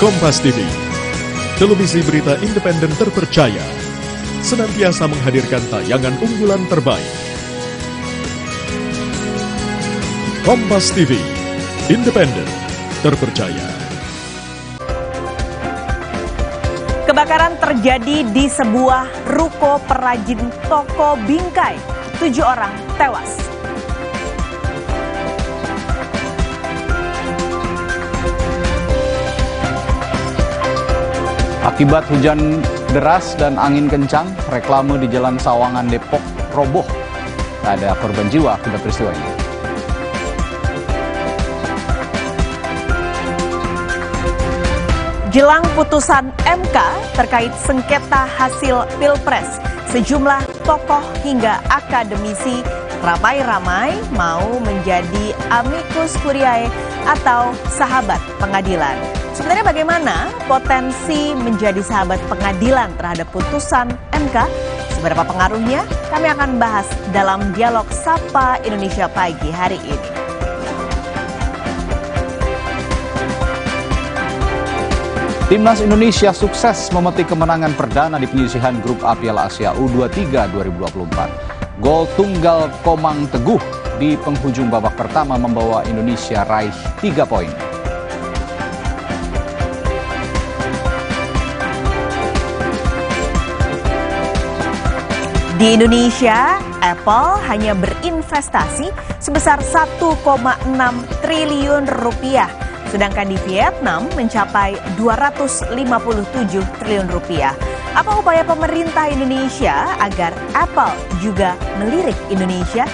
Kompas TV, televisi berita independen terpercaya, senantiasa menghadirkan tayangan unggulan terbaik. Kompas TV, independen, terpercaya. Kebakaran terjadi di sebuah ruko perajin toko bingkai. 7 orang tewas. Akibat hujan deras dan angin kencang, reklame di Jalan Sawangan Depok roboh. Tak ada korban jiwa akibat peristiwa ini. Jelang putusan MK terkait sengketa hasil Pilpres, sejumlah tokoh hingga akademisi ramai-ramai mau menjadi amicus curiae atau sahabat pengadilan. Sebenarnya bagaimana potensi menjadi sahabat pengadilan terhadap putusan MK? Seberapa pengaruhnya? Kami akan bahas dalam dialog Sapa Indonesia Pagi hari ini. Timnas Indonesia sukses memetik kemenangan perdana di penyisihan Grup A Piala Asia U23 2024. Gol tunggal Komang Teguh di penghujung babak pertama membawa Indonesia raih 3 poin. Di Indonesia, Apple hanya berinvestasi sebesar 1,6 triliun rupiah. Sedangkan di Vietnam mencapai 257 triliun rupiah. Apa upaya pemerintah Indonesia agar Apple juga melirik Indonesia?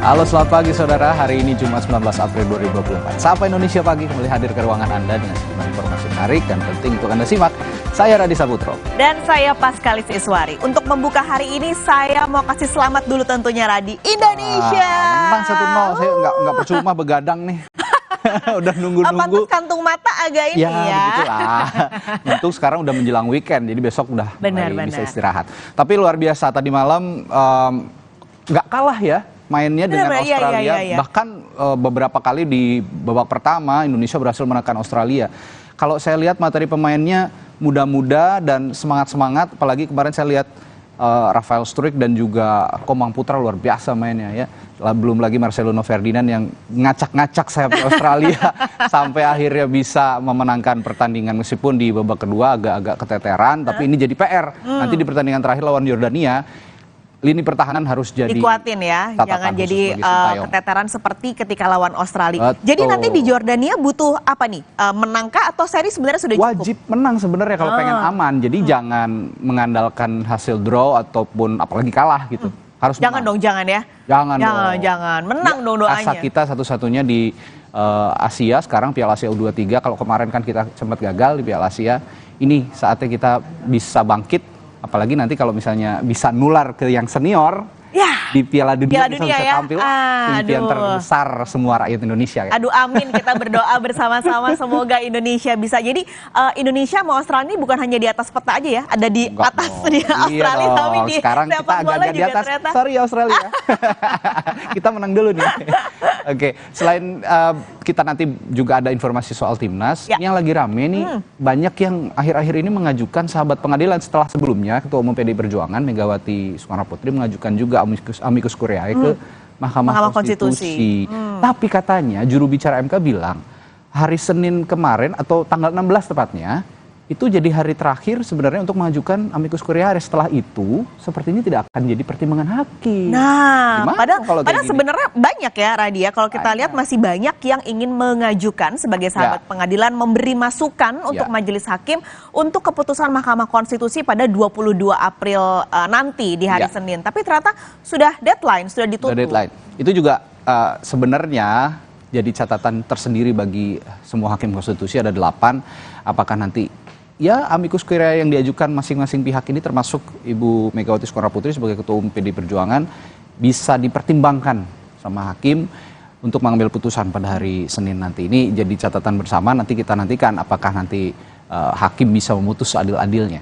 Halo, selamat pagi saudara. Hari ini Jumat 19 April 2024. Sapa Indonesia Pagi kembali hadir ke ruangan Anda dengan sejumlah informasi menarik dan penting untuk Anda simak. Saya Radi Saputro. Dan saya Paskalis Iswari. Untuk membuka hari ini saya mau kasih selamat dulu tentunya Radi. Indonesia! Menang 1-0, saya nggak percuma begadang nih. Udah nunggu-nunggu. Pantas kantung mata agak ini ya. Begitulah. Untung sekarang udah menjelang weekend, jadi besok udah bisa istirahat. Tapi luar biasa, tadi malam nggak kalah ya mainnya dengan Australia. Bahkan beberapa kali di babak pertama Indonesia berhasil menekan Australia. Kalau saya lihat materi pemainnya muda-muda dan semangat-semangat, apalagi kemarin saya lihat Rafael Struijk dan juga Komang Putra luar biasa mainnya ya. Belum lagi Marcelo Ferdinand yang ngacak-ngacak sayap Australia sampai akhirnya bisa memenangkan pertandingan, meskipun di babak kedua agak-agak keteteran, tapi ini jadi PR. Nanti di pertandingan terakhir lawan Yordania, lini pertahanan harus jadi dikuatin ya, jangan jadi keteteran seperti ketika lawan Australia. Betul. Jadi nanti di Jordania butuh apa nih? Menangkah atau seri sebenarnya sudah cukup? Wajib menang sebenarnya kalau pengen aman. Jadi jangan mengandalkan hasil draw ataupun apalagi kalah gitu. Harus jangan menang. Dong, jangan ya. Jangan. Menang dong doanya. Asa kita satu-satunya di Asia sekarang Piala Asia U23. Kalau kemarin kan kita sempat gagal di Piala Asia. Ini saatnya kita bisa bangkit. Apalagi nanti kalau misalnya bisa nular ke yang senior ya, di Piala Dunia bisa ya? tampil impian terbesar semua rakyat Indonesia. Ya? Aduh, amin, kita berdoa bersama-sama semoga Indonesia bisa. Jadi Indonesia mau Australia ini bukan hanya di atas peta aja ya, ada di atas di Australia, tapi di sekarang kita agak di atas. Ternyata. Sorry Australia. Kita menang dulu nih. Oke, selain kita nanti juga ada informasi soal timnas. Ini yang lagi rame nih, banyak yang akhir-akhir ini mengajukan sahabat pengadilan setelah sebelumnya Ketua Umum PDI Perjuangan Megawati Soekarno Putri mengajukan juga amicus curiae ke Mahkamah Konstitusi. Tapi katanya juru bicara MK bilang hari Senin kemarin atau tanggal 16 tepatnya itu jadi hari terakhir sebenarnya untuk mengajukan amicus curiae. Setelah itu sepertinya tidak akan jadi pertimbangan hakim. Nah, padahal sebenarnya banyak ya Radia, kalau kita lihat masih banyak yang ingin mengajukan sebagai sahabat pengadilan, memberi masukan untuk majelis hakim untuk keputusan Mahkamah Konstitusi pada 22 April nanti di hari Senin. Tapi ternyata sudah deadline, sudah ditutup. Sudah deadline. Itu juga sebenarnya jadi catatan tersendiri bagi semua hakim konstitusi, ada 8. Apakah nanti ya amicus curiae yang diajukan masing-masing pihak ini termasuk Ibu Megawati Soekarnoputri sebagai Ketua Umum PD Perjuangan bisa dipertimbangkan sama hakim untuk mengambil putusan pada hari Senin nanti. Ini jadi catatan bersama, nanti kita nantikan apakah nanti hakim bisa memutus adil-adilnya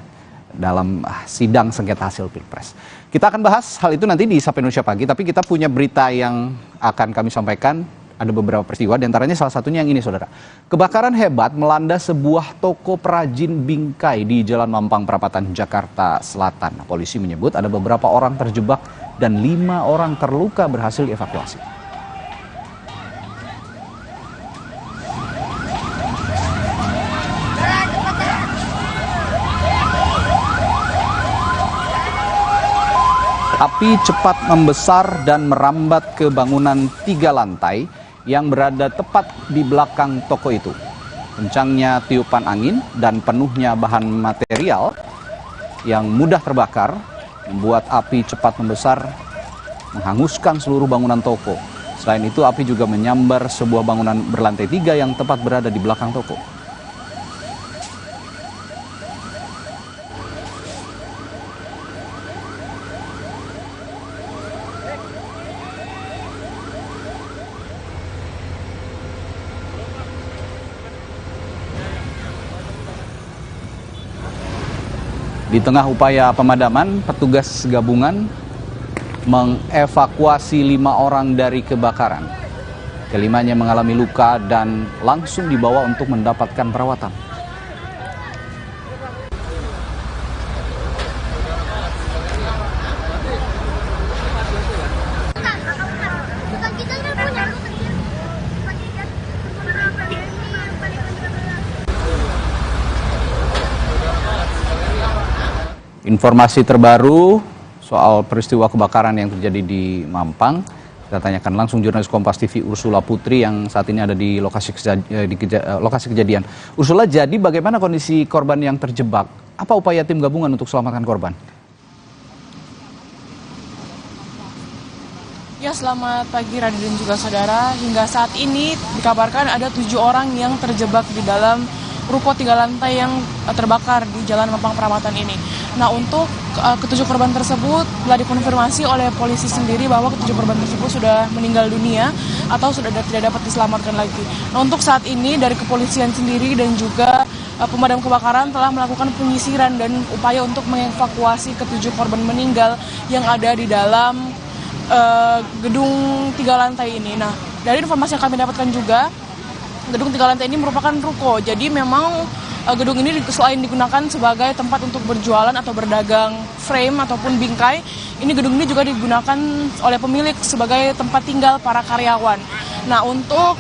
dalam sidang sengketa hasil Pilpres. Kita akan bahas hal itu nanti di Sapa Indonesia Pagi, tapi kita punya berita yang akan kami sampaikan. Ada beberapa peristiwa, diantaranya salah satunya yang ini, saudara. Kebakaran hebat melanda sebuah toko perajin bingkai di Jalan Mampang Perapatan, Jakarta Selatan. Polisi menyebut ada beberapa orang terjebak dan 5 orang terluka berhasil dievakuasi. Api cepat membesar dan merambat ke bangunan 3 lantai yang berada tepat di belakang toko itu. Kencangnya tiupan angin dan penuhnya bahan material yang mudah terbakar membuat api cepat membesar, menghanguskan seluruh bangunan toko. Selain itu, api juga menyambar sebuah bangunan berlantai 3 yang tepat berada di belakang toko. Di tengah upaya pemadaman, petugas gabungan mengevakuasi 5 orang dari kebakaran. Kelimanya mengalami luka dan langsung dibawa untuk mendapatkan perawatan. Informasi terbaru soal peristiwa kebakaran yang terjadi di Mampang, kita tanyakan langsung jurnalis Kompas TV Ursula Putri yang saat ini ada di lokasi kejadian. Ursula, jadi bagaimana kondisi korban yang terjebak? Apa upaya tim gabungan untuk selamatkan korban? Ya, selamat pagi Radhi dan juga saudara. Hingga saat ini dikabarkan ada 7 orang yang terjebak di dalam ruko 3 lantai yang terbakar di Jalan Mampang Perapatan ini. Nah, untuk ke-7 korban tersebut telah dikonfirmasi oleh polisi sendiri bahwa ke-7 korban tersebut sudah meninggal dunia atau sudah tidak dapat diselamatkan lagi. Nah, untuk saat ini dari kepolisian sendiri dan juga pemadam kebakaran telah melakukan penyisiran dan upaya untuk mengevakuasi ke-7 korban meninggal yang ada di dalam gedung 3 lantai ini. Nah, dari informasi yang kami dapatkan juga, gedung 3 lantai ini merupakan ruko. Jadi memang gedung ini selain digunakan sebagai tempat untuk berjualan atau berdagang frame ataupun bingkai, ini gedung ini juga digunakan oleh pemilik sebagai tempat tinggal para karyawan. Nah, untuk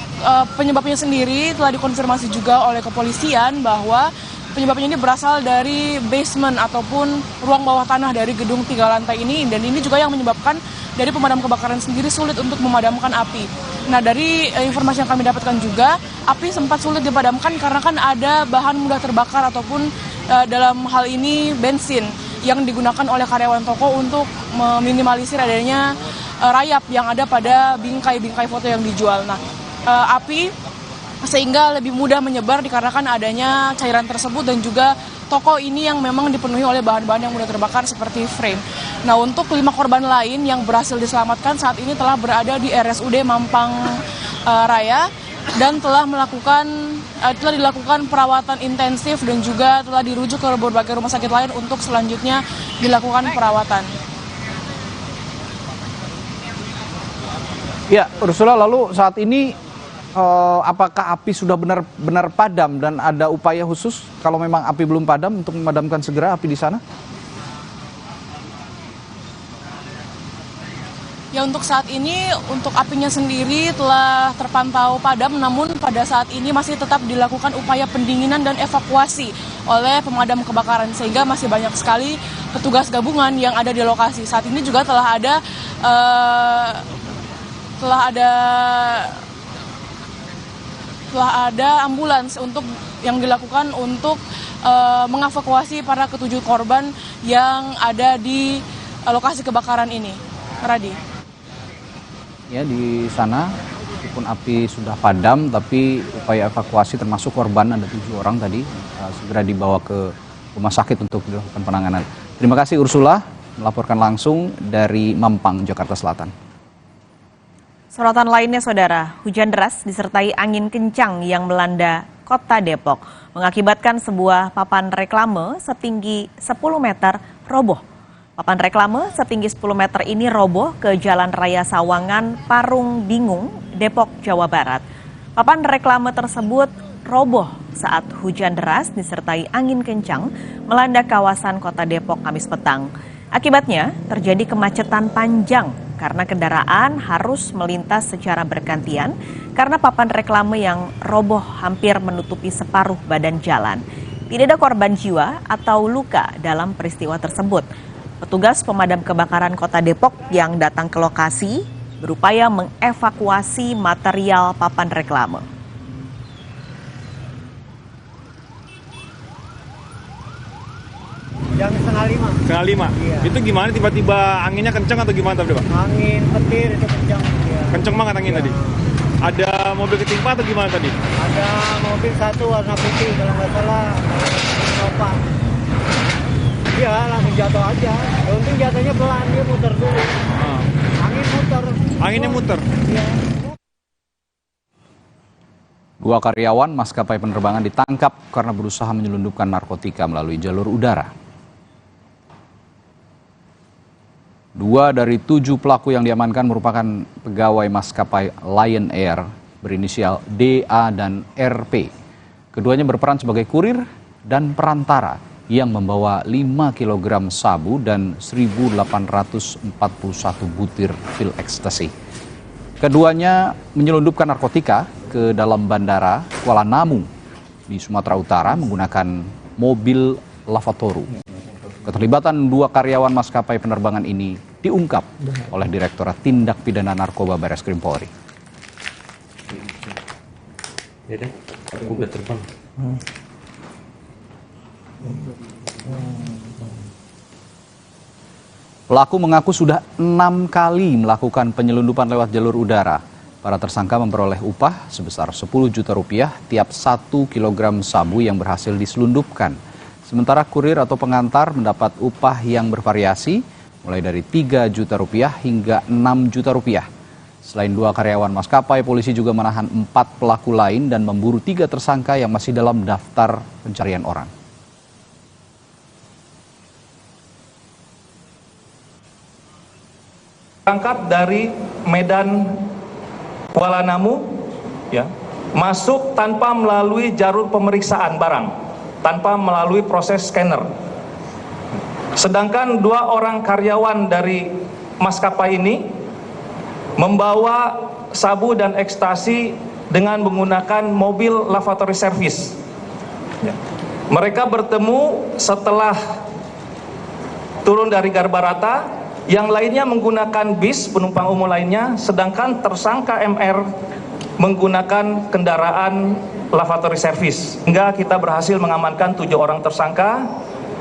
penyebabnya sendiri telah dikonfirmasi juga oleh kepolisian bahwa penyebabnya ini berasal dari basement ataupun ruang bawah tanah dari gedung 3 lantai ini, dan ini juga yang menyebabkan dari pemadam kebakaran sendiri sulit untuk memadamkan api. Nah, dari informasi yang kami dapatkan juga, api sempat sulit dipadamkan karena kan ada bahan mudah terbakar ataupun dalam hal ini bensin yang digunakan oleh karyawan toko untuk meminimalisir adanya rayap yang ada pada bingkai foto yang dijual. Nah, api sehingga lebih mudah menyebar dikarenakan adanya cairan tersebut, dan juga toko ini yang memang dipenuhi oleh bahan-bahan yang mudah terbakar seperti frame. Nah, untuk 5 korban lain yang berhasil diselamatkan saat ini telah berada di RSUD Mampang Raya dan telah dilakukan perawatan intensif dan juga telah dirujuk ke berbagai rumah sakit lain untuk selanjutnya dilakukan perawatan. Ya, Ursula, lalu saat ini apakah api sudah benar-benar padam dan ada upaya khusus kalau memang api belum padam untuk memadamkan segera api di sana? Ya, untuk saat ini, untuk apinya sendiri telah terpantau padam, namun pada saat ini masih tetap dilakukan upaya pendinginan dan evakuasi oleh pemadam kebakaran, sehingga masih banyak sekali petugas gabungan yang ada di lokasi. Saat ini juga telah ada ambulans yang dilakukan untuk mengevakuasi para ke-7 korban yang ada di lokasi kebakaran ini. Radi. Ya, di sana meskipun api sudah padam, tapi upaya evakuasi termasuk korban ada 7 orang tadi segera dibawa ke rumah sakit untuk dilakukan penanganan. Terima kasih Ursula melaporkan langsung dari Mampang, Jakarta Selatan. Sorotan lainnya, Saudara, hujan deras disertai angin kencang yang melanda Kota Depok mengakibatkan sebuah papan reklame setinggi 10 meter roboh. Papan reklame setinggi 10 meter ini roboh ke Jalan Raya Sawangan, Parung Bingung, Depok, Jawa Barat. Papan reklame tersebut roboh saat hujan deras disertai angin kencang melanda kawasan Kota Depok Kamis petang. Akibatnya terjadi kemacetan panjang karena kendaraan harus melintas secara bergantian karena papan reklame yang roboh hampir menutupi separuh badan jalan. Tidak ada korban jiwa atau luka dalam peristiwa tersebut. Petugas pemadam kebakaran Kota Depok yang datang ke lokasi berupaya mengevakuasi material papan reklame. Jam 4:30. 5. Iya. Itu gimana tiba-tiba anginnya kencang atau gimana tadi, Pak? Angin petir itu kencang. Iya. Kencang banget angin tadi. Ada mobil ketimpa atau gimana tadi? Ada mobil satu warna putih kalau nggak salah. Topan. Iya, langsung jatuh aja. Untung jatuhnya pelan, dia muter dulu. Angin muter. Anginnya muter? Iya. 2 karyawan maskapai penerbangan ditangkap karena berusaha menyelundupkan narkotika melalui jalur udara. 2 dari 7 pelaku yang diamankan merupakan pegawai maskapai Lion Air berinisial DA dan RP. Keduanya berperan sebagai kurir dan perantara yang membawa 5 kg sabu dan 1.841 butir pil ekstasi. Keduanya menyelundupkan narkotika ke dalam bandara Kuala Namu di Sumatera Utara menggunakan mobil Lavatoru. Keterlibatan 2 karyawan maskapai penerbangan ini diungkap oleh Direktorat Tindak Pidana Narkoba Bareskrim Polri. Pelaku mengaku sudah 6 kali melakukan penyelundupan lewat jalur udara. Para tersangka memperoleh upah sebesar 10 juta rupiah tiap 1 kilogram sabu yang berhasil diselundupkan. Sementara kurir atau pengantar mendapat upah yang bervariasi mulai dari 3 juta rupiah hingga 6 juta rupiah. Selain 2 karyawan maskapai, polisi juga menahan 4 pelaku lain dan memburu 3 tersangka yang masih dalam daftar pencarian orang. Berangkat dari Medan Kuala Namu, ya, masuk tanpa melalui jalur pemeriksaan barang, tanpa melalui proses scanner. Sedangkan 2 orang karyawan dari maskapai ini membawa sabu dan ekstasi dengan menggunakan mobil lavatory service. Ya. Mereka bertemu setelah turun dari Garbarata. Yang lainnya menggunakan bis penumpang umum lainnya, sedangkan tersangka MR menggunakan kendaraan lavatory service. Hingga kita berhasil mengamankan 7 orang tersangka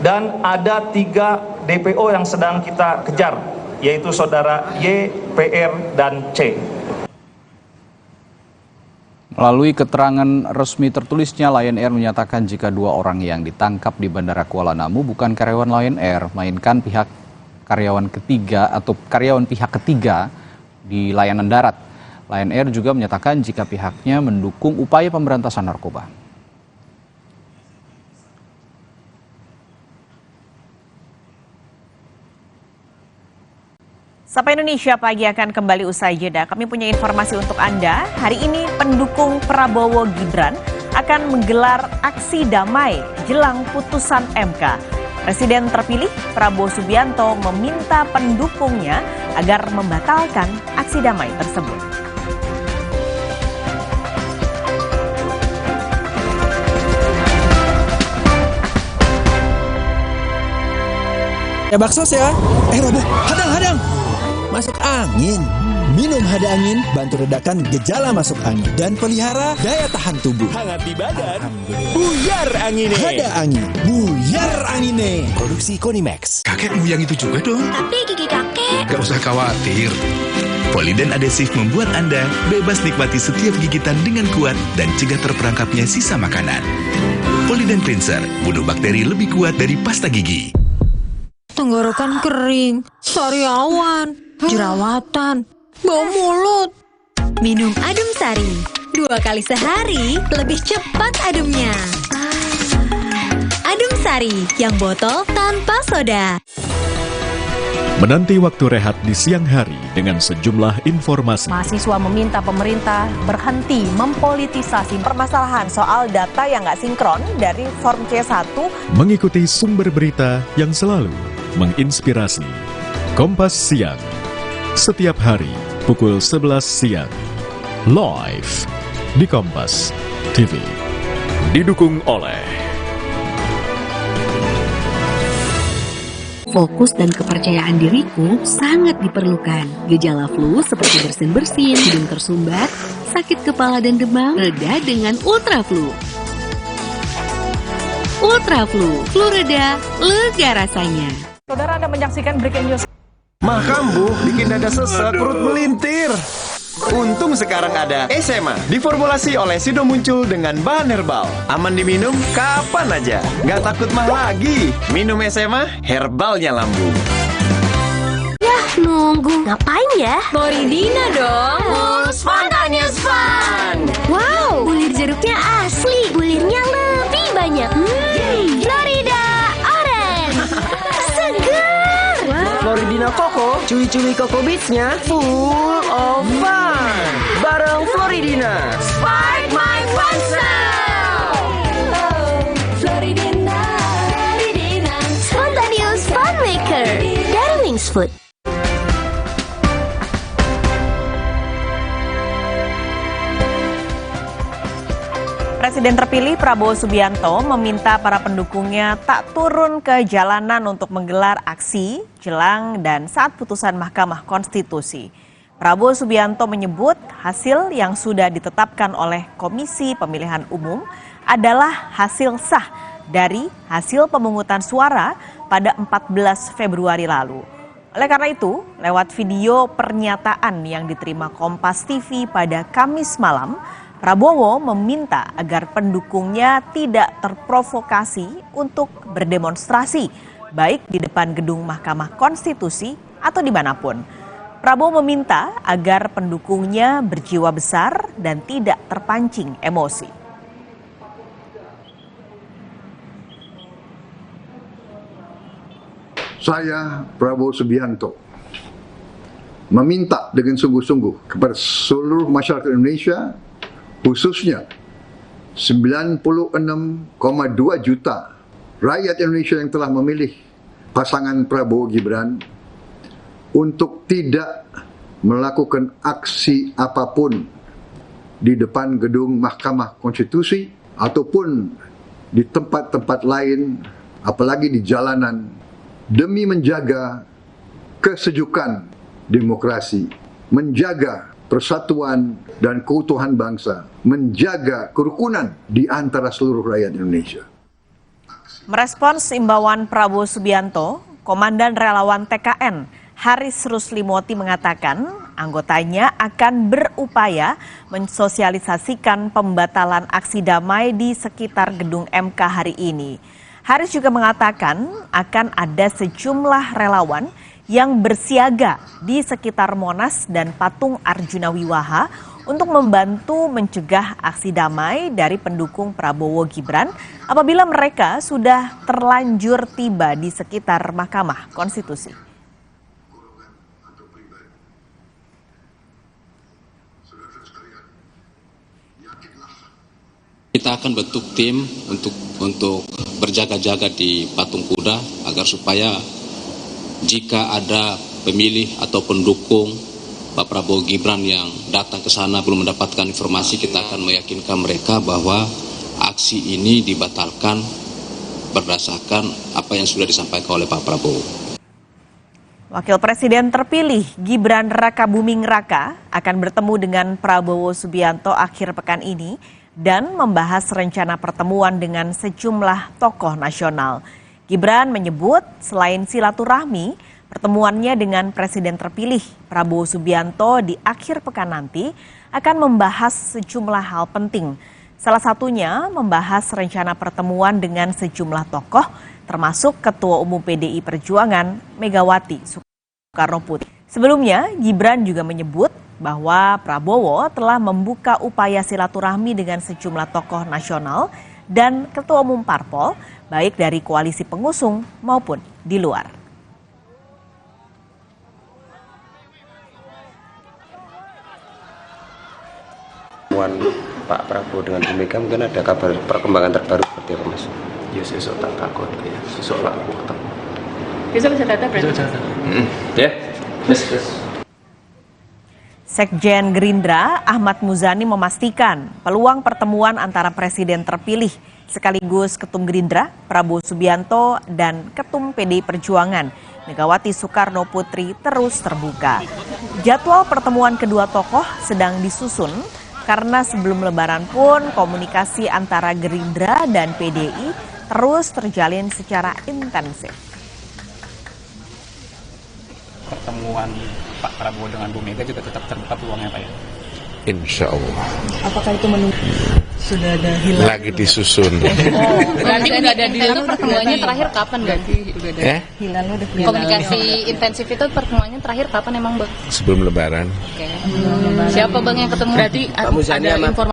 dan ada 3 DPO yang sedang kita kejar, yaitu saudara Y, PR, dan C. Melalui keterangan resmi tertulisnya, Lion Air menyatakan jika 2 orang yang ditangkap di Bandara Kuala Namu bukan karyawan Lion Air, melainkan karyawan pihak ketiga di layanan darat. Lion Air juga menyatakan jika pihaknya mendukung upaya pemberantasan narkoba. Sapa Indonesia Pagi akan kembali usai jeda. Kami punya informasi untuk Anda. Hari ini pendukung Prabowo Gibran akan menggelar aksi damai jelang putusan MK. Presiden terpilih Prabowo Subianto meminta pendukungnya agar membatalkan aksi damai tersebut. Ya baksos ya. Robo, hadang. Masuk angin. Minum hada angin, bantu redakan gejala masuk angin dan pelihara daya tahan tubuh. Hangat di badan, buyar anginnya. Hada angin, buyar. biar angine. Produksi Konimax. Kakekmu yang itu juga dong. Tapi gigi kakek. Gak usah khawatir. Poliden Adhesive membuat Anda bebas nikmati setiap gigitan dengan kuat dan cegah terperangkapnya sisa makanan. Poliden Cleanser, bunuh bakteri lebih kuat dari pasta gigi. Tenggorokan kering, sariawan, jerawatan, bau mulut. Minum Adem Sari. 2 kali sehari, lebih cepat ademnya. Adem Sari, yang botol tanpa soda. Menanti waktu rehat di siang hari dengan sejumlah informasi. Mahasiswa meminta pemerintah berhenti mempolitisasi permasalahan soal data yang nggak sinkron dari Form C1. Mengikuti sumber berita yang selalu menginspirasi. Kompas Siang, setiap hari pukul 11 siang. Live di Kompas TV. Didukung oleh fokus dan kepercayaan diriku sangat diperlukan. Gejala flu seperti bersin-bersin, hidung tersumbat, sakit kepala dan demam reda dengan Ultraflu. Ultraflu, flu reda, lega rasanya. Saudara, Anda menyaksikan Breaking News. Mah kambuh bikin dada sesek, perut melintir. Untung sekarang ada SMA, diformulasi oleh Sido Muncul dengan bahan herbal. Aman diminum kapan aja, nggak takut mah lagi. Minum SMA, herbalnya lambung. Yah, nunggu. Ngapain ya? Floridina dong. Spontaneous Fun. Wow, bulir jeruknya asli. Bulirnya lebih banyak. Florida Orange. Seger. Floridina Coco, cuy-cuy Coco Beats-nya full of fun. Bareng Floridina. Spark my fun sound. Floridina. Spontaneous Fun Maker. Dari Wings Food. Presiden terpilih Prabowo Subianto meminta para pendukungnya tak turun ke jalanan untuk menggelar aksi jelang dan saat putusan Mahkamah Konstitusi. Prabowo Subianto menyebut hasil yang sudah ditetapkan oleh Komisi Pemilihan Umum adalah hasil sah dari hasil pemungutan suara pada 14 Februari lalu. Oleh karena itu, lewat video pernyataan yang diterima Kompas TV pada Kamis malam, Prabowo meminta agar pendukungnya tidak terprovokasi untuk berdemonstrasi, baik di depan gedung Mahkamah Konstitusi atau dimanapun. Prabowo meminta agar pendukungnya berjiwa besar dan tidak terpancing emosi. Saya, Prabowo Subianto, meminta dengan sungguh-sungguh kepada seluruh masyarakat Indonesia, khususnya 96,2 juta rakyat Indonesia yang telah memilih pasangan Prabowo Gibran untuk tidak melakukan aksi apapun di depan gedung Mahkamah Konstitusi ataupun di tempat-tempat lain, apalagi di jalanan, demi menjaga kesejukan demokrasi, menjaga persatuan dan keutuhan bangsa, menjaga kerukunan di antara seluruh rakyat Indonesia. Merespons imbauan Prabowo Subianto, Komandan Relawan TKN Haris Ruslimoti mengatakan anggotanya akan berupaya mensosialisasikan pembatalan aksi damai di sekitar gedung MK hari ini. Haris juga mengatakan akan ada sejumlah relawan yang bersiaga di sekitar Monas dan Patung Arjuna Wiwaha untuk membantu mencegah aksi damai dari pendukung Prabowo Gibran apabila mereka sudah terlanjur tiba di sekitar Mahkamah Konstitusi. Kita akan bentuk tim untuk berjaga-jaga di Patung Kuda agar supaya jika ada pemilih atau pendukung Pak Prabowo Gibran yang datang ke sana belum mendapatkan informasi, kita akan meyakinkan mereka bahwa aksi ini dibatalkan berdasarkan apa yang sudah disampaikan oleh Pak Prabowo. Wakil Presiden terpilih Gibran Rakabuming Raka akan bertemu dengan Prabowo Subianto akhir pekan ini dan membahas rencana pertemuan dengan sejumlah tokoh nasional. Gibran menyebut selain silaturahmi, pertemuannya dengan Presiden terpilih Prabowo Subianto di akhir pekan nanti akan membahas sejumlah hal penting. Salah satunya membahas rencana pertemuan dengan sejumlah tokoh termasuk Ketua Umum PDI Perjuangan Megawati Soekarno Putri. Sebelumnya, Gibran juga menyebut bahwa Prabowo telah membuka upaya silaturahmi dengan sejumlah tokoh nasional dan Ketua Umum Parpol, baik dari koalisi pengusung maupun di luar. Pak Prabowo dengan Bu Mega mungkin ada kabar perkembangan terbaru seperti apa, Mas? Ya sesok tak takut ya, sesok lah aku ketemu. Besok bisa datang berarti? Besok datang. Ya, Yes. Sekjen Gerindra Ahmad Muzani memastikan peluang pertemuan antara Presiden terpilih sekaligus Ketum Gerindra Prabowo Subianto dan Ketum PDI Perjuangan Megawati Soekarno Putri terus terbuka. Jadwal pertemuan kedua tokoh sedang disusun karena sebelum Lebaran pun komunikasi antara Gerindra dan PDI terus terjalin secara intensif. Pertemuan Pak Prabowo dengan Bu Mega juga tetap terbuka peluangnya, Pak ya? Insya Allah. Apakah itu sudah ada hilang? Lagi disusun. Berarti udah ada di itu pertemuannya terakhir kapan, Bang? Hilal udah komunikasi intensif itu pertemuannya terakhir kapan emang, Bang? Sebelum Lebaran. Oke. Siapa Bang yang ketemu? Berarti ada informasi.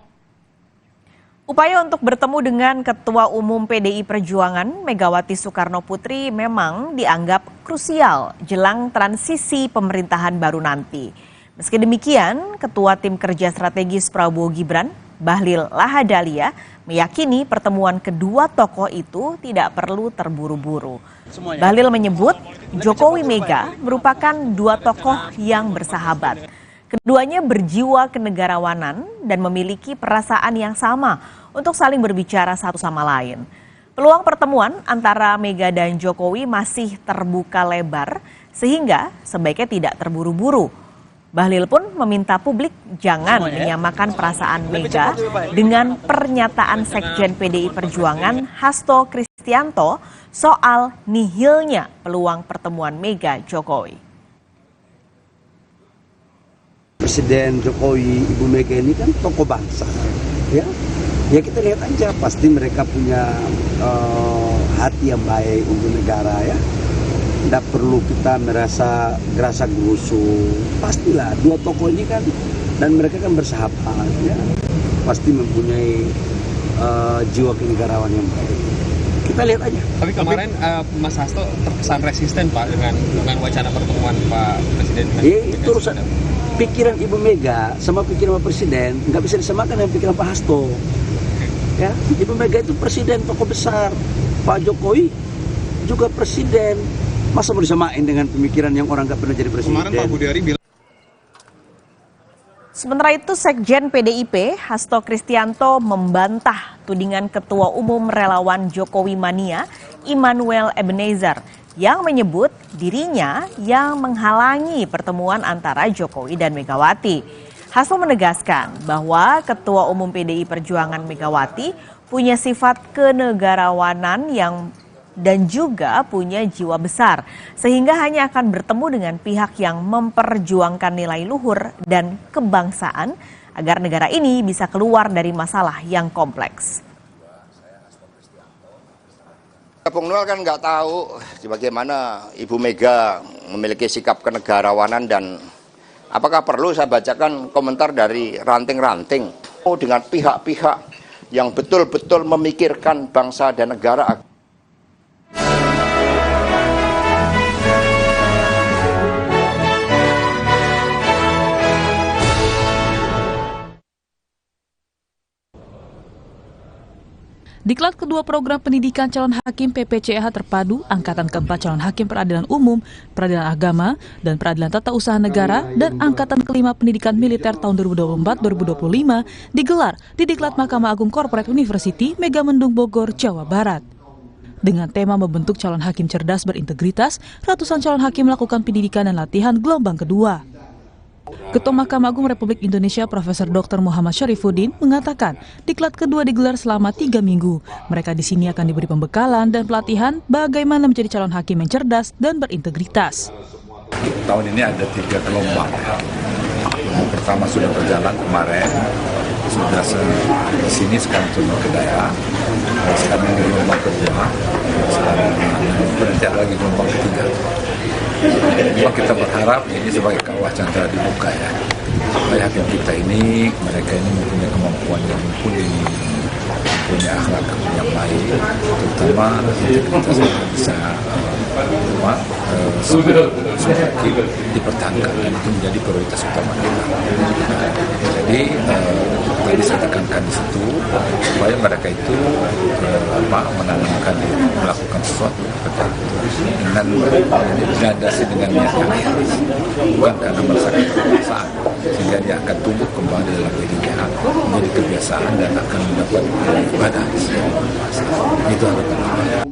Upaya untuk bertemu dengan Ketua Umum PDI Perjuangan Megawati Soekarno Putri memang dianggap krusial jelang transisi pemerintahan baru nanti. Meski demikian, Ketua Tim Kerja Strategis Prabowo Gibran, Bahlil Lahadalia, meyakini pertemuan kedua tokoh itu tidak perlu terburu-buru. Bahlil menyebut Jokowi Mega merupakan dua tokoh yang bersahabat. Keduanya berjiwa kenegarawanan dan memiliki perasaan yang sama untuk saling berbicara satu sama lain. Peluang pertemuan antara Mega dan Jokowi masih terbuka lebar sehingga sebaiknya tidak terburu-buru. Bahlil pun meminta publik jangan menyamakan perasaan Mega dengan pernyataan Sekjen PDI Perjuangan Hasto Kristianto soal nihilnya peluang pertemuan Mega Jokowi. Presiden Jokowi, Ibu Mega ini kan tokoh bangsa, ya. Ya kita lihat aja, pasti mereka punya hati yang baik untuk negara, ya. Tidak perlu kita merasa gerasa gerusu. Pastilah dua tokoh ini kan, dan mereka kan bersahabat, ya. Pasti mempunyai jiwa kenegarawan yang baik. Kita lihat aja. Tapi kemarin Mas Hasto terkesan resisten, Pak, dengan wacana pertemuan Pak Presiden. Itu urusan pikiran Ibu Mega sama pikiran Pak Presiden nggak bisa disamakan dengan pikiran Pak Hasto. Ya, Ibu Mega itu presiden tokoh besar, Pak Jokowi juga presiden. Masa mau disamain dengan pemikiran yang orang nggak pernah jadi presiden? Kemarin Pak Budi Ari bilang. Sementara itu, Sekjen PDIP Hasto Kristianto membantah tudingan Ketua Umum Relawan Jokowi Mania Immanuel Ebenezer yang menyebut dirinya yang menghalangi pertemuan antara Jokowi dan Megawati. Hasto menegaskan bahwa Ketua Umum PDI Perjuangan Megawati punya sifat kenegarawanan dan juga punya jiwa besar, sehingga hanya akan bertemu dengan pihak yang memperjuangkan nilai luhur dan kebangsaan agar negara ini bisa keluar dari masalah yang kompleks. Bung Noel kan nggak tahu bagaimana Ibu Mega memiliki sikap kenegarawanan dan apakah perlu saya bacakan komentar dari ranting-ranting dengan pihak-pihak yang betul-betul memikirkan bangsa dan negara. Diklat kedua program pendidikan calon hakim PPCH terpadu, angkatan keempat calon hakim peradilan umum, peradilan agama, dan peradilan tata usaha negara, dan angkatan kelima pendidikan militer tahun 2024-2025 digelar di Diklat Mahkamah Agung Corporate University, Megamendung Bogor, Jawa Barat. Dengan tema membentuk calon hakim cerdas berintegritas, ratusan calon hakim melakukan pendidikan dan latihan gelombang kedua. Ketua Mahkamah Agung Republik Indonesia Profesor Dr. Muhammad Syarifuddin mengatakan diklat kedua digelar selama 3 minggu. Mereka di sini akan diberi pembekalan dan pelatihan bagaimana menjadi calon hakim yang cerdas dan berintegritas. Tahun ini ada 3 gelombang. Yang pertama sudah berjalan kemarin, sudah di sini sekarang turun ke daerah. Sekarang di gelombang kedua, sekarang nanti ada lagi gelombang ketiga. Memang kita berharap ini sebagai kawah candra dibuka ya. Supaya hakim kita ini, mereka ini mempunyai kemampuan yang mumpuni, mempunyai akhlak yang baik, terutama integritas yang bisa dipertahankan dan itu menjadi prioritas utama kita. Jadi tadi saya tekankan di situ supaya mereka itu menanamkan melakukan sesuatu dengan berdasar dengan niat yang ikhlas, bukan karena merasakan kebiasaan, sehingga dia akan tumbuh kembali dalam dirinya menjadi kebiasaan dan akan mendapat ibadah. Itu harapan.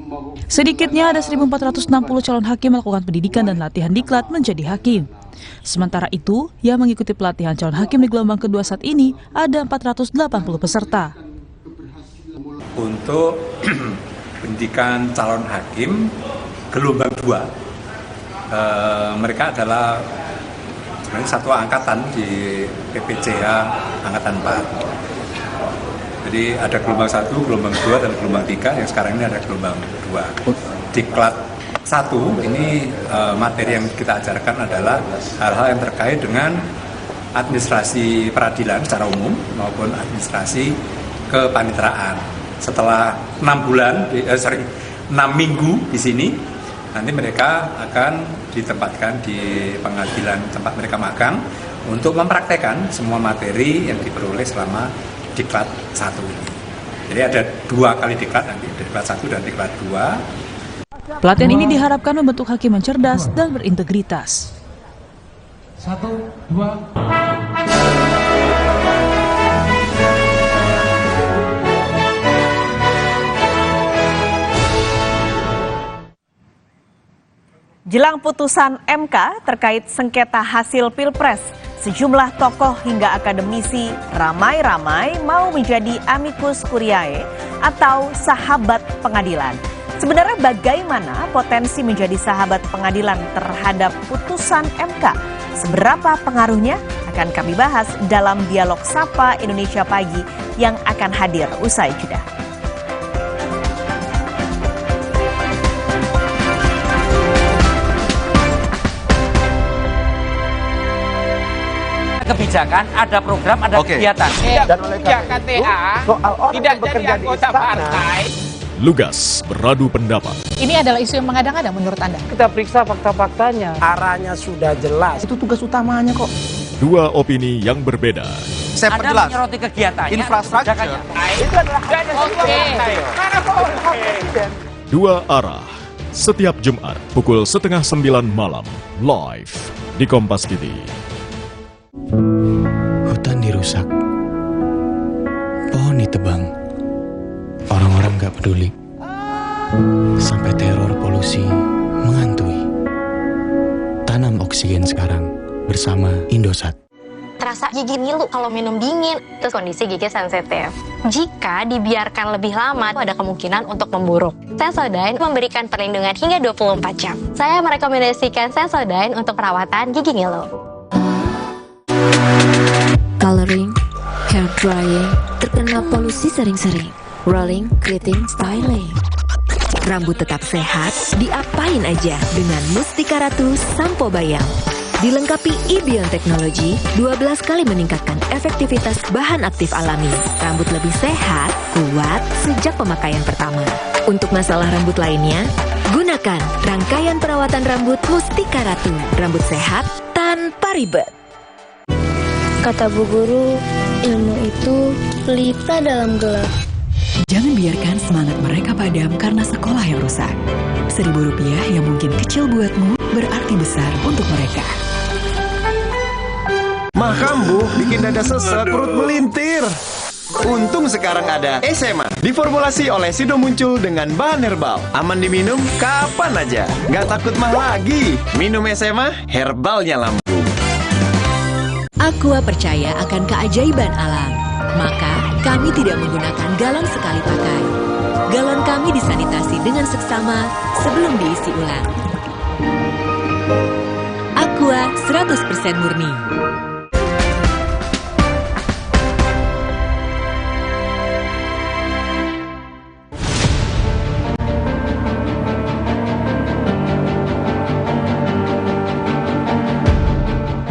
Sedikitnya ada 1.460 calon hakim melakukan pendidikan dan latihan diklat menjadi hakim. Sementara itu, yang mengikuti pelatihan calon hakim di gelombang kedua saat ini ada 480 peserta. Untuk pendidikan calon hakim gelombang 2, mereka adalah sebenarnya satu angkatan di PPCH angkatan 4. Jadi ada gelombang 1, gelombang 2, dan gelombang 3, yang sekarang ini ada gelombang 2. Diklat 1 ini materi yang kita ajarkan adalah hal-hal yang terkait dengan administrasi peradilan secara umum maupun administrasi kepaniteraan. Setelah 6 minggu di sini, nanti mereka akan ditempatkan di pengadilan tempat mereka magang untuk mempraktekkan semua materi yang diperoleh selama diklat 1 ini. Jadi ada 2 kali diklat nanti, diklat 1 dan diklat 2. Pelatihan ini diharapkan membentuk hakim yang cerdas dan berintegritas. 1, 2. Jelang putusan MK terkait sengketa hasil Pilpres, sejumlah tokoh hingga akademisi ramai-ramai mau menjadi amicus curiae atau sahabat pengadilan. Sebenarnya bagaimana potensi menjadi sahabat pengadilan terhadap putusan MK? Seberapa pengaruhnya? Akan kami bahas dalam dialog Sapa Indonesia Pagi yang akan hadir usai jeda. Kebijakan, ada program, ada kegiatan. Dan oleh KTA tidak jadi anggota partai. Lugas beradu pendapat. Ini adalah isu yang mengada-ngada menurut Anda? Kita periksa fakta-faktanya. Arahnya sudah jelas. Itu tugas utamanya kok. 2 opini yang berbeda. Saya perjelas. Anda menyoroti kegiatannya, infrastruktur. Itu adalah presiden. 2 arah. Setiap Jumat pukul 8:30 malam live di Kompas TV. Hutan dirusak, pohon ditebang, orang-orang gak peduli, sampai teror polusi menghantui. Tanam oksigen sekarang bersama Indosat. Terasa gigi ngilu kalau minum dingin, terus kondisi gigi sensitif. Jika dibiarkan lebih lama, ada kemungkinan untuk memburuk. Sensodyne memberikan perlindungan hingga 24 jam. Saya merekomendasikan Sensodyne untuk perawatan gigi ngilu. Coloring, hair drying, terkena polusi sering-sering. Rolling, creating, styling. Rambut tetap sehat, diapain aja dengan Mustika Ratu Sampo Bayam. Dilengkapi e-Beyond Technology, 12 kali meningkatkan efektivitas bahan aktif alami. Rambut lebih sehat, kuat sejak pemakaian pertama. Untuk masalah rambut lainnya, gunakan rangkaian perawatan rambut Mustika Ratu. Rambut sehat tanpa ribet. Kata Bu Guru, ilmu itu pelita dalam gelap. Jangan biarkan semangat mereka padam karena sekolah yang rusak. Rp1.000 yang mungkin kecil buatmu, berarti besar untuk mereka. Mah kambuh, bikin dada sesek, perut melintir. Untung sekarang ada SMA. Diformulasi oleh Sido Muncul dengan bahan herbal. Aman diminum kapan aja. Nggak takut mah lagi. Minum SMA, herbalnya lambung. Aqua percaya akan keajaiban alam, maka kami tidak menggunakan galon sekali pakai. Galon kami disanitasi dengan seksama sebelum diisi ulang. Aqua 100% murni.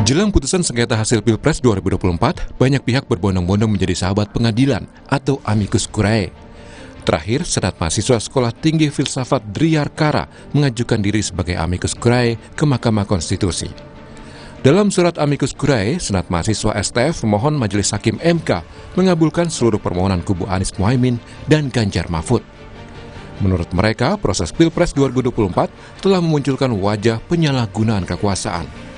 Jelang putusan sengketa hasil Pilpres 2024, banyak pihak berbondong-bondong menjadi sahabat pengadilan atau amicus curiae. Terakhir, Senat Mahasiswa Sekolah Tinggi Filsafat Driyarkara mengajukan diri sebagai amicus curiae ke Mahkamah Konstitusi. Dalam surat amicus curiae, Senat Mahasiswa STF memohon Majelis Hakim MK mengabulkan seluruh permohonan kubu Anies Mohaimin dan Ganjar Mahfud. Menurut mereka, proses Pilpres 2024 telah memunculkan wajah penyalahgunaan kekuasaan.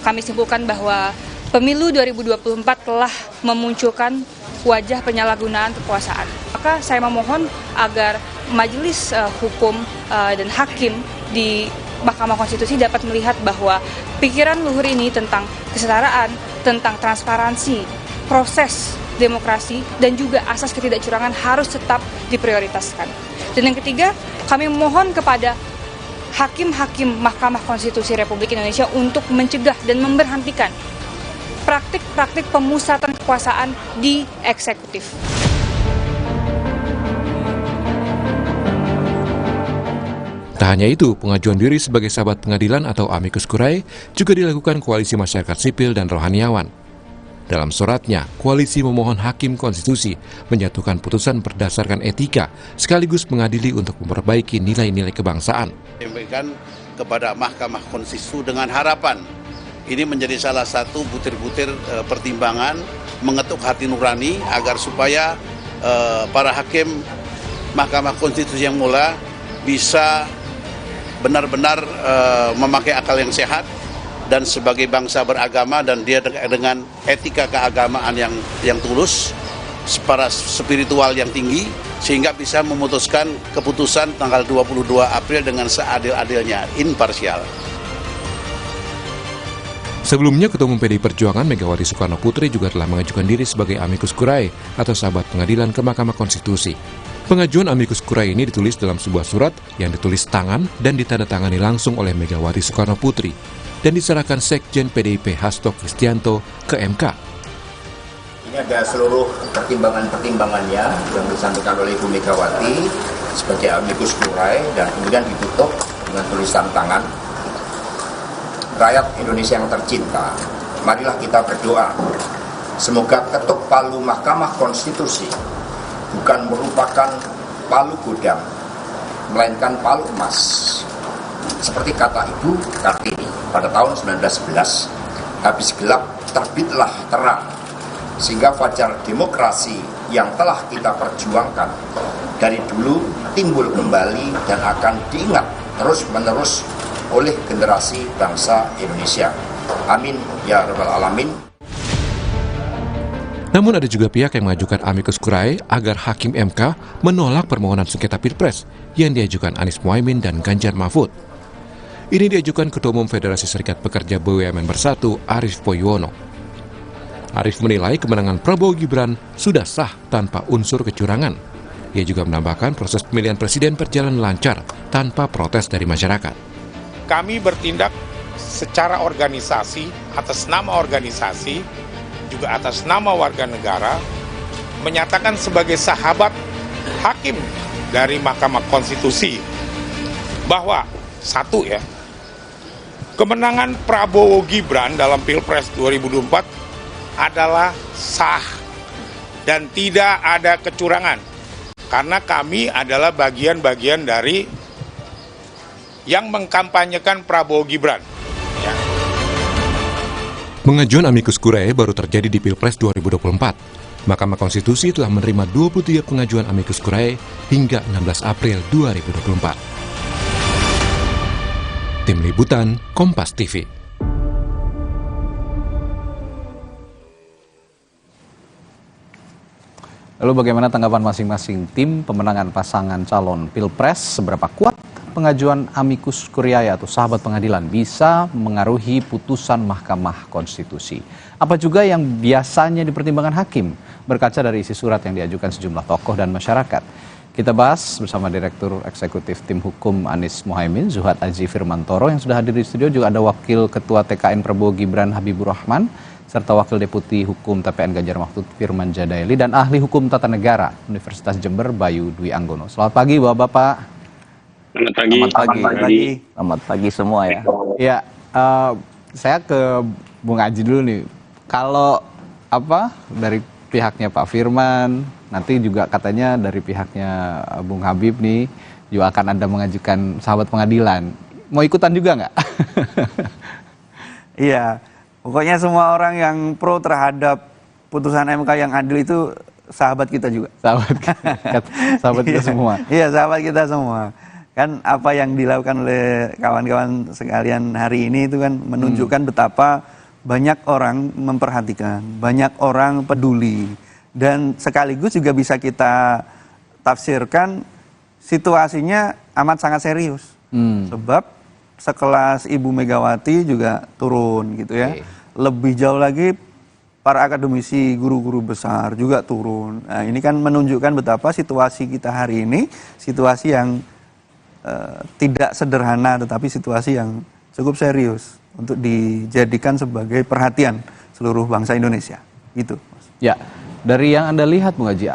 Kami simpulkan bahwa pemilu 2024 telah memunculkan wajah penyalahgunaan kekuasaan. Maka saya memohon agar Majelis Hukum dan Hakim di Mahkamah Konstitusi dapat melihat bahwa pikiran luhur ini tentang kesetaraan, tentang transparansi, proses demokrasi, dan juga asas ketidakcurangan harus tetap diprioritaskan. Dan yang ketiga, kami memohon kepada hakim-hakim Mahkamah Konstitusi Republik Indonesia untuk mencegah dan memberhentikan praktik-praktik pemusatan kekuasaan di eksekutif. Tak hanya itu, pengajuan diri sebagai sahabat pengadilan atau amicus curiae juga dilakukan koalisi masyarakat sipil dan rohaniawan. Dalam suratnya, koalisi memohon Hakim Konstitusi menjatuhkan putusan berdasarkan etika sekaligus mengadili untuk memperbaiki nilai-nilai kebangsaan. Sampaikan kepada Mahkamah Konstitusi dengan harapan ini menjadi salah satu butir-butir pertimbangan mengetuk hati nurani agar supaya para hakim Mahkamah Konstitusi yang mulia bisa benar-benar memakai akal yang sehat dan sebagai bangsa beragama dan dia dengan etika keagamaan yang tulus, para spiritual yang tinggi, sehingga bisa memutuskan keputusan tanggal 22 April dengan seadil-adilnya, imparsial. Sebelumnya, Ketua Umum PDI Perjuangan Megawati Soekarno Putri juga telah mengajukan diri sebagai amicus curiae atau sahabat pengadilan ke Mahkamah Konstitusi. Pengajuan amicus curiae ini ditulis dalam sebuah surat yang ditulis tangan dan ditandatangani langsung oleh Megawati Soekarno Putri dan diserahkan Sekjen PDIP Hasto Kristianto ke MK. Ini ada seluruh pertimbangan-pertimbangannya yang disampaikan oleh Ibu Megawati sebagai amicus curiae dan kemudian ditutup dengan tulisan tangan. Rakyat Indonesia yang tercinta, marilah kita berdoa. Semoga ketuk palu Mahkamah Konstitusi bukan merupakan palu godam, melainkan palu emas. Seperti kata Ibu Kartini pada tahun 1911, habis gelap terbitlah terang, sehingga fajar demokrasi yang telah kita perjuangkan dari dulu timbul kembali dan akan diingat terus-menerus oleh generasi bangsa Indonesia. Amin ya rabbal alamin. Namun ada juga pihak yang mengajukan amicus curiae agar Hakim MK menolak permohonan sengketa Pilpres yang diajukan Anies Mohaimin dan Ganjar Mahfud. Ini diajukan Ketua Umum Federasi Serikat Pekerja BUMN Bersatu, Arief Poywono. Arief menilai kemenangan Prabowo Gibran sudah sah tanpa unsur kecurangan. Ia juga menambahkan proses pemilihan presiden berjalan lancar tanpa protes dari masyarakat. Kami bertindak secara organisasi, atas nama organisasi, juga atas nama warga negara, menyatakan sebagai sahabat hakim dari Mahkamah Konstitusi bahwa satu ya, kemenangan Prabowo Gibran dalam Pilpres 2024 adalah sah dan tidak ada kecurangan karena kami adalah bagian-bagian dari yang mengkampanyekan Prabowo Gibran. Ya. Pengajuan amicus curiae baru terjadi di Pilpres 2024. Mahkamah Konstitusi telah menerima 23 pengajuan amicus curiae hingga 16 April 2024. Tim Liputan, Kompas TV. Lalu bagaimana tanggapan masing-masing tim pemenangan pasangan calon Pilpres? Seberapa kuat pengajuan amicus curiae atau sahabat pengadilan bisa mengaruhi putusan Mahkamah Konstitusi? Apa juga yang biasanya dipertimbangkan hakim berkaca dari isi surat yang diajukan sejumlah tokoh dan masyarakat? Kita bahas bersama Direktur Eksekutif Tim Hukum Anies Mohaimin, Zuhad Aji Firmantoro, yang sudah hadir di studio. Juga ada Wakil Ketua TKN Prabowo Gibran Habibur Rahman, serta Wakil Deputi Hukum TPN Ganjar Mahfud Firman Jadaeli, dan Ahli Hukum Tata Negara Universitas Jember Bayu Dwi Anggono. Selamat pagi Bapak-Bapak. Selamat pagi. Selamat pagi semua ya. Ya, saya ke Bung Aji dulu nih. Kalau dari pihaknya Pak Firman, nanti juga katanya dari pihaknya Bung Habib nih juga akan ada mengajukan sahabat pengadilan. Mau ikutan juga nggak? Iya. Pokoknya semua orang yang pro terhadap putusan MK yang adil itu sahabat kita juga. Sahabat kita semua. Iya, sahabat kita semua. Kan apa yang dilakukan oleh kawan-kawan sekalian hari ini itu kan menunjukkan betapa banyak orang memperhatikan, banyak orang peduli, dan sekaligus juga bisa kita tafsirkan situasinya amat sangat serius. Sebab sekelas Ibu Megawati juga turun gitu ya. Lebih jauh lagi para akademisi, guru-guru besar juga turun. Nah, ini kan menunjukkan betapa situasi kita hari ini situasi yang tidak sederhana, tetapi situasi yang cukup serius untuk dijadikan sebagai perhatian seluruh bangsa Indonesia. Gitu. Ya, dari yang Anda lihat Bung Haji,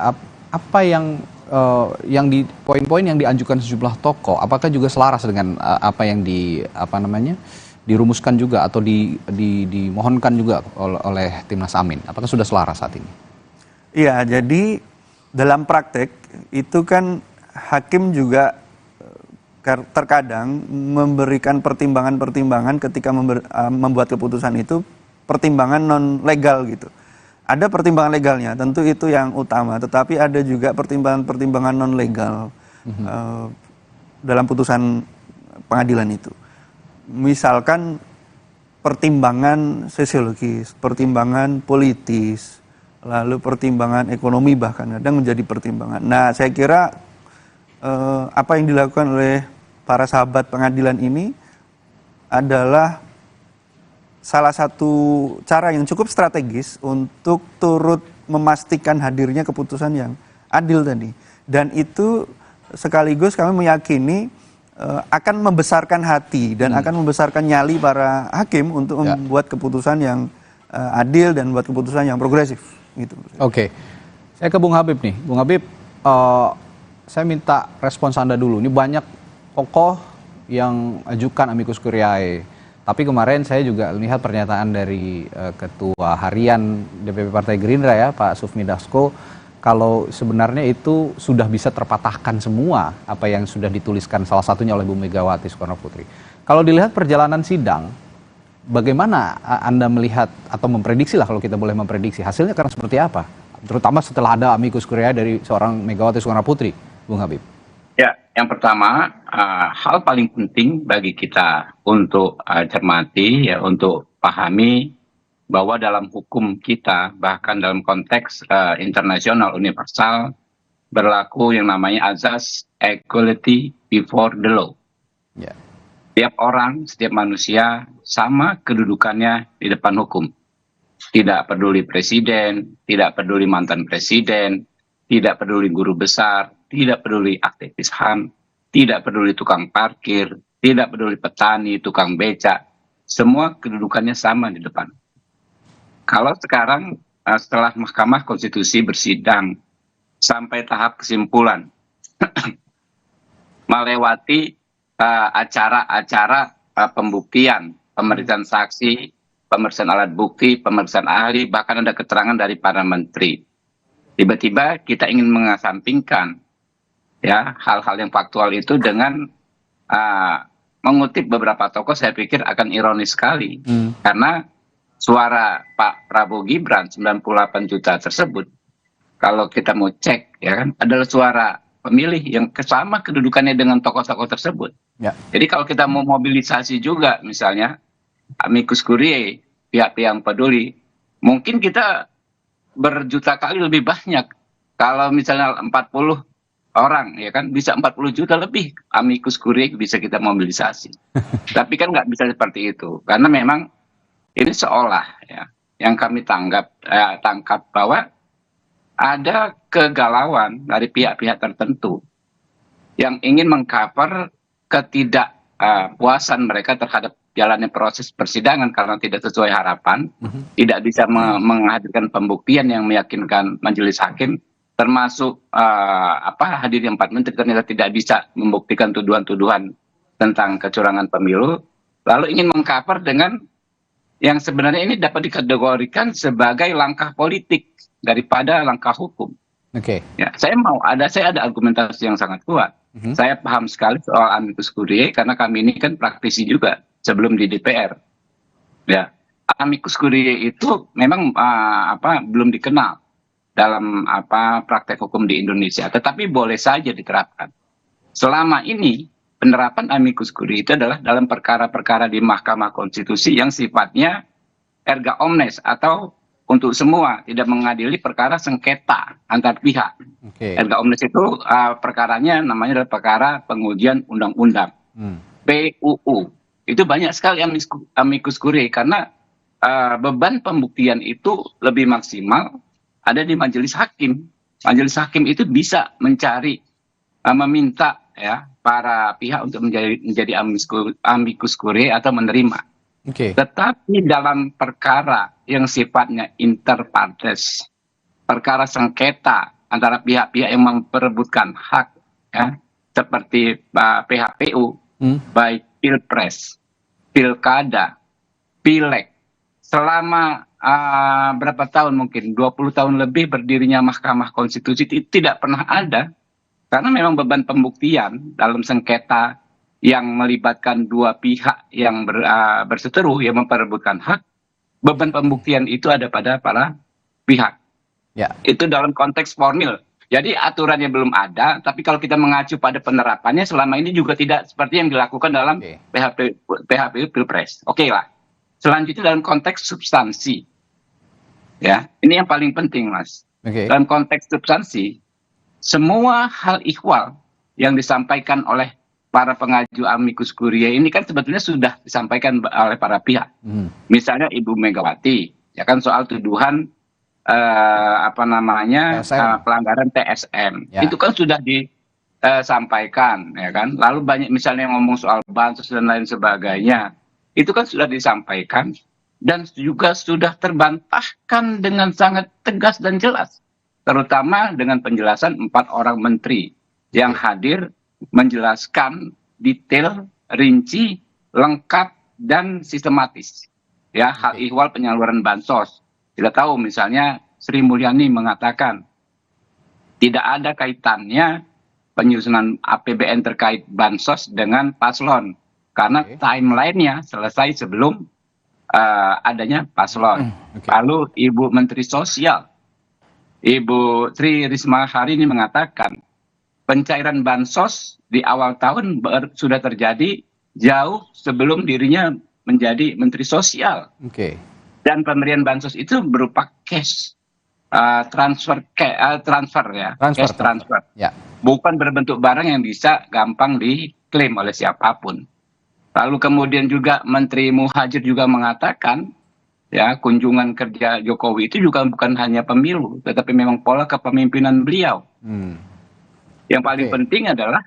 apa yang di poin-poin yang diajukan sejumlah tokoh, apakah juga selaras dengan apa yang dirumuskan juga atau dimohonkan juga oleh Timnas Amin? Apakah sudah selaras saat ini? Iya, jadi dalam praktek itu kan hakim juga terkadang memberikan pertimbangan-pertimbangan ketika membuat keputusan itu, pertimbangan non legal gitu. Ada pertimbangan legalnya, tentu itu yang utama, tetapi ada juga pertimbangan-pertimbangan non legal dalam putusan pengadilan itu. Misalkan pertimbangan sosiologis, pertimbangan politis, lalu pertimbangan ekonomi bahkan kadang menjadi pertimbangan. Nah, saya kira apa yang dilakukan oleh para sahabat pengadilan ini adalah salah satu cara yang cukup strategis untuk turut memastikan hadirnya keputusan yang adil tadi. Dan itu sekaligus kami meyakini akan membesarkan hati dan akan membesarkan nyali para hakim untuk membuat keputusan yang adil dan membuat keputusan yang progresif. Gitu. Oke, saya ke Bung Habib nih. Bung Habib, saya minta respons Anda dulu. Ini banyak tokoh yang ajukan amicus curiae. Tapi kemarin saya juga lihat pernyataan dari Ketua Harian DPP Partai Gerindra ya, Pak Sufmi Dasko, kalau sebenarnya itu sudah bisa terpatahkan semua apa yang sudah dituliskan salah satunya oleh Bu Megawati Soekarno Putri. Kalau dilihat perjalanan sidang, bagaimana Anda melihat atau memprediksi lah, kalau kita boleh memprediksi, hasilnya akan seperti apa? Terutama setelah ada amicus curiae dari seorang Megawati Soekarno Putri, Bung Habib. Ya, yang pertama, hal paling penting bagi kita untuk cermati, ya, untuk pahami bahwa dalam hukum kita, bahkan dalam konteks internasional universal, berlaku yang namanya azas equality before the law. Yeah. Setiap orang, setiap manusia sama kedudukannya di depan hukum. Tidak peduli presiden, tidak peduli mantan presiden, tidak peduli guru besar, tidak peduli aktivis HAM, tidak peduli tukang parkir, tidak peduli petani, tukang becak, semua kedudukannya sama di depan. Kalau sekarang setelah Mahkamah Konstitusi bersidang sampai tahap kesimpulan, melewati acara-acara pembuktian, pemeriksaan saksi, pemeriksaan alat bukti, pemeriksaan ahli, bahkan ada keterangan dari para menteri. Tiba-tiba kita ingin mengesampingkan ya hal-hal yang faktual itu dengan mengutip beberapa tokoh, saya pikir akan ironis sekali. Karena suara Pak Prabowo Gibran 98 juta tersebut, kalau kita mau cek ya kan, adalah suara pemilih yang sama kedudukannya dengan tokoh-tokoh tersebut. Ya. Jadi kalau kita mau mobilisasi juga misalnya amicus curiae, pihak-pihak yang peduli, mungkin kita berjuta kali lebih banyak. Kalau misalnya 40 orang, ya kan, bisa 40 juta lebih amicus curiae bisa kita mobilisasi. Tapi kan nggak bisa seperti itu, karena memang ini seolah ya, yang kami tangkap bahwa ada kegalauan dari pihak-pihak tertentu yang ingin mengcover ketidakpuasan mereka terhadap jalannya proses persidangan karena tidak sesuai harapan, tidak bisa menghadirkan pembuktian yang meyakinkan majelis hakim, termasuk hadirnya 4 menteri ternyata tidak bisa membuktikan tuduhan-tuduhan tentang kecurangan pemilu, lalu ingin mengcover dengan yang sebenarnya ini dapat dikategorikan sebagai langkah politik daripada langkah hukum. Oke. Ya, saya ada argumentasi yang sangat kuat. Saya paham sekali soal amicus curiae karena kami ini kan praktisi juga sebelum di DPR. Ya, amicus curiae itu memang belum dikenal dalam praktek hukum di Indonesia, tetapi boleh saja diterapkan. Selama ini penerapan amicus curiae itu adalah dalam perkara-perkara di Mahkamah Konstitusi yang sifatnya erga omnes atau untuk semua, tidak mengadili perkara sengketa antar pihak. Erga omnes itu perkaranya namanya adalah perkara pengujian undang-undang. PUU. Itu banyak sekali amicus curiae karena beban pembuktian itu lebih maksimal ada di majelis hakim. Majelis hakim itu bisa mencari, meminta ya para pihak untuk menjadi amicus curiae atau menerima. Tetapi dalam perkara yang sifatnya inter partes, perkara sengketa antara pihak-pihak yang memperebutkan hak, ya, seperti PHPU, baik pilpres, pilkada, pileg, selama berapa tahun mungkin 20 tahun lebih berdirinya Mahkamah Konstitusi tidak pernah ada, karena memang beban pembuktian dalam sengketa yang melibatkan dua pihak yang berseteru yang memperebutkan hak, beban pembuktian itu ada pada para pihak. Ya. Itu dalam konteks formil. Jadi aturannya belum ada, tapi kalau kita mengacu pada penerapannya selama ini juga tidak seperti yang dilakukan dalam PHPU Pilpres. Oke lah. Selanjutnya dalam konteks substansi. Ya, ini yang paling penting, Mas. Dalam konteks substansi, semua hal ihwal yang disampaikan oleh para pengaju amicus curiae ini kan sebetulnya sudah disampaikan oleh para pihak. Misalnya Ibu Megawati, ya kan soal tuduhan pelanggaran TSM. Ya. Itu kan sudah disampaikan, ya kan. Lalu banyak misalnya yang ngomong soal bansos dan lain sebagainya. Itu kan sudah disampaikan dan juga sudah terbantahkan dengan sangat tegas dan jelas. Terutama dengan penjelasan 4 orang menteri yang hadir menjelaskan detail, rinci, lengkap, dan sistematis. Ya, hal ihwal penyaluran bansos. Kita tahu misalnya Sri Mulyani mengatakan tidak ada kaitannya penyusunan APBN terkait bansos dengan paslon. Karena timeline-nya selesai sebelum adanya paslon. Lalu Ibu Menteri Sosial, Ibu Tri Risma hari ini mengatakan pencairan bansos di awal tahun sudah terjadi jauh sebelum dirinya menjadi Menteri Sosial. Dan pemberian bansos itu berupa cash transfer ya, cash transfer. Ya. Bukan berbentuk barang yang bisa gampang diklaim oleh siapapun. Lalu kemudian juga Menteri Muhajir juga mengatakan ya kunjungan kerja Jokowi itu juga bukan hanya pemilu, tetapi memang pola kepemimpinan beliau. Yang paling penting adalah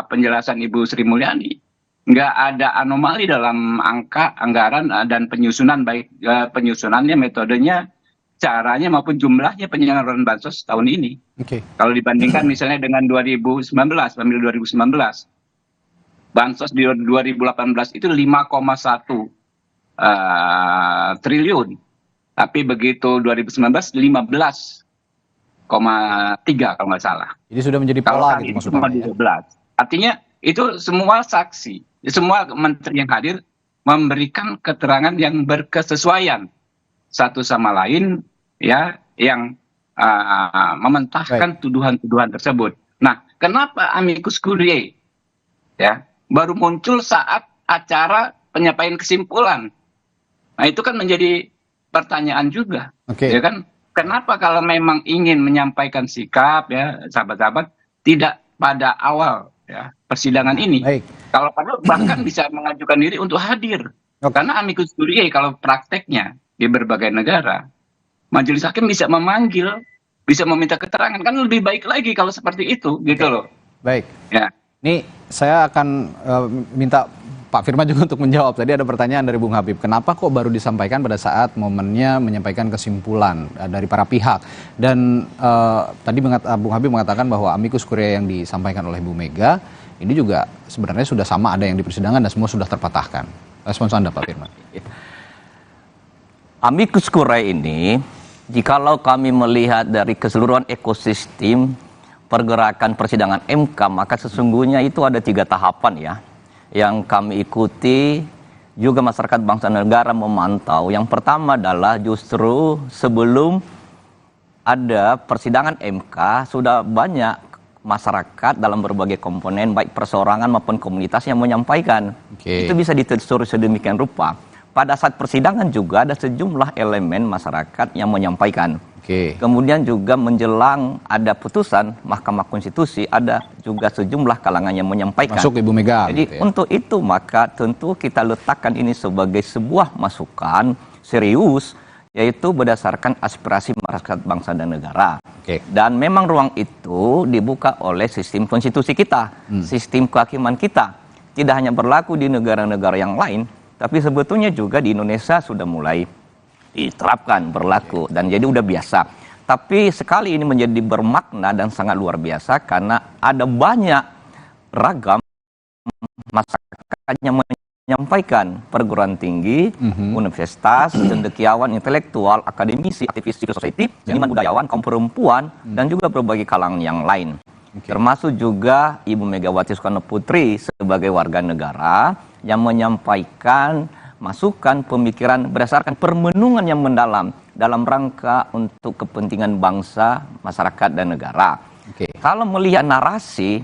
penjelasan Ibu Sri Mulyani. Nggak ada anomali dalam angka, anggaran, dan penyusunan, baik penyusunannya, metodenya, caranya maupun jumlahnya penyaluran bansos tahun ini. Kalau dibandingkan misalnya dengan 2019, pemilu 2019, bansos di 2018 itu 5,1 triliun. Tapi begitu 2019, 15,3 kalau nggak salah. Jadi sudah menjadi pola gitu maksudnya. 12. Artinya itu semua saksi, semua menteri yang hadir memberikan keterangan yang berkesesuaian satu sama lain, ya, yang mementahkan tuduhan-tuduhan tersebut. Nah, kenapa amicus curiae ya baru muncul saat acara penyampaian kesimpulan? Nah, itu kan menjadi pertanyaan juga, ya kan? Kenapa kalau memang ingin menyampaikan sikap, ya sahabat-sahabat, tidak pada awal ya persidangan ini. Kalau perlu bahkan bisa mengajukan diri untuk hadir. Karena amicus curiae kalau prakteknya di berbagai negara, majelis hakim bisa memanggil, bisa meminta keterangan, kan lebih baik lagi kalau seperti itu, gitu loh. Baik. Ya. Ini saya akan minta Pak Firman juga untuk menjawab. Tadi ada pertanyaan dari Bung Habib, kenapa kok baru disampaikan pada saat momennya menyampaikan kesimpulan dari para pihak? Dan tadi Bung Habib mengatakan bahwa amicus curiae yang disampaikan oleh Bu Mega ini juga sebenarnya sudah sama ada yang di persidangan dan semua sudah terpatahkan. Respons Anda, Pak Firman. Amicus curiae ini, jikalau kami melihat dari keseluruhan ekosistem pergerakan persidangan MK, maka sesungguhnya itu ada 3 tahapan ya, yang kami ikuti, juga masyarakat bangsa dan negara memantau. Yang pertama adalah justru sebelum ada persidangan MK, sudah banyak masyarakat dalam berbagai komponen, baik perseorangan maupun komunitas yang menyampaikan. Itu bisa ditelusuri sedemikian rupa. Pada saat persidangan juga ada sejumlah elemen masyarakat yang menyampaikan. Kemudian juga menjelang ada putusan Mahkamah Konstitusi, ada juga sejumlah kalangan yang menyampaikan. Masuk Ibu Mega. Jadi untuk itu maka tentu kita letakkan ini sebagai sebuah masukan serius, yaitu berdasarkan aspirasi masyarakat bangsa dan negara. Dan memang ruang itu dibuka oleh sistem konstitusi kita, sistem kehakiman kita. Tidak hanya berlaku di negara-negara yang lain, tapi sebetulnya juga di Indonesia sudah mulai diterapkan, berlaku, dan jadi udah biasa. Tapi sekali ini menjadi bermakna dan sangat luar biasa karena ada banyak ragam masyarakat yang menyampaikan, perguruan tinggi, universitas, cendekiawan, intelektual, akademisi, aktivis civil society, seniman budayawan, kaum perempuan, dan juga berbagai kalangan yang lain. Termasuk juga Ibu Megawati Soekarno Putri sebagai warga negara yang menyampaikan masukan pemikiran berdasarkan permenungan yang mendalam dalam rangka untuk kepentingan bangsa, masyarakat, dan negara. Kalau melihat narasi,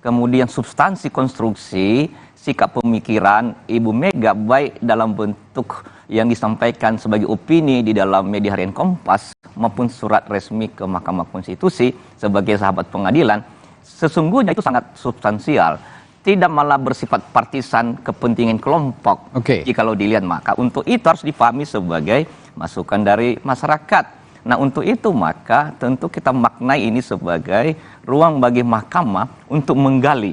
kemudian substansi konstruksi, sikap pemikiran Ibu Mega baik dalam bentuk yang disampaikan sebagai opini di dalam media harian Kompas maupun surat resmi ke Mahkamah Konstitusi sebagai sahabat pengadilan, sesungguhnya itu sangat substansial. Tidak malah bersifat partisan kepentingan kelompok. Jikalau dilihat, maka untuk itu harus dipahami sebagai masukan dari masyarakat. Nah, untuk itu maka tentu kita maknai ini sebagai ruang bagi mahkamah untuk menggali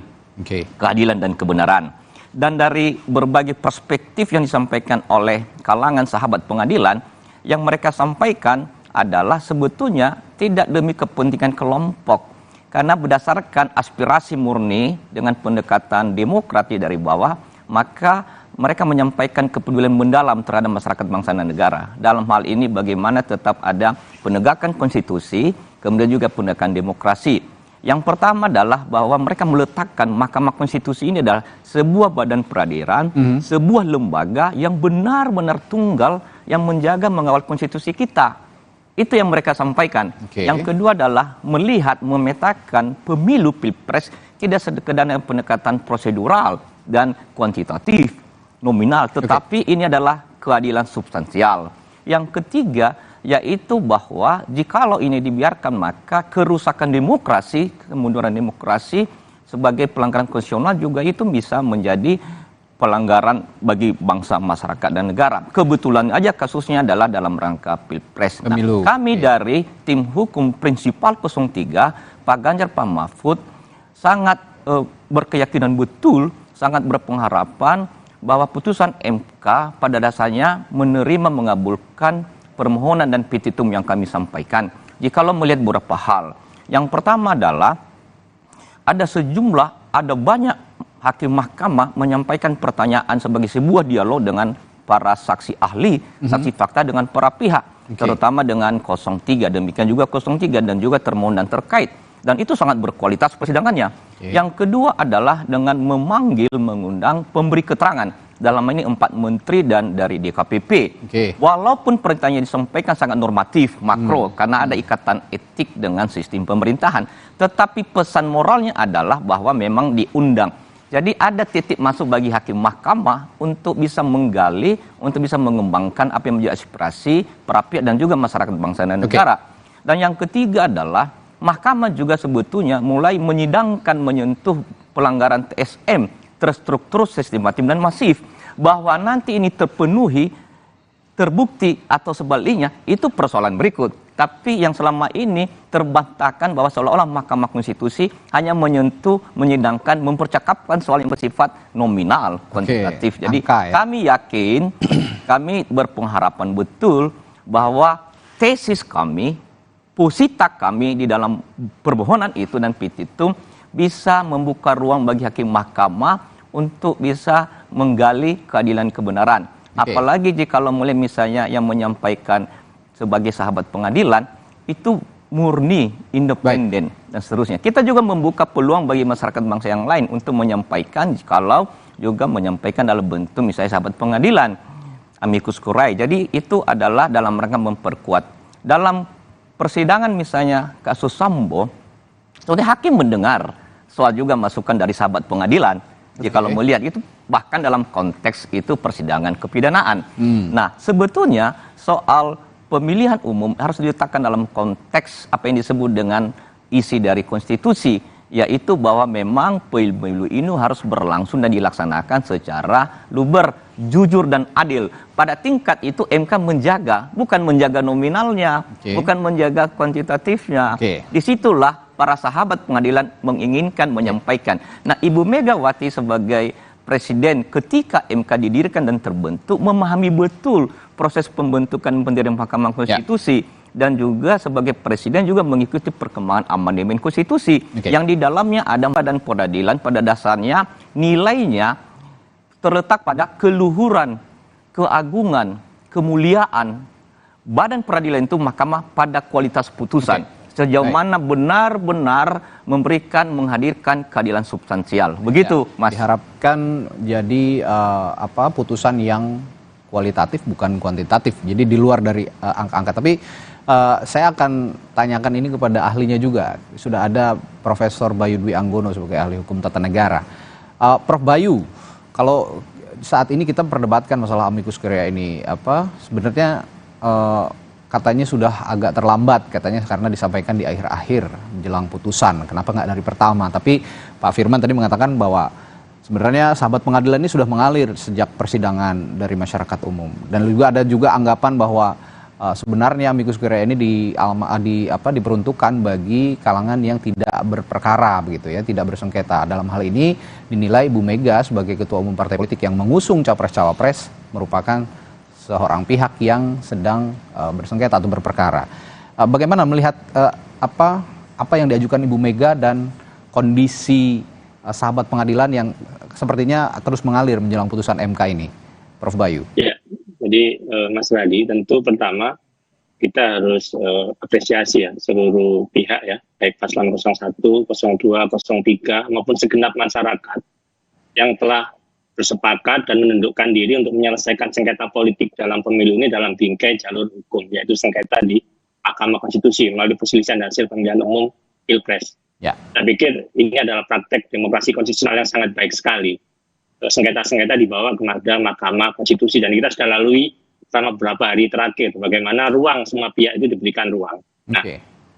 keadilan dan kebenaran. Dan dari berbagai perspektif yang disampaikan oleh kalangan sahabat pengadilan, yang mereka sampaikan adalah sebetulnya tidak demi kepentingan kelompok. Karena berdasarkan aspirasi murni dengan pendekatan demokratis dari bawah, maka mereka menyampaikan kepedulian mendalam terhadap masyarakat bangsa dan negara. Dalam hal ini bagaimana tetap ada penegakan konstitusi, kemudian juga penegakan demokrasi. Yang pertama adalah bahwa mereka meletakkan Mahkamah Konstitusi ini adalah sebuah badan peradilan, sebuah lembaga yang benar-benar tunggal yang menjaga mengawal konstitusi kita. Itu yang mereka sampaikan. Yang kedua adalah melihat, memetakan pemilu pilpres tidak sekedar pendekatan prosedural dan kuantitatif, nominal, tetapi ini adalah keadilan substansial. Yang ketiga, yaitu bahwa jikalau ini dibiarkan, maka kerusakan demokrasi, kemunduran demokrasi sebagai pelanggaran konstitusional juga itu bisa menjadi pelanggaran bagi bangsa, masyarakat, dan negara. Kebetulan aja kasusnya adalah dalam rangka pilpres. Nah, kami dari tim hukum prinsipal 03, Pak Ganjar, Pak Mahfud, sangat berkeyakinan betul, sangat berpengharapan bahwa putusan MK pada dasarnya menerima, mengabulkan permohonan dan petitum yang kami sampaikan. Jikalau melihat beberapa hal, yang pertama adalah ada banyak hakim mahkamah menyampaikan pertanyaan sebagai sebuah dialog dengan para saksi ahli, saksi fakta dengan para pihak, terutama dengan 03, demikian juga 03 dan juga termohon dan terkait. Dan itu sangat berkualitas persidangannya. Yang kedua adalah dengan memanggil, mengundang pemberi keterangan. Dalam ini 4 menteri dan dari DKPP. Walaupun perintahnya disampaikan sangat normatif, makro, karena ada ikatan etik dengan sistem pemerintahan. Tetapi pesan moralnya adalah bahwa memang diundang. Jadi ada titik masuk bagi hakim mahkamah untuk bisa menggali, untuk bisa mengembangkan apa yang menjadi aspirasi para pihak dan juga masyarakat bangsa dan negara. Dan yang ketiga adalah Mahkamah juga sebetulnya mulai menyidangkan menyentuh pelanggaran TSM terstruktur, sistematis dan masif. Bahwa nanti ini terpenuhi, terbukti atau sebaliknya itu persoalan berikut. Tapi yang selama ini terbantahkan bahwa seolah-olah Mahkamah Konstitusi hanya menyentuh, menyidangkan, mempercakapkan soal yang bersifat nominal, kuantitatif. Jadi kami yakin, kami berpengharapan betul bahwa tesis kami, posita kami di dalam permohonan itu dan petitum bisa membuka ruang bagi hakim mahkamah untuk bisa menggali keadilan kebenaran. Apalagi jika mulai misalnya yang menyampaikan sebagai sahabat pengadilan itu murni, independen dan seterusnya. Kita juga membuka peluang bagi masyarakat bangsa yang lain untuk menyampaikan kalau juga menyampaikan dalam bentuk misalnya sahabat pengadilan, amicus curiae. Jadi itu adalah dalam rangka memperkuat. Dalam persidangan misalnya kasus Sambo, oleh hakim mendengar soal juga masukan dari sahabat pengadilan. Jadi kalau melihat itu bahkan dalam konteks itu persidangan kepidanaan. Nah, sebetulnya soal pemilihan umum harus diletakkan dalam konteks apa yang disebut dengan isi dari konstitusi, yaitu bahwa memang pemilu ini harus berlangsung dan dilaksanakan secara luber, jujur dan adil. Pada tingkat itu MK menjaga, bukan menjaga nominalnya, bukan menjaga kuantitatifnya. Disitulah para sahabat pengadilan menginginkan menyampaikan. Nah, Ibu Megawati sebagai Presiden ketika MK didirikan dan terbentuk memahami betul proses pembentukan pendirian Mahkamah Konstitusi dan juga sebagai Presiden juga mengikuti perkembangan amandemen konstitusi yang di dalamnya ada badan peradilan pada dasarnya nilainya terletak pada keluhuran, keagungan, kemuliaan badan peradilan itu mahkamah pada kualitas putusan. Sejauh mana benar-benar menghadirkan keadilan substansial. Begitu, Mas. Diharapkan jadi putusan yang kualitatif bukan kuantitatif. Jadi di luar dari angka-angka. Tapi saya akan tanyakan ini kepada ahlinya juga. Sudah ada Profesor Bayu Dwi Anggono sebagai ahli hukum tata negara. Prof Bayu, kalau saat ini kita perdebatkan masalah amicus curiae ini, sebenarnya katanya sudah agak terlambat katanya karena disampaikan di akhir-akhir menjelang putusan. Kenapa nggak dari pertama? Tapi Pak Firman tadi mengatakan bahwa sebenarnya sahabat pengadilan ini sudah mengalir sejak persidangan dari masyarakat umum. Dan juga ada juga anggapan bahwa sebenarnya amicus curiae ini diperuntukkan bagi kalangan yang tidak berperkara begitu ya, tidak bersengketa. Dalam hal ini dinilai Ibu Mega sebagai ketua umum partai politik yang mengusung capres-cawapres merupakan seorang pihak yang sedang bersengketa atau berperkara. Bagaimana melihat apa yang diajukan Ibu Mega dan kondisi sahabat pengadilan yang sepertinya terus mengalir menjelang putusan MK ini, Prof Bayu? Ya, jadi Mas Radi, tentu pertama kita harus apresiasi ya seluruh pihak ya, baik paslon 01, 02, 03 maupun segenap masyarakat yang telah bersepakat dan menundukkan diri untuk menyelesaikan sengketa politik dalam pemilu ini dalam bingkai jalur hukum, yaitu sengketa di Mahkamah Konstitusi melalui perselisihan hasil pemilihan umum Pilpres. Saya pikir ini adalah praktek demokrasi konstitusional yang sangat baik sekali. Sengketa-sengketa dibawa kepada Mahkamah Konstitusi dan kita sudah lalui selama beberapa hari terakhir bagaimana ruang semua pihak itu diberikan ruang. Nah,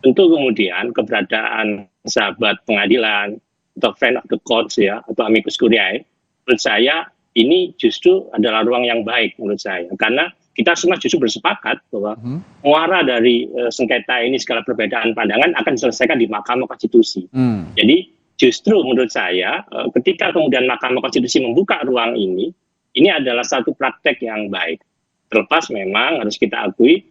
tentu kemudian keberadaan sahabat pengadilan atau friend of the courts ya atau amicus curiae, menurut saya ini justru adalah ruang yang baik menurut saya, karena kita semua justru bersepakat bahwa muara dari sengketa ini segala perbedaan pandangan akan diselesaikan di Mahkamah Konstitusi. Jadi justru menurut saya ketika kemudian Mahkamah Konstitusi membuka ruang ini adalah satu praktek yang baik. Terlepas memang harus kita akui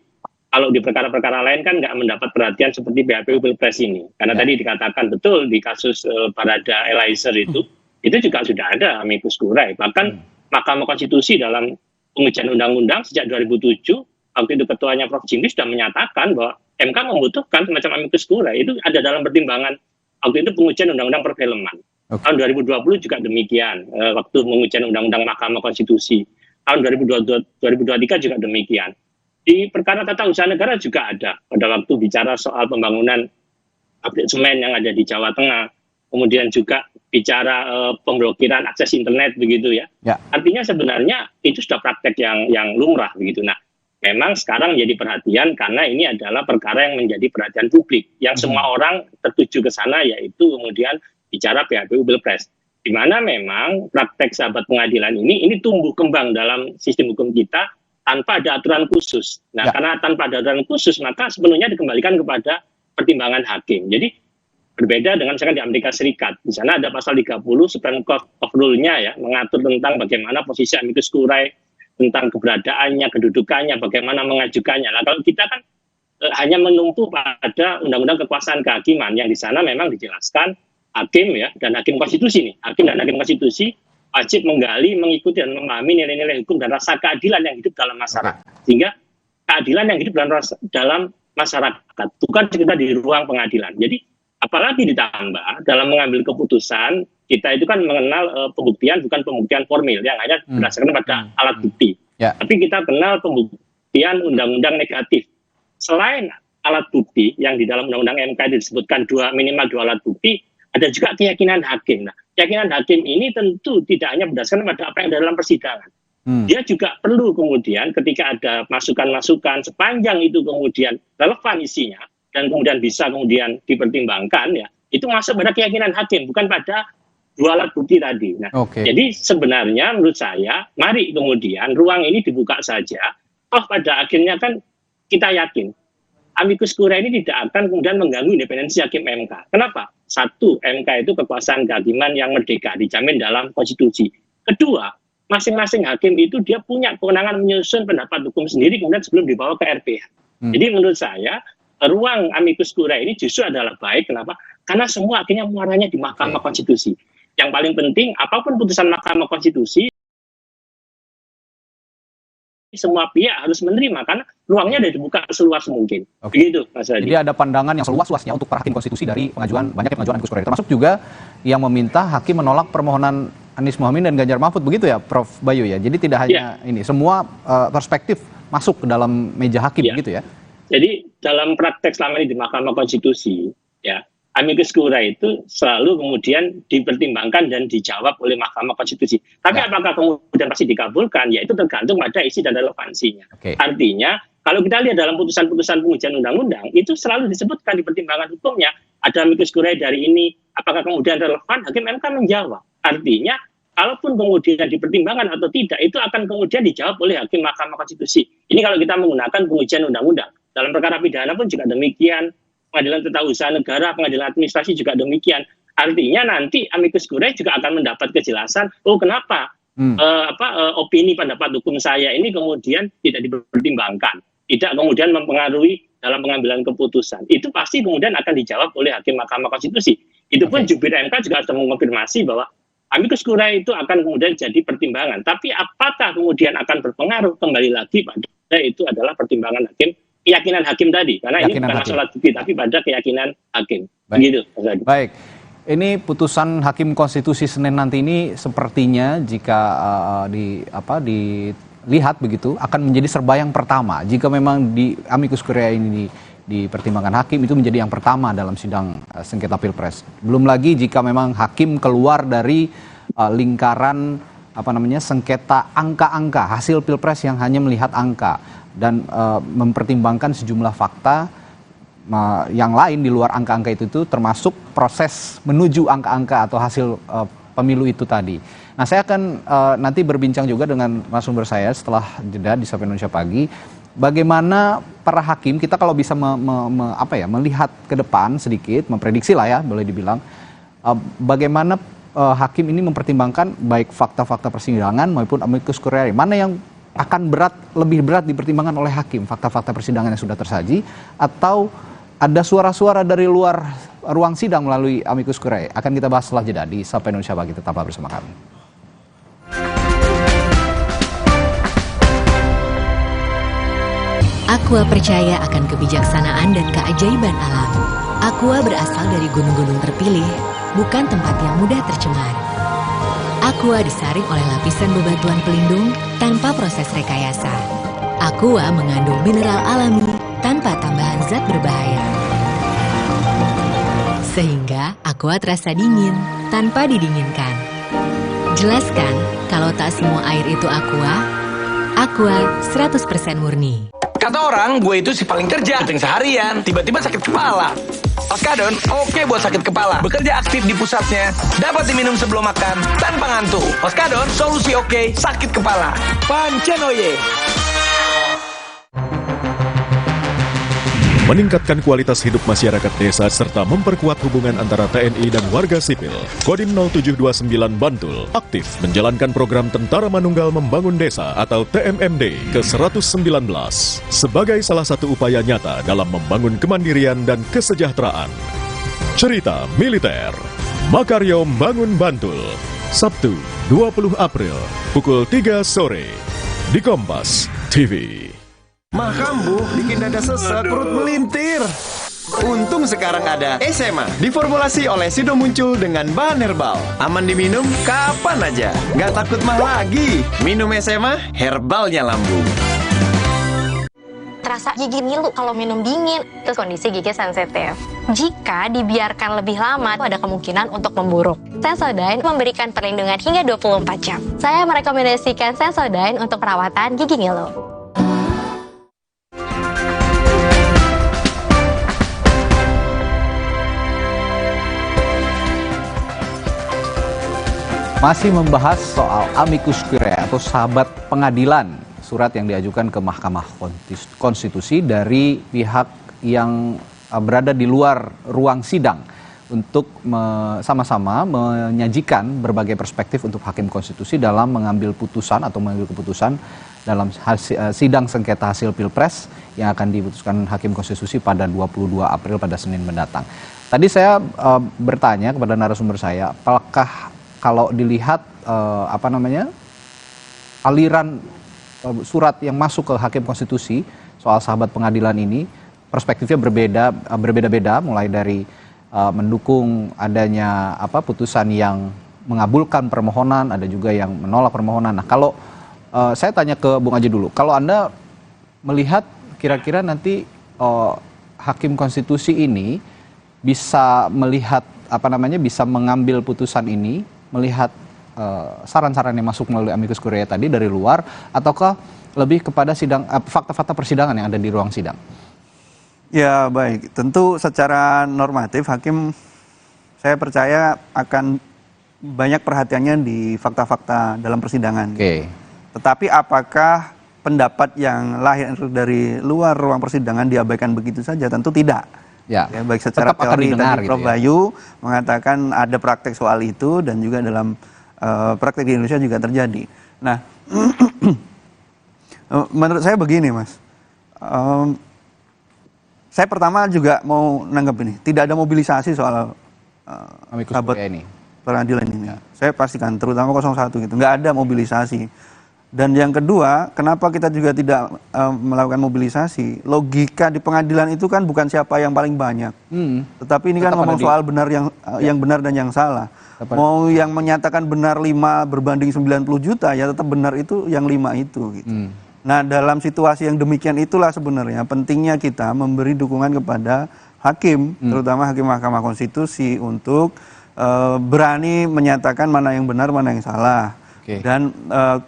kalau di perkara-perkara lain kan nggak mendapat perhatian seperti PHPU Pilpres ini, karena tadi dikatakan betul di kasus Barada Eliezer itu juga sudah ada amicus curiae. Bahkan Mahkamah Konstitusi dalam pengujian undang-undang sejak 2007, waktu itu ketuanya Prof. Jimli sudah menyatakan bahwa MK membutuhkan semacam amicus curiae. Itu ada dalam pertimbangan waktu itu pengujian undang-undang perfilman. Tahun 2020 juga demikian, waktu pengujian undang-undang Mahkamah Konstitusi. Tahun 2023 juga demikian. Di perkara tata usaha negara juga ada. Pada waktu bicara soal pembangunan pabrik semen yang ada di Jawa Tengah, kemudian juga bicara pemblokiran akses internet begitu ya. Artinya sebenarnya itu sudah praktek yang lumrah begitu. Nah, memang sekarang menjadi perhatian karena ini adalah perkara yang menjadi perhatian publik, yang semua orang tertuju ke sana, yaitu kemudian bicara PHPU Pilpres. Di mana memang praktek sahabat pengadilan ini tumbuh kembang dalam sistem hukum kita tanpa ada aturan khusus. Nah, karena tanpa ada aturan khusus, maka sepenuhnya dikembalikan kepada pertimbangan hakim. Jadi berbeda dengan misalkan di Amerika Serikat. Di sana ada pasal 30 Supreme Court of Rule-nya ya, mengatur tentang bagaimana posisi amicus curiae, tentang keberadaannya, kedudukannya, bagaimana mengajukannya. Nah, kalau kita kan hanya menumpu pada undang-undang kekuasaan kehakiman yang di sana memang dijelaskan hakim ya dan hakim konstitusi nih. Hakim dan hakim konstitusi wajib menggali, mengikuti dan memahami nilai-nilai hukum dan rasa keadilan yang hidup dalam masyarakat. Sehingga keadilan yang hidup dalam masyarakat bukan sekedar di ruang pengadilan. Jadi apalagi ditambah dalam mengambil keputusan, kita itu kan mengenal pembuktian bukan pembuktian formil yang hanya berdasarkan pada alat bukti. Tapi kita kenal pembuktian undang-undang negatif. Selain alat bukti yang di dalam undang-undang MK disebutkan minimal 2 alat bukti, ada juga keyakinan hakim. Nah, keyakinan hakim ini tentu tidak hanya berdasarkan pada apa yang ada dalam persidangan. Dia juga perlu kemudian ketika ada masukan-masukan sepanjang itu kemudian relevan isinya dan kemudian bisa kemudian dipertimbangkan ya, itu masuk pada keyakinan hakim bukan pada 2 alat bukti tadi. Nah, jadi sebenarnya menurut saya mari kemudian ruang ini dibuka saja. Toh pada akhirnya kan kita yakin amicus curiae ini tidak akan kemudian mengganggu independensi hakim MK. Kenapa? 1, MK itu kekuasaan kehakiman yang merdeka, dijamin dalam konstitusi. Kedua, masing-masing hakim itu dia punya kewenangan menyusun pendapat hukum sendiri kemudian sebelum dibawa ke RPH. Jadi menurut saya, ruang amicus curiae ini justru adalah baik. Kenapa? Karena semua akhirnya muaranya di Mahkamah Konstitusi. Yang paling penting, apapun putusan Mahkamah Konstitusi, semua pihak harus menerima karena ruangnya sudah dibuka seluas mungkin. Begitu, Mas Hadi. Jadi ada pandangan yang seluas-luasnya untuk para hakim konstitusi dari banyaknya pengajuan amicus curiae. Termasuk juga yang meminta hakim menolak permohonan Anies Mohaimin dan Ganjar Mahfud, begitu ya, Prof. Bayu ya. Jadi tidak hanya ini, semua perspektif masuk ke dalam meja hakim, begitu ya. Jadi dalam praktek selama ini di Mahkamah Konstitusi, ya, amicus curiae itu selalu kemudian dipertimbangkan dan dijawab oleh Mahkamah Konstitusi. Tapi apakah kemudian pasti dikabulkan? Ya itu tergantung pada isi dan relevansinya. Artinya, kalau kita lihat dalam putusan-putusan pengujian undang-undang, itu selalu disebutkan di pertimbangan hukumnya, ada amicus curiae dari ini, apakah kemudian relevan? Hakim MK menjawab. Artinya, kalaupun kemudian dipertimbangkan atau tidak, itu akan kemudian dijawab oleh Hakim Mahkamah Konstitusi. Ini kalau kita menggunakan pengujian undang-undang. Dalam perkara pidana pun juga demikian, pengadilan tata usaha negara, pengadilan administrasi juga demikian. Artinya nanti amicus curiae juga akan mendapat kejelasan, kenapa opini pendapat hukum saya ini kemudian tidak dipertimbangkan, tidak kemudian mempengaruhi dalam pengambilan keputusan. Itu pasti kemudian akan dijawab oleh Hakim Mahkamah Konstitusi. Itu pun jubir MK juga sudah mengonfirmasi bahwa amicus curiae itu akan kemudian jadi pertimbangan. Tapi apakah kemudian akan berpengaruh, kembali lagi pada itu adalah pertimbangan hakim, keyakinan hakim tadi, karena ini bukan masalah bukti, tapi pada keyakinan hakim. Begitu, Mas Hadi. Baik, ini putusan Hakim Konstitusi Senin nanti ini sepertinya jika dilihat begitu akan menjadi serba yang pertama. Jika memang di amicus curiae ini dipertimbangkan hakim, itu menjadi yang pertama dalam sidang sengketa Pilpres. Belum lagi jika memang hakim keluar dari lingkaran sengketa angka-angka hasil Pilpres yang hanya melihat angka dan mempertimbangkan sejumlah fakta yang lain di luar angka-angka itu termasuk proses menuju angka-angka atau hasil pemilu itu tadi. Nah, saya akan nanti berbincang juga dengan narasumber saya setelah jeda di Sapa Indonesia Pagi. Bagaimana para hakim, kita kalau bisa melihat ke depan sedikit, memprediksi lah ya, boleh dibilang, bagaimana hakim ini mempertimbangkan baik fakta-fakta persidangan maupun amicus curiae. Mana yang akan lebih berat dipertimbangkan oleh hakim, fakta-fakta persidangan yang sudah tersaji, atau ada suara-suara dari luar ruang sidang melalui amicus curiae? Akan kita bahas setelah jeda di Sapa Indonesia Pagi. Tetaplah bersama kami. Aqua percaya akan kebijaksanaan dan keajaiban alam. Aqua berasal dari gunung-gunung terpilih, bukan tempat yang mudah tercemar. Aqua disaring oleh lapisan bebatuan pelindung tanpa proses rekayasa. Aqua mengandung mineral alami tanpa tambahan zat berbahaya. Sehingga Aqua terasa dingin tanpa didinginkan. Jelaskan kalau tak semua air itu Aqua, Aqua 100% murni. Kata orang, gue itu si paling kerja, keting seharian, tiba-tiba sakit kepala. Oskadon, oke buat sakit kepala. Bekerja aktif di pusatnya, dapat diminum sebelum makan, tanpa ngantuk. Oskadon, solusi oke, sakit kepala. Pancenoye. Meningkatkan kualitas hidup masyarakat desa serta memperkuat hubungan antara TNI dan warga sipil. Kodim 0729 Bantul aktif menjalankan program Tentara Manunggal Membangun Desa atau TMMD ke-119 sebagai salah satu upaya nyata dalam membangun kemandirian dan kesejahteraan. Cerita Militer Makaryo Bangun Bantul, Sabtu 20 April pukul 3 sore di Kompas TV. Mah kambuh, bikin dada sesek, perut melintir. Untung sekarang ada SMA, diformulasi oleh Sido Muncul dengan bahan herbal. Aman diminum kapan aja, nggak takut mah lagi. Minum SMA, herbalnya lambung. Terasa gigi ngilu kalau minum dingin, terus kondisi gigi sensitif. Jika dibiarkan lebih lama, ada kemungkinan untuk memburuk. Sensodyne memberikan perlindungan hingga 24 jam. Saya merekomendasikan Sensodyne untuk perawatan gigi ngilu. Masih membahas soal amicus curiae atau sahabat pengadilan, surat yang diajukan ke Mahkamah Konstitusi dari pihak yang berada di luar ruang sidang untuk sama-sama menyajikan berbagai perspektif untuk hakim konstitusi dalam mengambil putusan atau mengambil keputusan dalam sidang sengketa hasil Pilpres yang akan diputuskan hakim konstitusi pada 22 April pada Senin mendatang. Tadi saya bertanya kepada narasumber saya, apakah kalau dilihat aliran surat yang masuk ke hakim konstitusi soal sahabat pengadilan ini perspektifnya berbeda-beda, mulai dari mendukung adanya putusan yang mengabulkan permohonan, ada juga yang menolak permohonan. Nah, kalau saya tanya ke Bung Aji dulu, kalau Anda melihat kira-kira nanti hakim konstitusi ini bisa melihat bisa mengambil putusan ini, melihat saran-saran yang masuk melalui amicus curiae tadi dari luar, ataukah lebih kepada fakta-fakta persidangan yang ada di ruang sidang? Ya baik, tentu secara normatif hakim saya percaya akan banyak perhatiannya di fakta-fakta dalam persidangan. Oke. Tetapi apakah pendapat yang lahir dari luar ruang persidangan diabaikan begitu saja? Tentu tidak. Ya, baik secara teori tadi Prof. Bayu mengatakan ada praktek soal itu dan juga dalam praktek di Indonesia juga terjadi. Nah, menurut saya begini Mas, saya pertama juga mau nanggap ini, tidak ada mobilisasi soal sahabat peradilan ini. Ya. Saya pastikan, terutama 01 gitu, nggak ada mobilisasi. Dan yang kedua, kenapa kita juga tidak melakukan mobilisasi? Logika di pengadilan itu kan bukan siapa yang paling banyak. Tetapi ini kan ngomong soal benar yang benar dan yang salah. Mau yang menyatakan benar 5 berbanding 90 juta, ya tetap benar itu yang 5 itu. Gitu. Nah, dalam situasi yang demikian itulah sebenarnya pentingnya kita memberi dukungan kepada hakim, terutama hakim Mahkamah Konstitusi untuk berani menyatakan mana yang benar, mana yang salah. Dan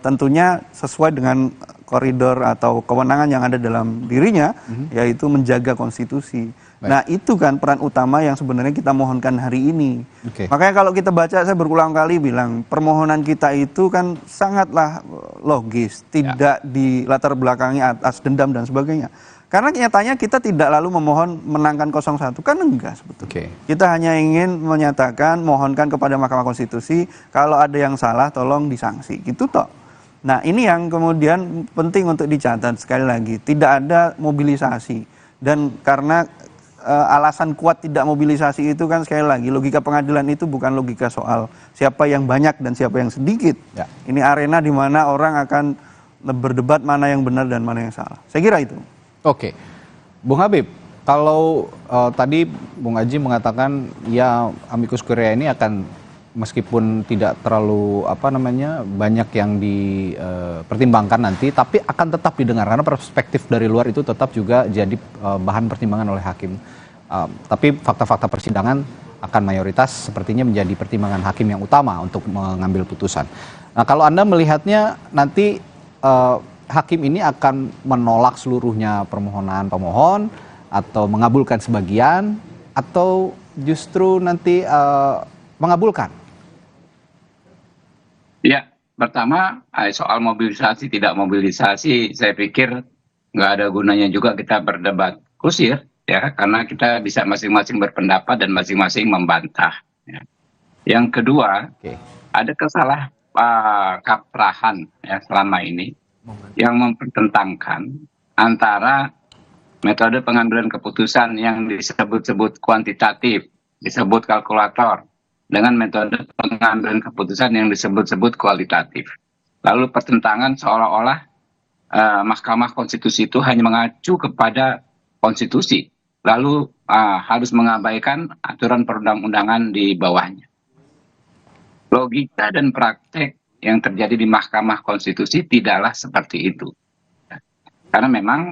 tentunya sesuai dengan koridor atau kewenangan yang ada dalam dirinya, yaitu menjaga konstitusi. Nah, itu kan peran utama yang sebenarnya kita mohonkan hari ini. Makanya kalau kita baca, saya berulang kali bilang, permohonan kita itu kan sangatlah logis, tidak dilatar belakangi atas dendam dan sebagainya. Karena nyatanya kita tidak lalu memohon menangkan 01, kan enggak sebetulnya. Kita hanya ingin menyatakan, mohonkan kepada Mahkamah Konstitusi, kalau ada yang salah tolong disangsi, gitu toh. Nah, ini yang kemudian penting untuk dicatat sekali lagi, tidak ada mobilisasi. Dan karena alasan kuat tidak mobilisasi itu kan sekali lagi, logika pengadilan itu bukan logika soal siapa yang banyak dan siapa yang sedikit. Ini arena di mana orang akan berdebat mana yang benar dan mana yang salah. Saya kira itu. Oke, Bung Habib, kalau tadi Bung Aji mengatakan ya amicus curiae ini akan meskipun tidak terlalu banyak yang dipertimbangkan nanti, tapi akan tetap didengar karena perspektif dari luar itu tetap juga jadi bahan pertimbangan oleh hakim. Tapi fakta-fakta persidangan akan mayoritas sepertinya menjadi pertimbangan hakim yang utama untuk mengambil putusan. Nah, kalau Anda melihatnya nanti hakim ini akan menolak seluruhnya permohonan pemohon atau mengabulkan sebagian atau justru nanti mengabulkan? Ya, pertama soal mobilisasi tidak mobilisasi, saya pikir nggak ada gunanya juga kita berdebat kusir, ya, karena kita bisa masing-masing berpendapat dan masing-masing membantah. Ya. Yang kedua, ada kaprahan ya selama ini yang mempertentangkan antara metode pengambilan keputusan yang disebut-sebut kuantitatif, disebut kalkulator, dengan metode pengambilan keputusan yang disebut-sebut kualitatif. Lalu pertentangan seolah-olah Mahkamah Konstitusi itu hanya mengacu kepada konstitusi, lalu harus mengabaikan aturan perundang-undangan di bawahnya. Logika dan praktek yang terjadi di Mahkamah Konstitusi tidaklah seperti itu. Karena memang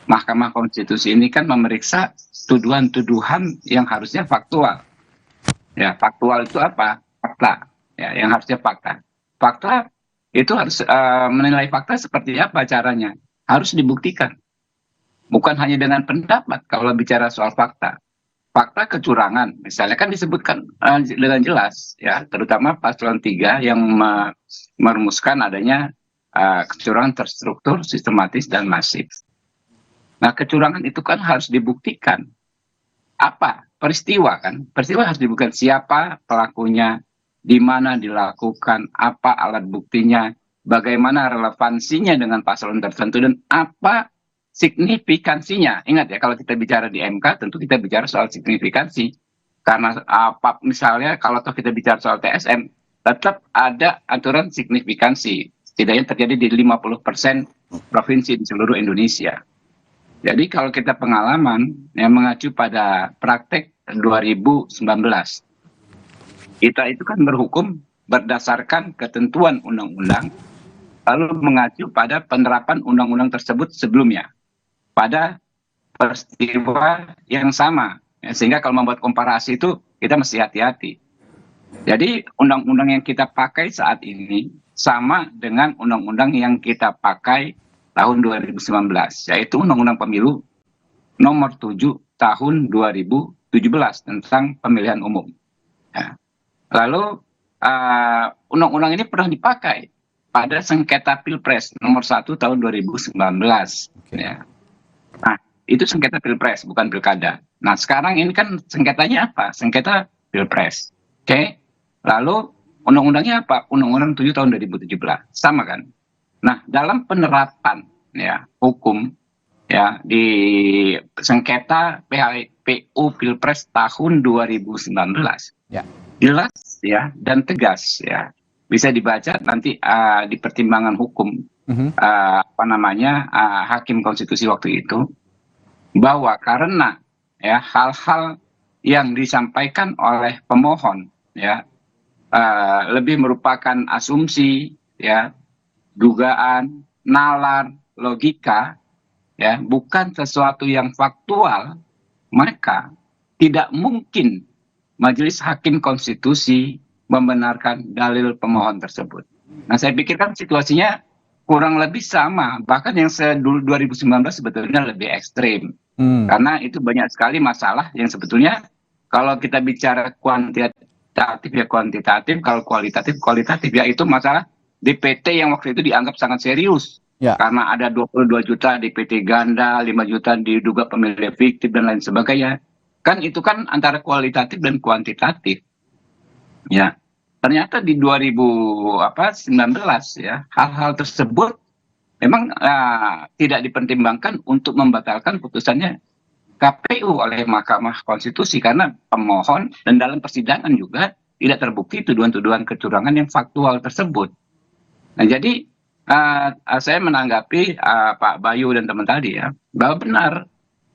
Mahkamah Konstitusi ini kan memeriksa tuduhan-tuduhan yang harusnya faktual. Ya, faktual itu apa? Fakta. Ya, yang harusnya fakta. Fakta itu harus menilai fakta seperti apa caranya? Harus dibuktikan. Bukan hanya dengan pendapat kalau bicara soal fakta. Fakta kecurangan, misalnya kan disebutkan dengan jelas, ya, terutama paslon 3 yang merumuskan adanya kecurangan terstruktur, sistematis, dan masif. Nah, kecurangan itu kan harus dibuktikan. Apa? Peristiwa kan? Peristiwa harus dibuktikan siapa pelakunya, di mana dilakukan, apa alat buktinya, bagaimana relevansinya dengan paslon tertentu, dan apa signifikansinya. Ingat ya, kalau kita bicara di MK, tentu kita bicara soal signifikansi. Karena misalnya kalau kita bicara soal TSM, tetap ada aturan signifikansi. Setidaknya terjadi di 50% provinsi di seluruh Indonesia. Jadi kalau kita pengalaman yang mengacu pada praktek 2019, kita itu kan berhukum berdasarkan ketentuan undang-undang, lalu mengacu pada penerapan undang-undang tersebut sebelumnya pada peristiwa yang sama. Ya, sehingga kalau membuat komparasi itu kita mesti hati-hati. Jadi undang-undang yang kita pakai saat ini sama dengan undang-undang yang kita pakai tahun 2019, yaitu Undang-Undang Pemilu nomor 7 tahun 2017 tentang pemilihan umum. Ya. Lalu undang-undang ini pernah dipakai pada sengketa Pilpres nomor 1 tahun 2019. Ya. Nah, itu sengketa Pilpres, bukan pilkada. Nah, sekarang ini kan sengketanya apa? Sengketa Pilpres. Oke. Lalu undang-undangnya apa? Undang-undang 7 tahun 2017. Sama kan? Nah, dalam penerapan ya hukum ya di sengketa PHPU Pilpres tahun 2019 ya, jelas ya dan tegas ya, bisa dibaca nanti di pertimbangan hukum Hakim Konstitusi waktu itu, bahwa karena ya hal-hal yang disampaikan oleh pemohon ya lebih merupakan asumsi ya, dugaan, nalar, logika, ya, bukan sesuatu yang faktual, maka tidak mungkin Majelis Hakim Konstitusi membenarkan dalil pemohon tersebut. Nah, saya pikir kan situasinya kurang lebih sama, bahkan yang 2019 sebetulnya lebih ekstrim, karena itu banyak sekali masalah yang sebetulnya kalau kita bicara kuantitatif ya kuantitatif, kalau kualitatif ya, itu masalah DPT yang waktu itu dianggap sangat serius. Ya. Karena ada 22 juta DPT ganda, 5 juta diduga pemilih fiktif dan lain sebagainya. Kan itu kan antara kualitatif dan kuantitatif. Ya. Ternyata di 2019 ya, hal-hal tersebut memang tidak dipertimbangkan untuk membatalkan putusannya KPU oleh Mahkamah Konstitusi, karena pemohon dan dalam persidangan juga tidak terbukti tuduhan-tuduhan kecurangan yang faktual tersebut. Nah, jadi saya menanggapi Pak Bayu dan teman tadi ya, bahwa benar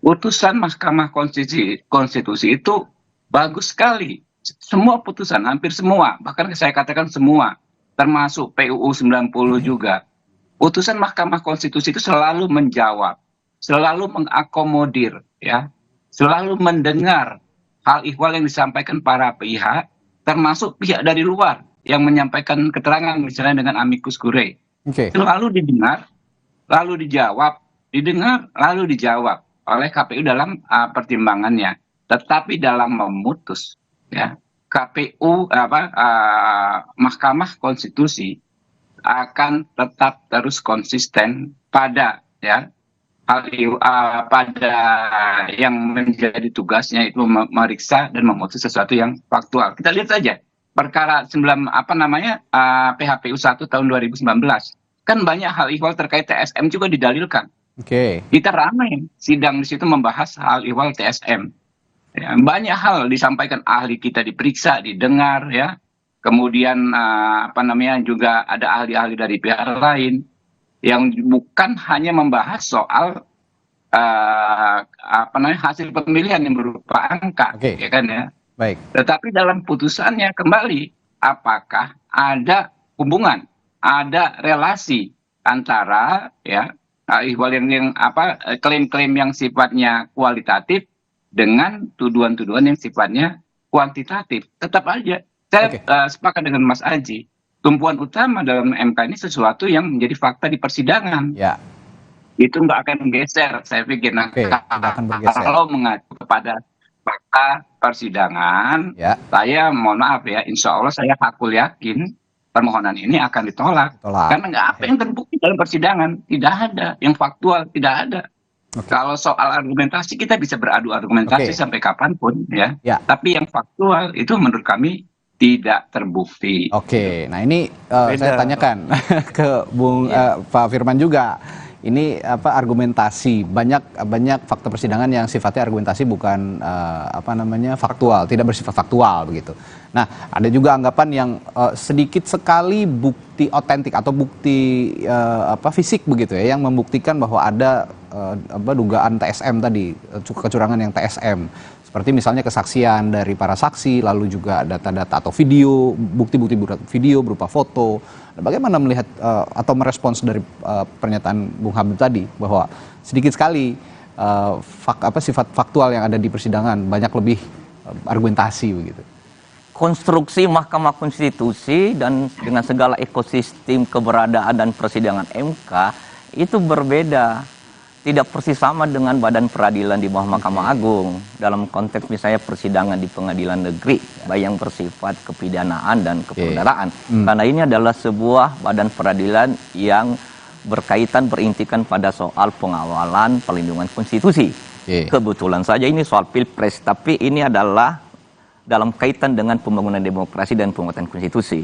putusan Mahkamah Konstitusi itu bagus sekali. Semua putusan, hampir semua, bahkan saya katakan semua, termasuk PUU 90 juga. Putusan Mahkamah Konstitusi itu selalu menjawab, selalu mengakomodir, ya, selalu mendengar hal ihwal yang disampaikan para pihak, termasuk pihak dari luar yang menyampaikan keterangan misalnya dengan amicus curiae. Lalu didengar, lalu dijawab, didengar, lalu dijawab oleh KPU dalam pertimbangannya. Tetapi dalam memutus, ya, KPU Mahkamah Konstitusi akan tetap terus konsisten pada pada yang menjadi tugasnya itu meriksa dan memutus sesuatu yang faktual. Kita lihat saja perkara PHPU 1 tahun 2019. Kan banyak hal ihwal terkait TSM juga didalilkan. Kita ramai sidang di situ membahas hal ihwal TSM. Ya, banyak hal disampaikan, ahli kita diperiksa, didengar, ya. Kemudian juga ada ahli-ahli dari pihak lain yang bukan hanya membahas soal hasil pemilihan yang berupa angka, ya kan ya. Baik. Tetapi dalam putusannya kembali, apakah ada hubungan, ada relasi antara klaim-klaim yang sifatnya kualitatif dengan tuduhan-tuduhan yang sifatnya kuantitatif. Tetap aja saya sepakat dengan Mas Aji, tumpuan utama dalam MK ini sesuatu yang menjadi fakta di persidangan. Itu nggak akan geser, saya pikir. Kalau mengacu kepada fakta persidangan, saya mohon maaf ya, insya Allah saya hakul yakin permohonan ini akan ditolak. Karena nggak apa yang terbukti dalam persidangan, tidak ada yang faktual, tidak ada. Kalau soal argumentasi kita bisa beradu argumentasi sampai kapanpun, ya. Tapi yang faktual itu menurut kami tidak terbukti. Nah ini saya tanyakan ke Pak Firman juga. Ini argumentasi, banyak fakta persidangan yang sifatnya argumentasi bukan faktual, tidak bersifat faktual begitu. Nah, ada juga anggapan yang sedikit sekali bukti otentik atau bukti fisik begitu ya, yang membuktikan bahwa ada dugaan TSM tadi, kecurangan yang TSM. Seperti misalnya kesaksian dari para saksi, lalu juga data-data atau video, bukti-bukti video berupa foto. Bagaimana melihat atau merespons dari pernyataan Bung Habib tadi bahwa sedikit sekali sifat faktual yang ada di persidangan, banyak lebih argumentasi begitu. Konstruksi Mahkamah Konstitusi dan dengan segala ekosistem keberadaan dan persidangan MK itu berbeda. Tidak persis sama dengan badan peradilan di bawah Mahkamah Agung dalam konteks misalnya persidangan di pengadilan negeri, baik yang bersifat kepidanaan dan keperdaraan. Karena ini adalah sebuah badan peradilan yang berkaitan berintikan pada soal pengawalan perlindungan konstitusi. Kebetulan saja ini soal Pilpres, tapi ini adalah dalam kaitan dengan pembangunan demokrasi dan penguatan konstitusi.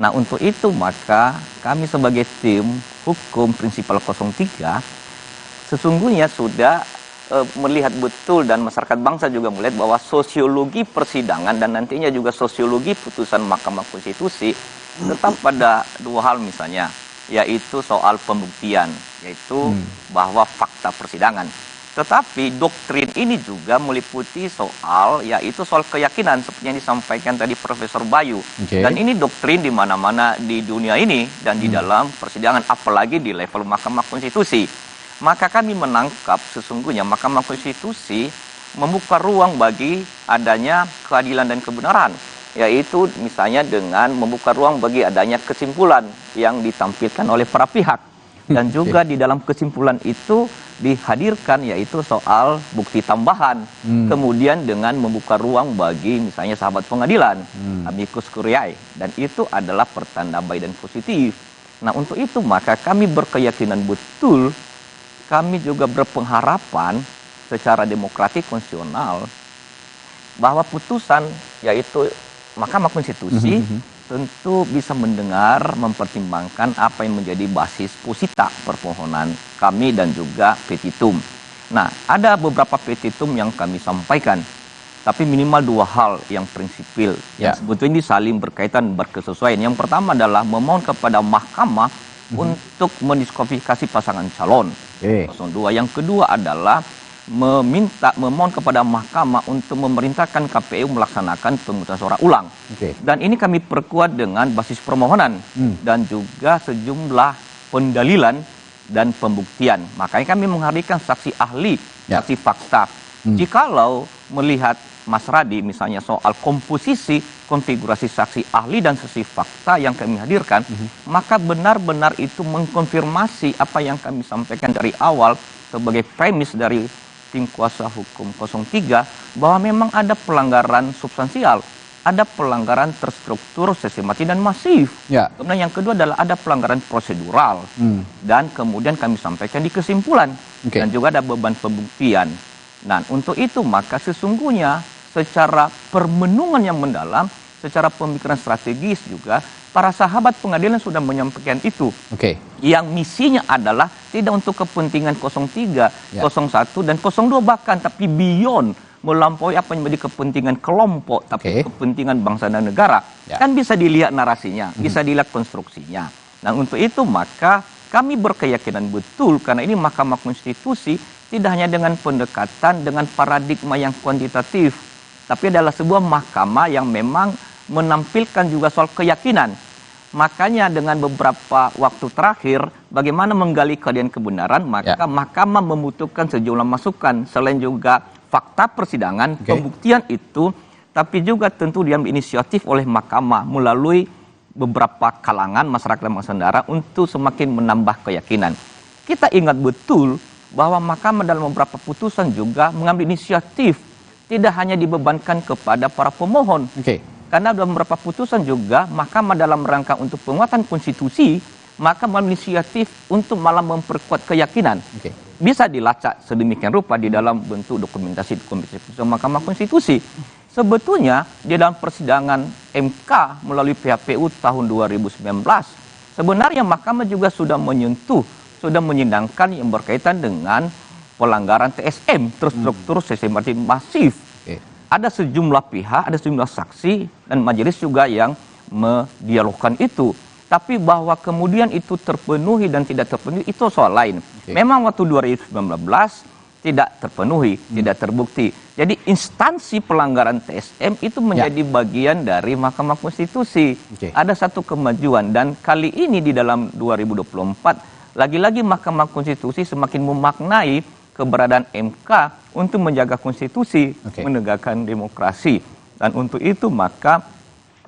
Nah, untuk itu maka kami sebagai tim hukum Prinsipal 03 sesungguhnya sudah melihat betul, dan masyarakat bangsa juga melihat bahwa sosiologi persidangan dan nantinya juga sosiologi putusan Mahkamah Konstitusi tetap pada dua hal misalnya, yaitu soal pembuktian, yaitu bahwa fakta persidangan. Tetapi doktrin ini juga meliputi soal, yaitu soal keyakinan seperti yang disampaikan tadi Profesor Bayu. Dan ini doktrin di mana-mana di dunia ini dan di dalam persidangan, apalagi di level Mahkamah Konstitusi. Maka kami menangkap sesungguhnya Mahkamah Konstitusi membuka ruang bagi adanya keadilan dan kebenaran, yaitu misalnya dengan membuka ruang bagi adanya kesimpulan yang ditampilkan oleh para pihak. Dan juga di dalam kesimpulan itu dihadirkan yaitu soal bukti tambahan. Kemudian dengan membuka ruang bagi misalnya sahabat pengadilan, amicus curiae. Dan itu adalah pertanda baik dan positif. Nah, untuk itu maka kami berkeyakinan betul, kami juga berpengharapan secara demokratik konstitusional bahwa putusan yaitu Mahkamah Konstitusi tentu bisa mendengar, mempertimbangkan apa yang menjadi basis posita permohonan kami dan juga petitum. Nah, ada beberapa petitum yang kami sampaikan, tapi minimal dua hal yang prinsipil yang sebetulnya ini saling berkaitan, berkesesuaian. Yang pertama adalah memohon kepada Mahkamah untuk mendiskualifikasi pasangan calon 02. Yang kedua adalah memohon kepada Mahkamah untuk memerintahkan KPU melaksanakan pemungutan suara ulang. Dan ini kami perkuat dengan basis permohonan dan juga sejumlah pendalilan dan pembuktian. Makanya kami menghadirkan saksi ahli, saksi fakta. Jikalau melihat Mas Radi, misalnya soal komposisi, konfigurasi saksi ahli dan saksi fakta yang kami hadirkan, maka benar-benar itu mengkonfirmasi apa yang kami sampaikan dari awal sebagai premis dari tim kuasa hukum 03, bahwa memang ada pelanggaran substansial, ada pelanggaran terstruktur, sistematis dan masif. Ya. Kemudian yang kedua adalah ada pelanggaran prosedural, dan kemudian kami sampaikan di kesimpulan, dan juga ada beban pembuktian. Nah, untuk itu maka sesungguhnya secara permenungan yang mendalam, secara pemikiran strategis juga, para sahabat pengadilan sudah menyampaikan itu. Yang misinya adalah tidak untuk kepentingan 03, 01, dan 02 bahkan, tapi beyond, melampaui apa yang menjadi kepentingan kelompok, tapi kepentingan bangsa dan negara. Kan bisa dilihat narasinya, bisa dilihat konstruksinya. Nah, untuk itu maka kami berkeyakinan betul, karena ini Mahkamah Konstitusi tidak hanya dengan pendekatan, dengan paradigma yang kuantitatif, tapi adalah sebuah mahkamah yang memang menampilkan juga soal keyakinan. Makanya dengan beberapa waktu terakhir, bagaimana menggali keadilan kebenaran, maka mahkamah membutuhkan sejumlah masukan, selain juga fakta persidangan, pembuktian itu, tapi juga tentu diambil inisiatif oleh mahkamah melalui beberapa kalangan masyarakat dan masyarakat untuk semakin menambah keyakinan. Kita ingat betul bahwa mahkamah dalam beberapa putusan juga mengambil inisiatif, tidak hanya dibebankan kepada para pemohon. Karena dalam beberapa putusan juga mahkamah dalam rangka untuk penguatan konstitusi, maka mengambil inisiatif untuk malah memperkuat keyakinan. Bisa dilacak sedemikian rupa di dalam bentuk dokumentasi putusan Mahkamah Konstitusi. Sebetulnya di dalam persidangan MK melalui PHPU tahun 2019, sebenarnya mahkamah juga sudah menyentuh, sudah menyindangkan yang berkaitan dengan pelanggaran TSM, terstruktur sistematis masif. Ada sejumlah pihak, ada sejumlah saksi dan majelis juga yang mendialogkan itu. Tapi bahwa kemudian itu terpenuhi dan tidak terpenuhi, itu soal lain. Memang waktu 2019 tidak terpenuhi, tidak terbukti. Jadi instansi pelanggaran TSM itu menjadi bagian dari Mahkamah Konstitusi. Ada satu kemajuan, dan kali ini di dalam 2024, lagi-lagi Mahkamah Konstitusi semakin memaknai keberadaan MK untuk menjaga konstitusi, menegakkan demokrasi. Dan untuk itu maka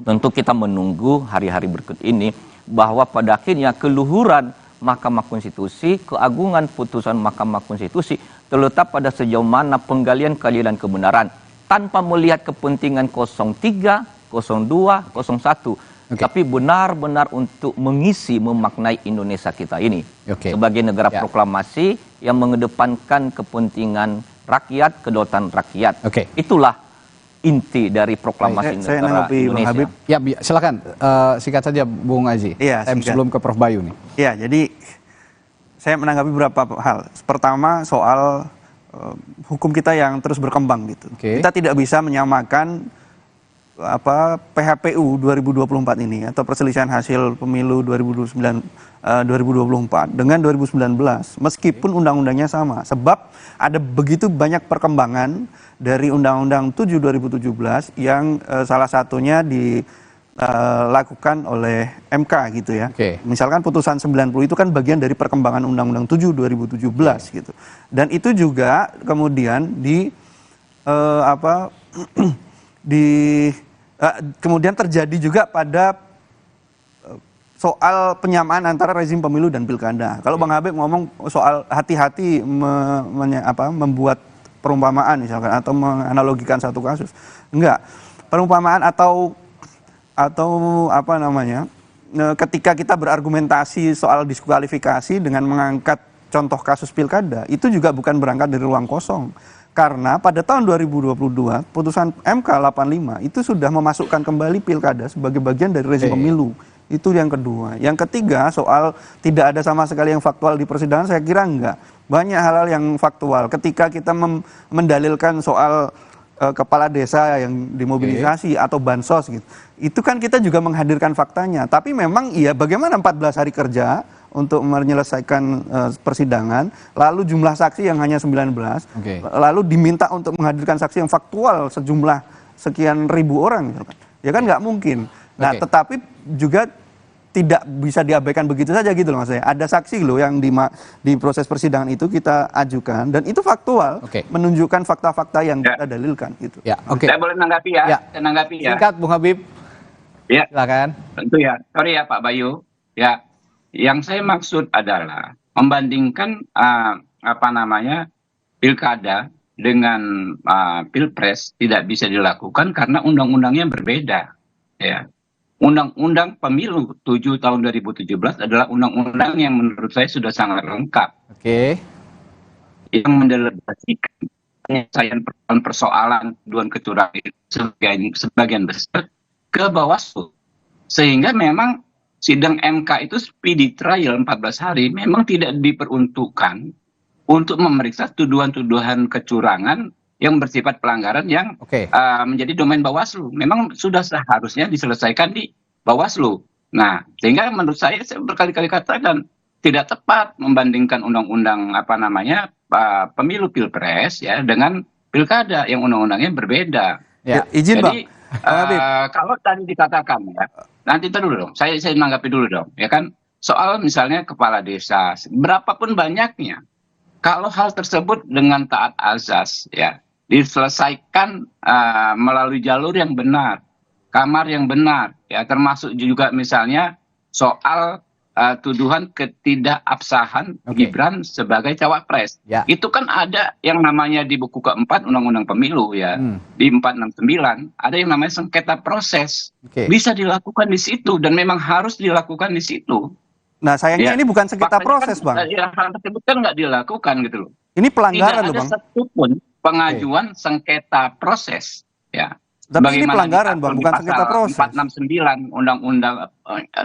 tentu kita menunggu hari-hari berikut ini, bahwa pada akhirnya keluhuran Mahkamah Konstitusi, keagungan putusan Mahkamah Konstitusi terletak pada sejauh mana penggalian keadilan kebenaran tanpa melihat kepentingan 03, 02, 01. Tapi benar-benar untuk mengisi, memaknai Indonesia kita ini sebagai negara proklamasi yang mengedepankan kepentingan rakyat, kedaulatan rakyat. Itulah inti dari proklamasi negara Indonesia. Habib. Ya, silakan singkat saja Bung Aziz. Sebelum ke Prof Bayu nih. Ya, jadi saya menanggapi beberapa hal. Pertama soal hukum kita yang terus berkembang gitu. Kita tidak bisa menyamakan PHPU 2024 ini atau perselisihan hasil pemilu 2024 dengan 2019, meskipun undang-undangnya sama, sebab ada begitu banyak perkembangan dari Undang-Undang 7 2017 yang salah satunya dilakukan oleh MK gitu ya. Misalkan putusan 90 itu kan bagian dari perkembangan Undang-Undang 7 2017 gitu. Dan itu juga kemudian kemudian terjadi juga pada soal penyamaan antara rezim pemilu dan pilkada. Kalau Bang Habib ngomong soal hati-hati membuat perumpamaan misalkan atau menganalogikan satu kasus, enggak. Perumpamaan atau ketika kita berargumentasi soal diskualifikasi dengan mengangkat contoh kasus pilkada, itu juga bukan berangkat dari ruang kosong. Karena pada tahun 2022, putusan MK 85 itu sudah memasukkan kembali pilkada sebagai bagian dari rezim pemilu. Itu yang kedua. Yang ketiga, soal tidak ada sama sekali yang faktual di persidangan, saya kira enggak. Banyak hal-hal yang faktual. Ketika kita mendalilkan soal kepala desa yang dimobilisasi atau bansos gitu, itu kan kita juga menghadirkan faktanya. Tapi memang iya, bagaimana 14 hari kerja untuk menyelesaikan persidangan, lalu jumlah saksi yang hanya 19, lalu diminta untuk menghadirkan saksi yang faktual sejumlah sekian ribu orang, misalkan. Ya kan nggak mungkin. Nah, tetapi juga tidak bisa diabaikan begitu saja gitu loh Mas. Ada saksi loh yang di proses persidangan itu kita ajukan dan itu faktual, menunjukkan fakta-fakta yang kita dalilkan gitu. Ya, oke. Saya boleh menanggapi ya? Saya menanggapi ya. Singkat Bung Habib. Ya. Silakan. Tentu ya. Sorry ya Pak Bayu. Ya. Yang saya maksud adalah membandingkan pilkada dengan pilpres tidak bisa dilakukan karena undang-undangnya berbeda. Ya. Undang-undang Pemilu 7 tahun 2017 adalah undang-undang yang menurut saya sudah sangat lengkap. Yang mendelegasikan penyelesaian persoalan tuduhan kecurangan sebagian besar ke Bawaslu. Sehingga memang sidang MK itu speedy trial 14 hari memang tidak diperuntukkan untuk memeriksa tuduhan-tuduhan kecurangan yang bersifat pelanggaran yang menjadi domain Bawaslu. Memang sudah seharusnya diselesaikan di Bawaslu. Nah, sehingga menurut saya berkali-kali katakan tidak tepat membandingkan undang-undang pemilu pilpres ya dengan pilkada yang undang-undangnya berbeda. Ya, izin Jadi kalau tadi dikatakan ya, nanti dulu dong. Saya menanggapi dulu dong, ya kan? Soal misalnya kepala desa, berapapun banyaknya, kalau hal tersebut dengan taat azas ya diselesaikan melalui jalur yang benar, kamar yang benar, ya termasuk juga misalnya soal tuduhan ketidakabsahan Gibran sebagai cawapres. Itu kan ada yang namanya di buku keempat Undang-Undang Pemilu ya, di 469 ada yang namanya sengketa proses. Bisa dilakukan di situ dan memang harus dilakukan di situ. Nah sayangnya ini bukan sengketa proses Bang. Hal tersebut kan nggak dilakukan gitu loh. Ini pelanggaran loh Tidak Bang. ada satupun pengajuan sengketa proses ya. Tapi ini pelanggaran Bang, bukan sengketa proses. 469 Undang-Undang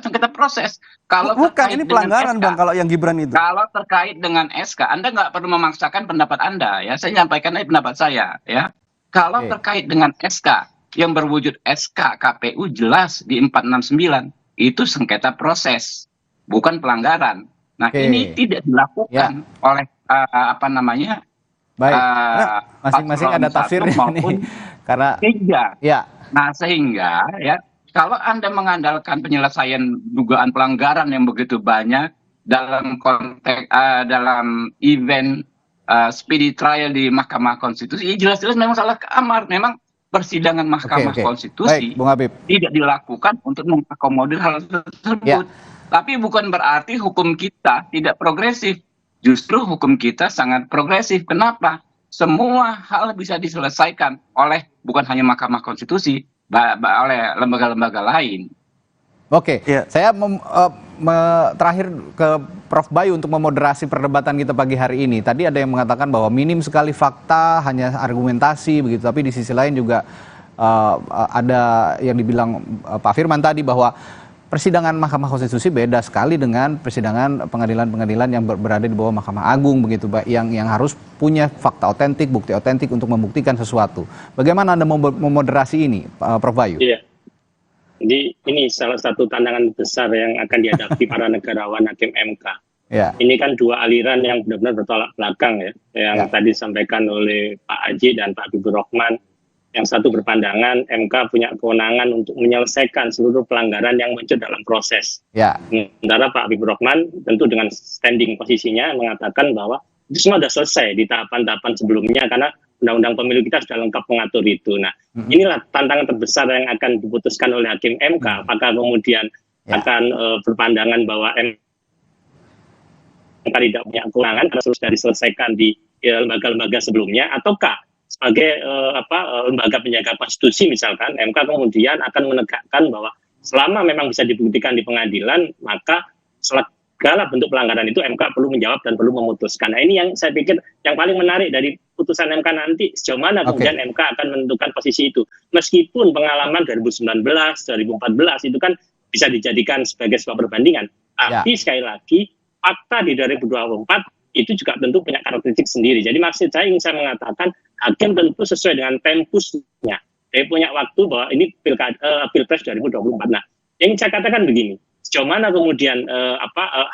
sengketa proses. Kalau bukan ini pelanggaran Bang kalau yang Gibran itu. Kalau terkait dengan SK, Anda nggak perlu memaksakan pendapat Anda ya. Saya nyampaikan aja pendapat saya ya. Kalau terkait dengan SK yang berwujud SK KPU jelas di 469 itu sengketa proses, bukan pelanggaran. Nah, ini tidak dilakukan oleh Baik, masing-masing ada tafsirnya nih. Karena sehingga ya kalau Anda mengandalkan penyelesaian dugaan pelanggaran yang begitu banyak dalam konteks dalam event speedy trial di Mahkamah Konstitusi, jelas-jelas memang salah kamar. Memang persidangan Mahkamah Konstitusi tidak dilakukan untuk mengakomodir hal tersebut. Tapi bukan berarti hukum kita tidak progresif. Justru hukum kita sangat progresif. Kenapa? Semua hal bisa diselesaikan oleh bukan hanya Mahkamah Konstitusi, oleh lembaga-lembaga lain. Saya terakhir ke Prof. Bayu untuk memoderasi perdebatan kita pagi hari ini. Tadi ada yang mengatakan bahwa minim sekali fakta, hanya argumentasi begitu. Tapi di sisi lain juga ada yang dibilang Pak Firman tadi bahwa persidangan Mahkamah Konstitusi beda sekali dengan persidangan pengadilan-pengadilan yang berada di bawah Mahkamah Agung begitu, yang harus punya fakta otentik, bukti otentik untuk membuktikan sesuatu. Bagaimana Anda memoderasi ini, Prof. Bayu? Iya. Jadi ini salah satu tantangan besar yang akan dihadapi para negarawan hakim MK. Ini kan dua aliran yang benar-benar bertolak belakang ya, yang tadi disampaikan oleh Pak Aji dan Pak Habibur Rahman. Yang satu berpandangan MK punya kewenangan untuk menyelesaikan seluruh pelanggaran yang muncul dalam proses. Sementara Pak Habibur Rahman tentu dengan standing posisinya mengatakan bahwa itu semua sudah selesai di tahapan-tahapan sebelumnya karena Undang-Undang Pemilu kita sudah lengkap mengatur itu. Nah, inilah tantangan terbesar yang akan diputuskan oleh hakim MK. Apakah kemudian akan berpandangan bahwa MK tidak punya kewenangan karena sudah diselesaikan di lembaga-lembaga sebelumnya, ataukah sebagai lembaga penjaga konstitusi misalkan MK kemudian akan menegakkan bahwa selama memang bisa dibuktikan di pengadilan maka segala bentuk pelanggaran itu MK perlu menjawab dan perlu memutuskan. Nah ini yang saya pikir yang paling menarik dari putusan MK nanti, sejauh mana kemudian MK akan menentukan posisi itu. Meskipun pengalaman 2019, 2014 itu kan bisa dijadikan sebagai sebuah perbandingan. Tapi sekali lagi fakta di 2024 itu juga tentu punya karakteristik sendiri. Jadi maksud saya ingin saya mengatakan hakim tentu sesuai dengan tempusnya. Dia punya waktu bahwa ini Pilpres 2024. Nah, yang saya katakan begini, sejauh mana kemudian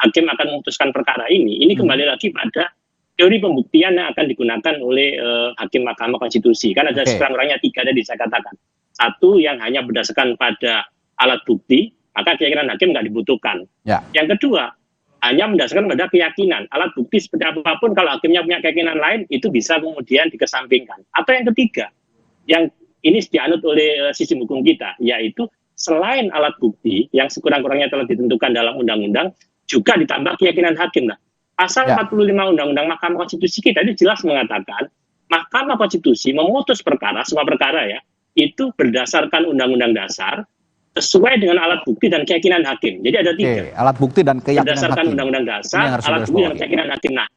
hakim akan memutuskan perkara ini kembali lagi pada teori pembuktian yang akan digunakan oleh hakim Mahkamah Konstitusi. Kan ada sekurang-kurangnya 3 tadi saya katakan. Satu yang hanya berdasarkan pada alat bukti maka keyakinan hakim nggak dibutuhkan. Ya. Yang kedua, hanya mendasarkan pada keyakinan. Alat bukti seperti apapun, kalau hakimnya punya keyakinan lain, itu bisa kemudian dikesampingkan. Atau yang ketiga, yang ini dianut oleh sistem hukum kita, yaitu selain alat bukti yang sekurang-kurangnya telah ditentukan dalam undang-undang, juga ditambah keyakinan hakim. Nah, pasal 45 Undang-Undang Mahkamah Konstitusi kita itu jelas mengatakan, Mahkamah Konstitusi memutus perkara, semua perkara ya, itu berdasarkan Undang-Undang Dasar, sesuai dengan alat bukti dan keyakinan hakim. Jadi ada tiga. Alat bukti dan keyakinan berdasarkan hakim. Undang-Undang Dasar, alat bukti dan keyakinan hakim. Nah,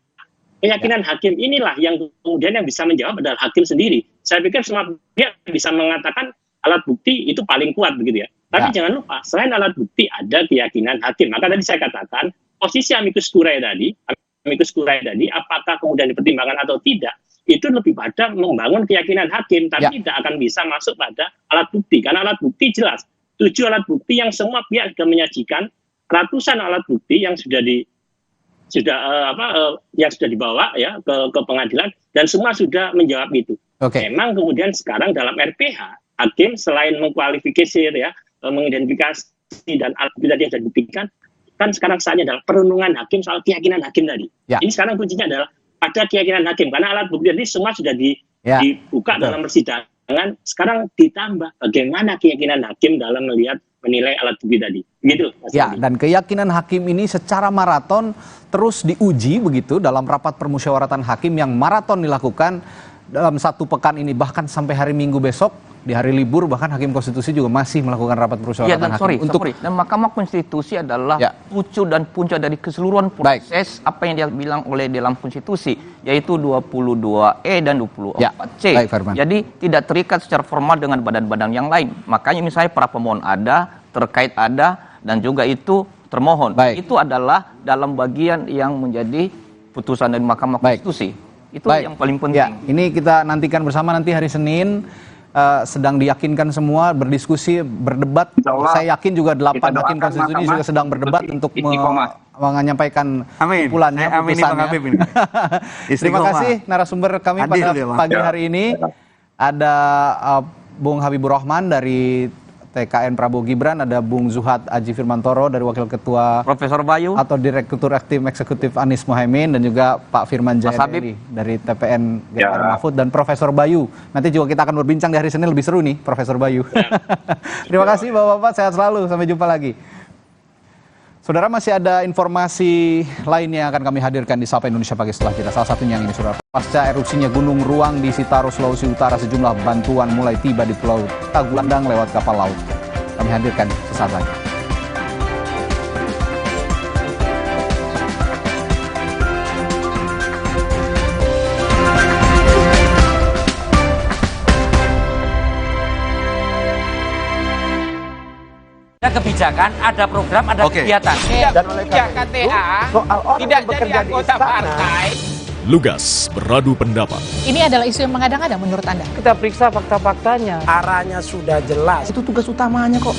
keyakinan hakim inilah yang kemudian yang bisa menjawab adalah hakim sendiri. Saya pikir semua pihak bisa mengatakan alat bukti itu paling kuat begitu ya. Tapi jangan lupa, selain alat bukti ada keyakinan hakim. Maka tadi saya katakan, posisi amicus curiae tadi, apakah kemudian dipertimbangkan atau tidak, itu lebih pada membangun keyakinan hakim, tapi tidak akan bisa masuk pada alat bukti. Karena alat bukti jelas, 7 alat bukti yang semua pihak sudah menyajikan, ratusan alat bukti yang sudah dibawa ya ke pengadilan, dan semua sudah menjawab itu. Memang kemudian sekarang dalam RPH, hakim selain mengkualifikasi ya, mengidentifikasi dan alat bukti tadi yang sudah dibuktikan, kan sekarang saatnya adalah perenungan hakim soal keyakinan hakim tadi. Ini sekarang kuncinya adalah pada keyakinan hakim, karena alat bukti tadi semua sudah dibuka dalam persidangan. Sekarang ditambah bagaimana keyakinan hakim dalam menilai alat bukti tadi. Begitu. Dan keyakinan hakim ini secara maraton terus diuji begitu dalam rapat permusyawaratan hakim yang maraton dilakukan dalam 1 pekan ini, bahkan sampai hari Minggu besok, di hari libur bahkan Hakim Konstitusi juga masih melakukan rapat permusyawaratan hakim. Dan Mahkamah Konstitusi adalah pucuk dan puncak dari keseluruhan proses apa yang dia bilang oleh dalam konstitusi, yaitu 22E dan 24C. Jadi tidak terikat secara formal dengan badan-badan yang lain. Makanya misalnya para pemohon ada, terkait ada, dan juga itu termohon. Itu adalah dalam bagian yang menjadi putusan dari Mahkamah Konstitusi. Itu yang paling penting. Ini kita nantikan bersama nanti hari Senin. Sedang diyakinkan semua, berdiskusi, berdebat. Saya yakin juga 8 hakim konstitusi ini juga sedang berdebat untuk menyampaikan kumpulannya, putusannya. Terima kasih narasumber kami pada pagi hari ini. Ada Bung Habibur Rahman dari TKN Prabowo Gibran, ada Bung Zuhad Aji Firmantoro dari Wakil Ketua Profesor Bayu atau Direktur Eksekutif Anies Mohaimin, dan juga Pak Firman Jayadeli dari TPN Ganjar Mahfud, dan Profesor Bayu. Nanti juga kita akan berbincang di hari Senin, lebih seru nih Profesor Bayu. Terima kasih Bapak-Bapak, sehat selalu, sampai jumpa lagi. Saudara, masih ada informasi lainnya yang akan kami hadirkan di Sapa Indonesia Pagi setelah kita. Salah satunya yang ini, saudara. Pasca erupsinya Gunung Ruang di Sitaro, Sulawesi Utara, sejumlah bantuan mulai tiba di Pulau Tagulandang lewat kapal laut. Kami hadirkan sesaat lagi. Ada kebijakan, ada program, ada kegiatan. Dan oleh KTA tidak jadi anggota partai. Lugas beradu pendapat. Ini adalah isu yang mengada-ngada menurut Anda? Kita periksa fakta-faktanya. Arahnya sudah jelas. Itu tugas utamanya kok.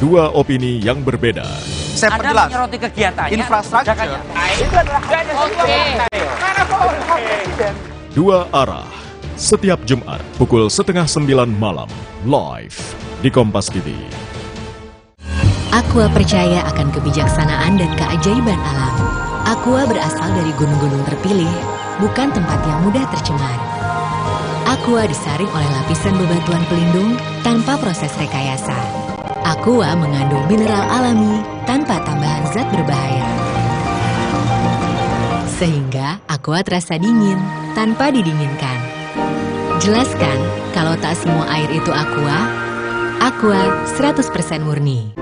2 opini yang berbeda. Saya perjelas. Anda menyoroti kegiatannya. Infrastruktur. Itu adalah Oke. 2 arah. Setiap Jumat pukul 8:30 malam. Live di Kompas TV. Aqua percaya akan kebijaksanaan dan keajaiban alam. Aqua berasal dari gunung-gunung terpilih, bukan tempat yang mudah tercemar. Aqua disaring oleh lapisan bebatuan pelindung tanpa proses rekayasa. Aqua mengandung mineral alami tanpa tambahan zat berbahaya. Sehingga Aqua terasa dingin tanpa didinginkan. Jelaskan kalau tak semua air itu Aqua. Aqua 100% murni.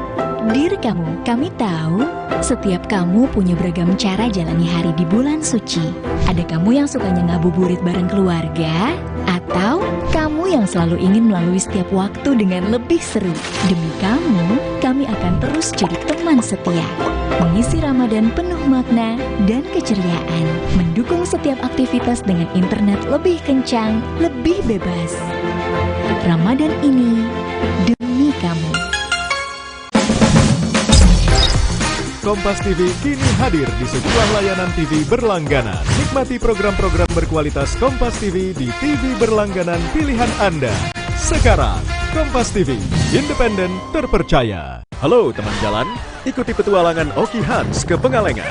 Dear kamu, kami tahu setiap kamu punya beragam cara jalani hari di bulan suci. Ada kamu yang sukanya ngabuburit bareng keluarga, atau kamu yang selalu ingin melalui setiap waktu dengan lebih seru. Demi kamu, kami akan terus jadi teman setia. Mengisi Ramadan penuh makna dan keceriaan. Mendukung setiap aktivitas dengan internet lebih kencang, lebih bebas. Ramadan ini demi kamu. Kompas TV kini hadir di sejumlah layanan TV berlangganan. Nikmati program-program berkualitas Kompas TV di TV berlangganan pilihan Anda. Sekarang, Kompas TV, independen, terpercaya. Halo teman jalan, ikuti petualangan Oki Hans ke Pengalengan.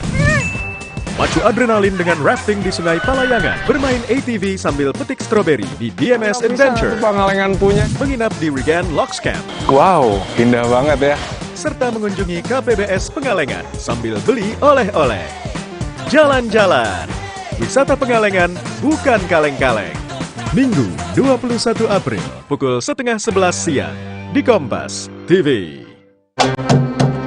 Pacu adrenalin dengan rafting di Sungai Palayangan, bermain ATV sambil petik stroberi di DMS Adventure. Pengalengan punya. Menginap di Regan Locks Camp. Wow, indah banget ya. Serta mengunjungi KPBS Pengalengan sambil beli oleh-oleh. Jalan-jalan. Wisata Pengalengan bukan kaleng-kaleng. Minggu 21 April pukul 10:30 siang di Kompas TV.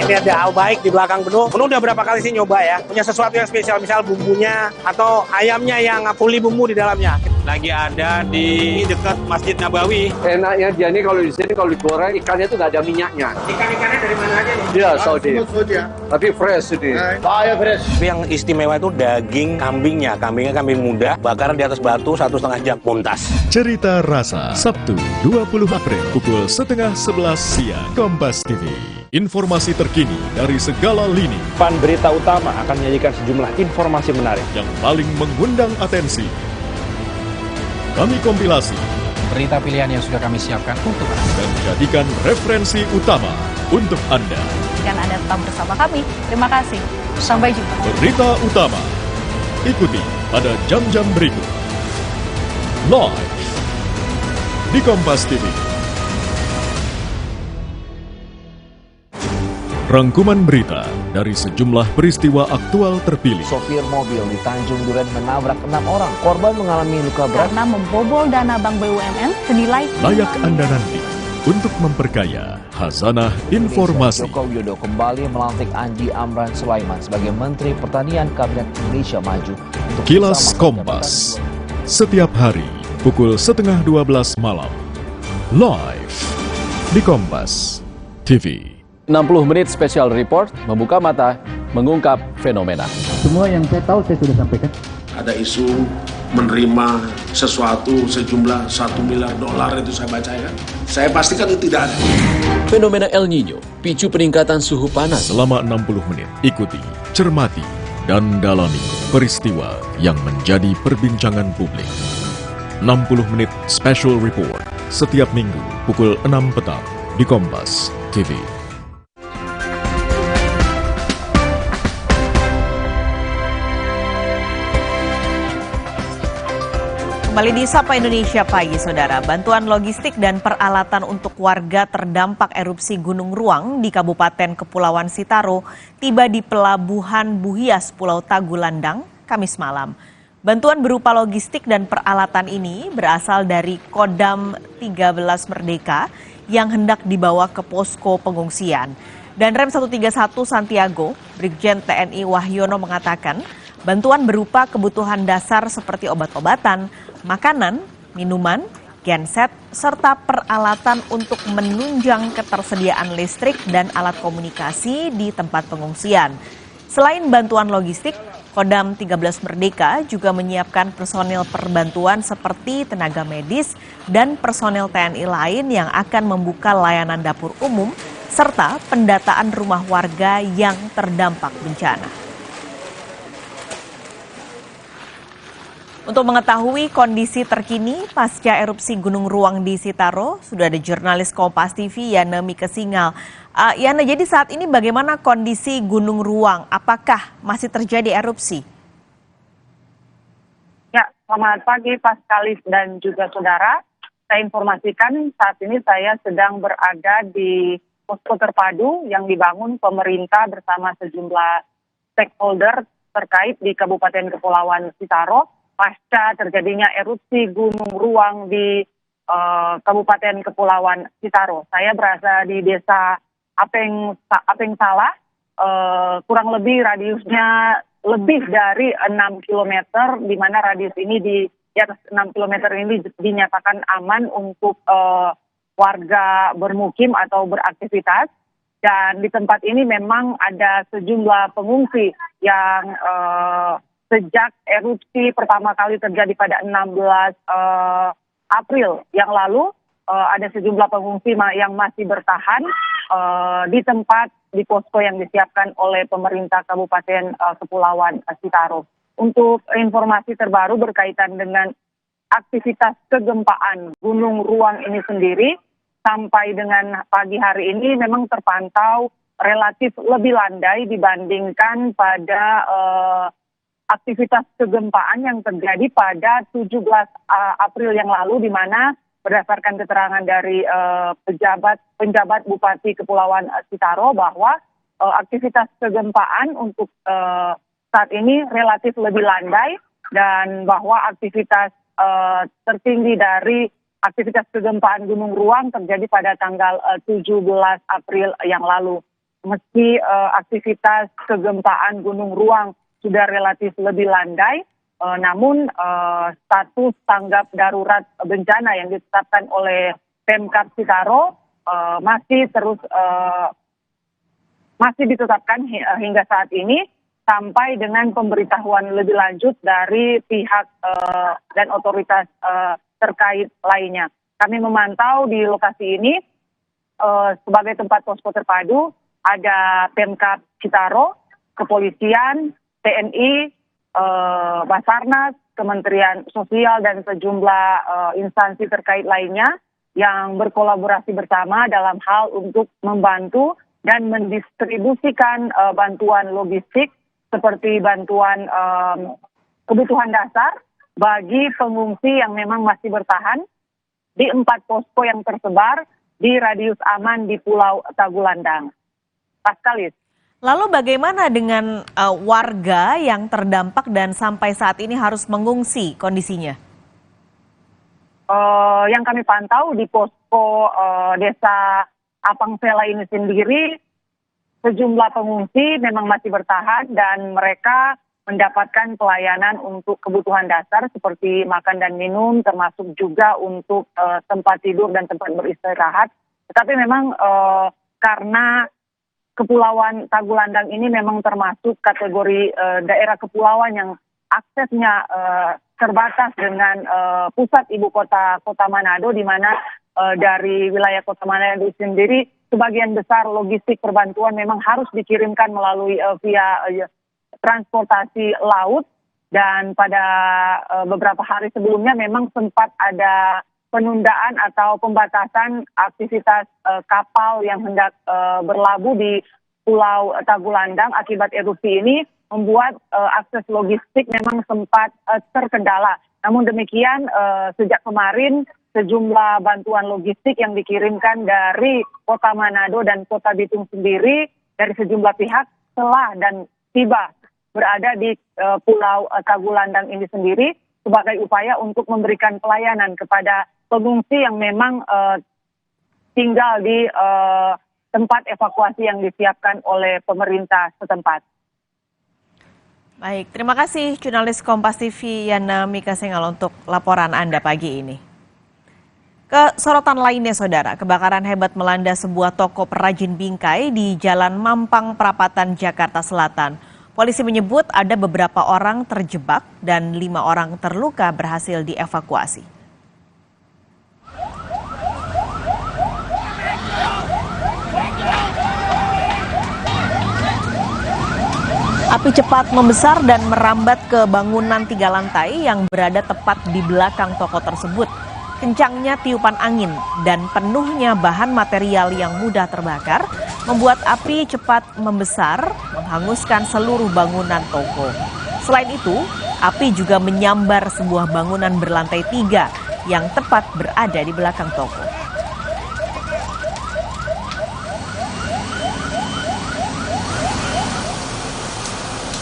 Ini ada baik di belakang Penuh. Penuh udah berapa kali sih nyoba ya? Punya sesuatu yang spesial, misal bumbunya atau ayamnya yang fully bumbu di dalamnya. Lagi ada di dekat Masjid Nabawi. Enaknya dia nih kalau di sini kalau digoreng ikannya tuh nggak ada minyaknya. Ikan-ikannya dari mana aja nih? Iya, Saudi. Tapi fresh ini. Fresh. Tapi yang istimewa itu daging kambingnya. Kambingnya kambing muda, bakaran di atas batu 1,5 jam muntas. Cerita Rasa, Sabtu 20 April pukul 10:30 siang, Kompas TV. Informasi terkini dari segala lini. Pan Berita Utama akan menyajikan sejumlah informasi menarik yang paling mengundang atensi. Kami kompilasi berita pilihan yang sudah kami siapkan untuk Anda dan jadikan referensi utama untuk Anda. Dan Anda tetap bersama kami. Terima kasih. Sampai jumpa. Berita utama ikuti pada jam-jam berikut. Live di Kompas TV. Rangkuman berita dari sejumlah peristiwa aktual terpilih. Sopir mobil di Tanjung Duren menabrak 6 orang. Korban mengalami luka berat karena membobol dana Bank BUMN senilai layak Anda nanti untuk memperkaya khazanah informasi. Joko Widodo kembali melantik Andi Amran Sulaiman sebagai Menteri Pertanian Kabinet Indonesia Maju. Kilas Kompas setiap hari pukul 11:30 malam live di Kompas TV. 60 menit special report, membuka mata, mengungkap fenomena. Semua yang saya tahu saya sudah sampaikan. Ada isu menerima sesuatu sejumlah $1 miliar itu saya bacakan. Saya pastikan itu tidak ada. Fenomena El Nino, picu peningkatan suhu panas. Selama 60 menit, ikuti, cermati, dan dalami peristiwa yang menjadi perbincangan publik. 60 menit special report, setiap minggu pukul 6 petang di Kompas TV. Kembali di Sapa Indonesia Pagi, Saudara. Bantuan logistik dan peralatan untuk warga terdampak erupsi Gunung Ruang di Kabupaten Kepulauan Sitaro tiba di Pelabuhan Buhias, Pulau Tagulandang, Kamis malam. Bantuan berupa logistik dan peralatan ini berasal dari Kodam 13 Merdeka yang hendak dibawa ke posko pengungsian. Dan Rem 131 Santiago, Brigjen TNI Wahyono mengatakan, bantuan berupa kebutuhan dasar seperti obat-obatan, makanan, minuman, genset, serta peralatan untuk menunjang ketersediaan listrik dan alat komunikasi di tempat pengungsian. Selain bantuan logistik, Kodam 13 Merdeka juga menyiapkan personil perbantuan seperti tenaga medis dan personil TNI lain yang akan membuka layanan dapur umum serta pendataan rumah warga yang terdampak bencana. Untuk mengetahui kondisi terkini pasca erupsi Gunung Ruang di Sitaro, sudah ada jurnalis Kompas TV Yana Mika Singal. Yana, jadi saat ini bagaimana kondisi Gunung Ruang? Apakah masih terjadi erupsi? Ya, selamat pagi Paskalis dan juga saudara. Saya informasikan saat ini saya sedang berada di posko terpadu yang dibangun pemerintah bersama sejumlah stakeholder terkait di Kabupaten Kepulauan Sitaro pasca terjadinya erupsi Gunung Ruang di Kabupaten Kepulauan Sitaro. Saya berada di desa Apeng Salah, kurang lebih radiusnya lebih dari 6 km, di mana radius ini di atas 6 km ini dinyatakan aman untuk warga bermukim atau beraktivitas. Dan di tempat ini memang ada sejumlah pengungsi yang sejak erupsi pertama kali terjadi pada 16 April yang lalu, ada sejumlah pengungsi yang masih bertahan di tempat di posko yang disiapkan oleh pemerintah Kabupaten Kepulauan Sitaro. Untuk informasi terbaru berkaitan dengan aktivitas kegempaan Gunung Ruang ini sendiri, sampai dengan pagi hari ini memang terpantau relatif lebih landai dibandingkan pada aktivitas kegempaan yang terjadi pada 17 April yang lalu, di mana berdasarkan keterangan dari penjabat Bupati Kepulauan Sitaro bahwa aktivitas kegempaan untuk saat ini relatif lebih landai, dan bahwa aktivitas tertinggi dari aktivitas kegempaan Gunung Ruang terjadi pada tanggal 17 April yang lalu. Meski aktivitas kegempaan Gunung Ruang sudah relatif lebih landai, namun status tanggap darurat bencana yang ditetapkan oleh Pemkab Sitaro masih ditetapkan hingga saat ini, sampai dengan pemberitahuan lebih lanjut dari pihak dan otoritas terkait lainnya. Kami memantau di lokasi ini sebagai tempat posko terpadu, ada Pemkab Sitaro, Kepolisian, TNI, Basarnas, Kementerian Sosial, dan sejumlah instansi terkait lainnya yang berkolaborasi bersama dalam hal untuk membantu dan mendistribusikan bantuan logistik seperti bantuan kebutuhan dasar bagi pengungsi yang memang masih bertahan di 4 posko yang tersebar di radius aman di Pulau Tagulandang. Paskalis. Lalu bagaimana dengan warga yang terdampak dan sampai saat ini harus mengungsi kondisinya? Yang kami pantau di posko desa Apangsela ini sendiri, sejumlah pengungsi memang masih bertahan dan mereka mendapatkan pelayanan untuk kebutuhan dasar seperti makan dan minum, termasuk juga untuk tempat tidur dan tempat beristirahat. Tetapi memang karena Kepulauan Tagulandang ini memang termasuk kategori daerah kepulauan yang aksesnya terbatas dengan pusat ibu kota Manado, di mana dari wilayah Kota Manado sendiri sebagian besar logistik perbantuan memang harus dikirimkan melalui via transportasi laut, dan pada beberapa hari sebelumnya memang sempat ada penundaan atau pembatasan aktivitas kapal yang hendak berlabuh di Pulau Tagulandang akibat erupsi ini, membuat akses logistik memang sempat terkendala. Namun demikian, sejak kemarin sejumlah bantuan logistik yang dikirimkan dari Kota Manado dan Kota Bitung sendiri dari sejumlah pihak telah dan tiba berada di Pulau Tagulandang ini sendiri sebagai upaya untuk memberikan pelayanan kepada pengungsi yang memang tinggal di tempat evakuasi yang disiapkan oleh pemerintah setempat. Baik, terima kasih jurnalis Kompas TV Yana Mika Sengal untuk laporan Anda pagi ini. Ke sorotan lainnya, Saudara, kebakaran hebat melanda sebuah toko perajin bingkai di Jalan Mampang Perapatan, Jakarta Selatan. Polisi menyebut ada beberapa orang terjebak dan 5 orang terluka berhasil dievakuasi. Api cepat membesar dan merambat ke bangunan 3 lantai yang berada tepat di belakang toko tersebut. Kencangnya tiupan angin dan penuhnya bahan material yang mudah terbakar membuat api cepat membesar, menghanguskan seluruh bangunan toko. Selain itu, api juga menyambar sebuah bangunan berlantai 3 yang tepat berada di belakang toko.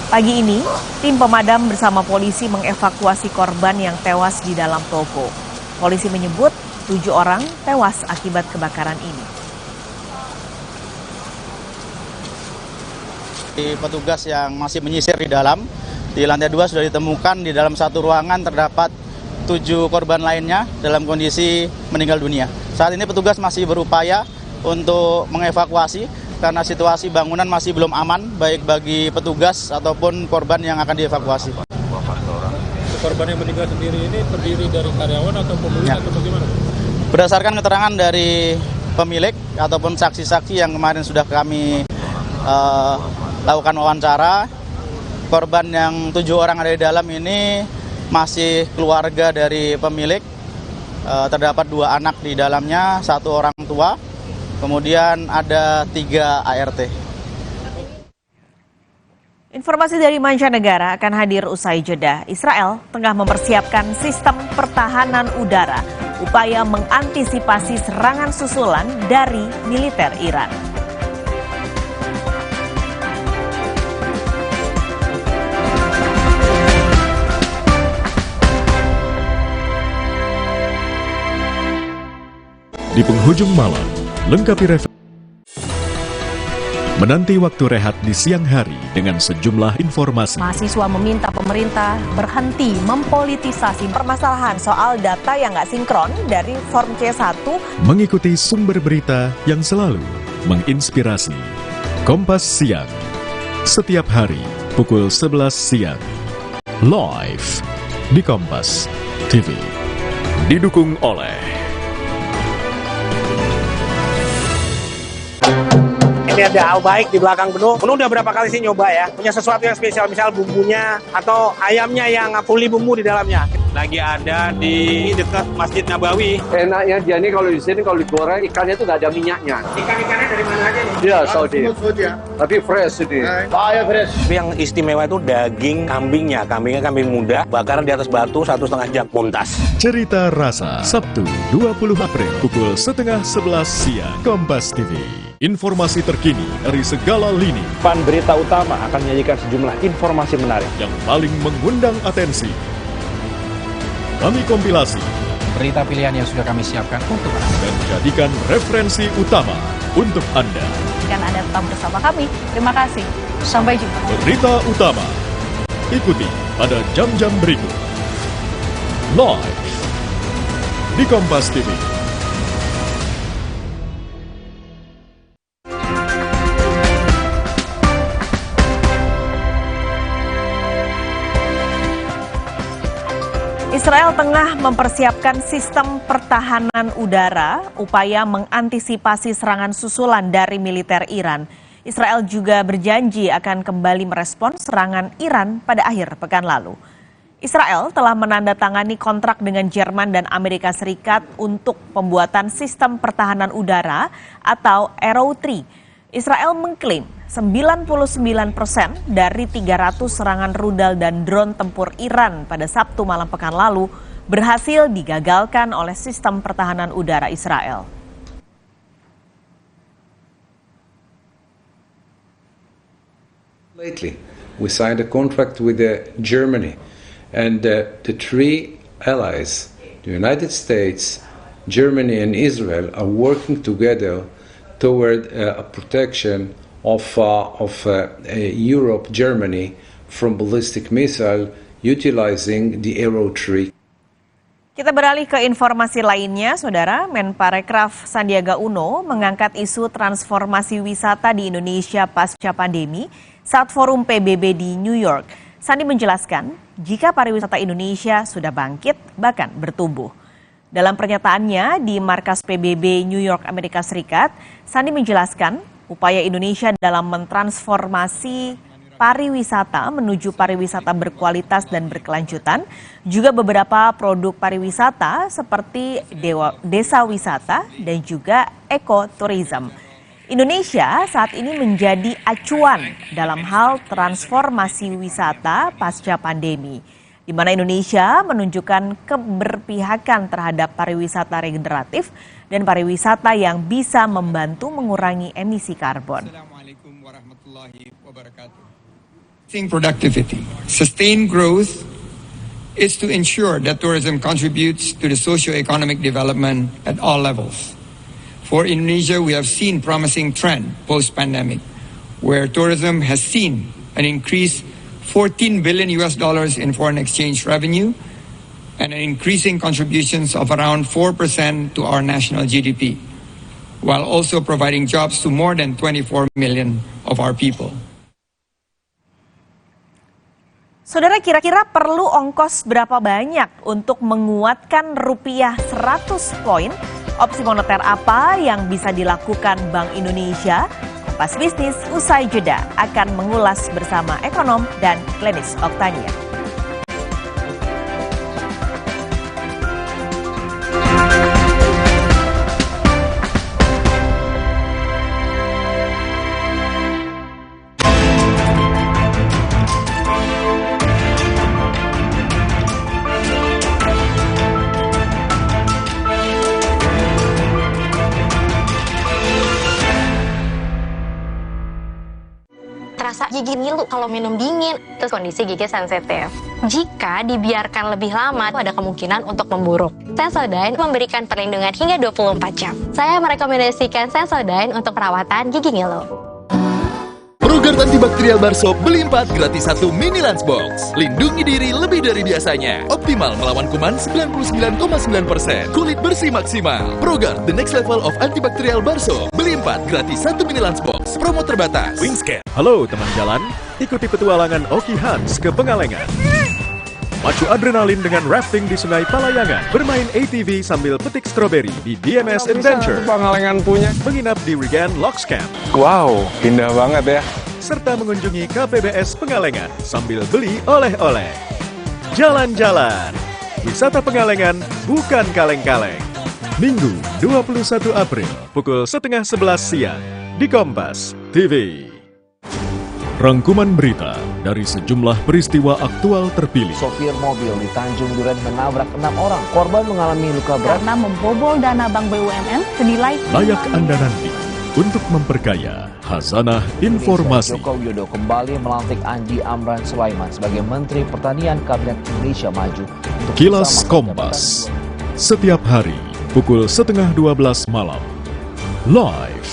Pagi ini, tim pemadam bersama polisi mengevakuasi korban yang tewas di dalam toko. Polisi menyebut 7 orang tewas akibat kebakaran ini. Petugas yang masih menyisir di dalam, di lantai 2 sudah ditemukan di dalam satu ruangan terdapat 7 korban lainnya dalam kondisi meninggal dunia. Saat ini petugas masih berupaya untuk mengevakuasi karena situasi bangunan masih belum aman baik bagi petugas ataupun korban yang akan dievakuasi. Korban yang meninggal sendiri ini terdiri dari karyawan atau pemilik atau bagaimana? Berdasarkan keterangan dari pemilik ataupun saksi-saksi yang kemarin sudah kami lakukan wawancara, korban yang 7 orang ada di dalam ini masih keluarga dari pemilik terdapat 2 anak di dalamnya, 1 orang tua, kemudian ada 3 ART. Informasi dari mancanegara akan hadir usai jeda. Israel tengah mempersiapkan sistem pertahanan udara, upaya mengantisipasi serangan susulan dari militer Iran. Di penghujung malam, lengkapi menanti waktu rehat di siang hari dengan sejumlah informasi. Mahasiswa meminta pemerintah berhenti mempolitisasi permasalahan soal data yang nggak sinkron dari Form C1. Mengikuti sumber berita yang selalu menginspirasi. Kompas Siang, setiap hari pukul 11 siang. Live di Kompas TV. Didukung oleh Ini ada baik di belakang menu. Menu udah berapa kali sih nyoba ya. Punya sesuatu yang spesial, misal bumbunya atau ayamnya yang fully bumbu di dalamnya. Lagi ada di dekat Masjid Nabawi. Enaknya dia nih kalau di sini kalau digoreng ikannya tuh nggak ada minyaknya. Ikan-ikannya dari mana aja nih? Iya, Saudi. Tapi fresh ini. Saya fresh. Yang istimewa itu daging kambingnya. Kambingnya kambing muda, bakaran di atas batu 1,5 jam muntas. Cerita Rasa, Sabtu 20 April pukul 10:30 siang. Kompas TV. Informasi terkini dari segala lini. Pan Berita Utama akan menyajikan sejumlah informasi menarik yang paling mengundang atensi. Kami kompilasi berita pilihan yang sudah kami siapkan untuk Anda dan jadikan referensi utama untuk Anda. Dan Anda tetap bersama kami. Terima kasih. Sampai jumpa. Berita utama ikuti pada jam-jam berikut. Live di Kompas TV. Israel tengah mempersiapkan sistem pertahanan udara, upaya mengantisipasi serangan susulan dari militer Iran. Israel juga berjanji akan kembali merespons serangan Iran pada akhir pekan lalu. Israel telah menandatangani kontrak dengan Jerman dan Amerika Serikat untuk pembuatan sistem pertahanan udara atau Arrow 3. Israel mengklaim 99% dari 300 serangan rudal dan drone tempur Iran pada Sabtu malam pekan lalu berhasil digagalkan oleh sistem pertahanan udara Israel. Lately, we signed a contract with Germany, and the 3 allies, the United States, Germany and Israel, are working together toward a protection of Europe, Germany, from ballistic missile utilizing the Arrow 3. Kita beralih ke informasi lainnya, Saudara. Menparekraf Sandiaga Uno mengangkat isu transformasi wisata di Indonesia pasca pandemi saat forum PBB di New York. Sandi menjelaskan, jika pariwisata Indonesia sudah bangkit, bahkan bertumbuh. Dalam pernyataannya di markas PBB New York, Amerika Serikat, Sandi menjelaskan upaya Indonesia dalam mentransformasi pariwisata menuju pariwisata berkualitas dan berkelanjutan, juga beberapa produk pariwisata seperti desa wisata dan juga ekoturism. Indonesia saat ini menjadi acuan dalam hal transformasi wisata pasca pandemi, di mana Indonesia menunjukkan keberpihakan terhadap pariwisata regeneratif dan pariwisata yang bisa membantu mengurangi emisi karbon. Assalamualaikum warahmatullahi wabarakatuh. Productivity. Sustained growth is to ensure that tourism contributes to the socio-economic development at all levels. For Indonesia, we have seen promising trend post-pandemic, where tourism has seen an increase $14 billion in foreign exchange revenue and an increasing contributions of around 4% to our national GDP, while also providing jobs to more than 24 million of our people. Saudara, kira-kira perlu ongkos berapa banyak untuk menguatkan rupiah 100 poin? Opsi moneter apa yang bisa dilakukan Bank Indonesia? Kompas Bisnis usai jeda akan mengulas bersama ekonom dan Glenis Oktania. kalau minum dingin. Terus kondisi gigi sensitif. Jika dibiarkan lebih lama, ada kemungkinan untuk memburuk. Sensodyne memberikan perlindungan hingga 24 jam. Saya merekomendasikan Sensodyne untuk perawatan gigi ngilu. Progrard antibakterial Barsop beli 4 gratis 1 mini lunchbox. Lindungi diri lebih dari biasanya. Optimal melawan kuman 99,9%. Kulit bersih maksimal. Progrard, the next level of antibakterial Barsop. Beli 4 gratis 1 mini lunchbox. Promo terbatas. Wingscan. Halo teman jalan, ikuti petualangan Oki Hans ke Pengalengan. Macu adrenalin dengan rafting di Sungai Palayangan. Bermain ATV sambil petik stroberi di DMS Adventure. Pengalengan punya. Menginap di Regan Locks Camp. Wow, indah banget ya. Serta mengunjungi KPBS Pengalengan sambil beli oleh-oleh. Jalan-jalan. Wisata Pengalengan bukan kaleng-kaleng. Minggu 21 April pukul 10:30 siang di Kompas TV. Rangkuman berita dari sejumlah peristiwa aktual terpilih. Sopir mobil di Tanjung Duren menabrak 6 orang. Korban mengalami luka berat karena membobol dana Bank BUMN senilai layak Anda nanti untuk memperkaya khazanah informasi. Joko Widodo kembali melantik Andi Amran Sulaiman sebagai Menteri Pertanian Kabinet Indonesia Maju. Kilas Kompas setiap hari pukul 11:30 malam live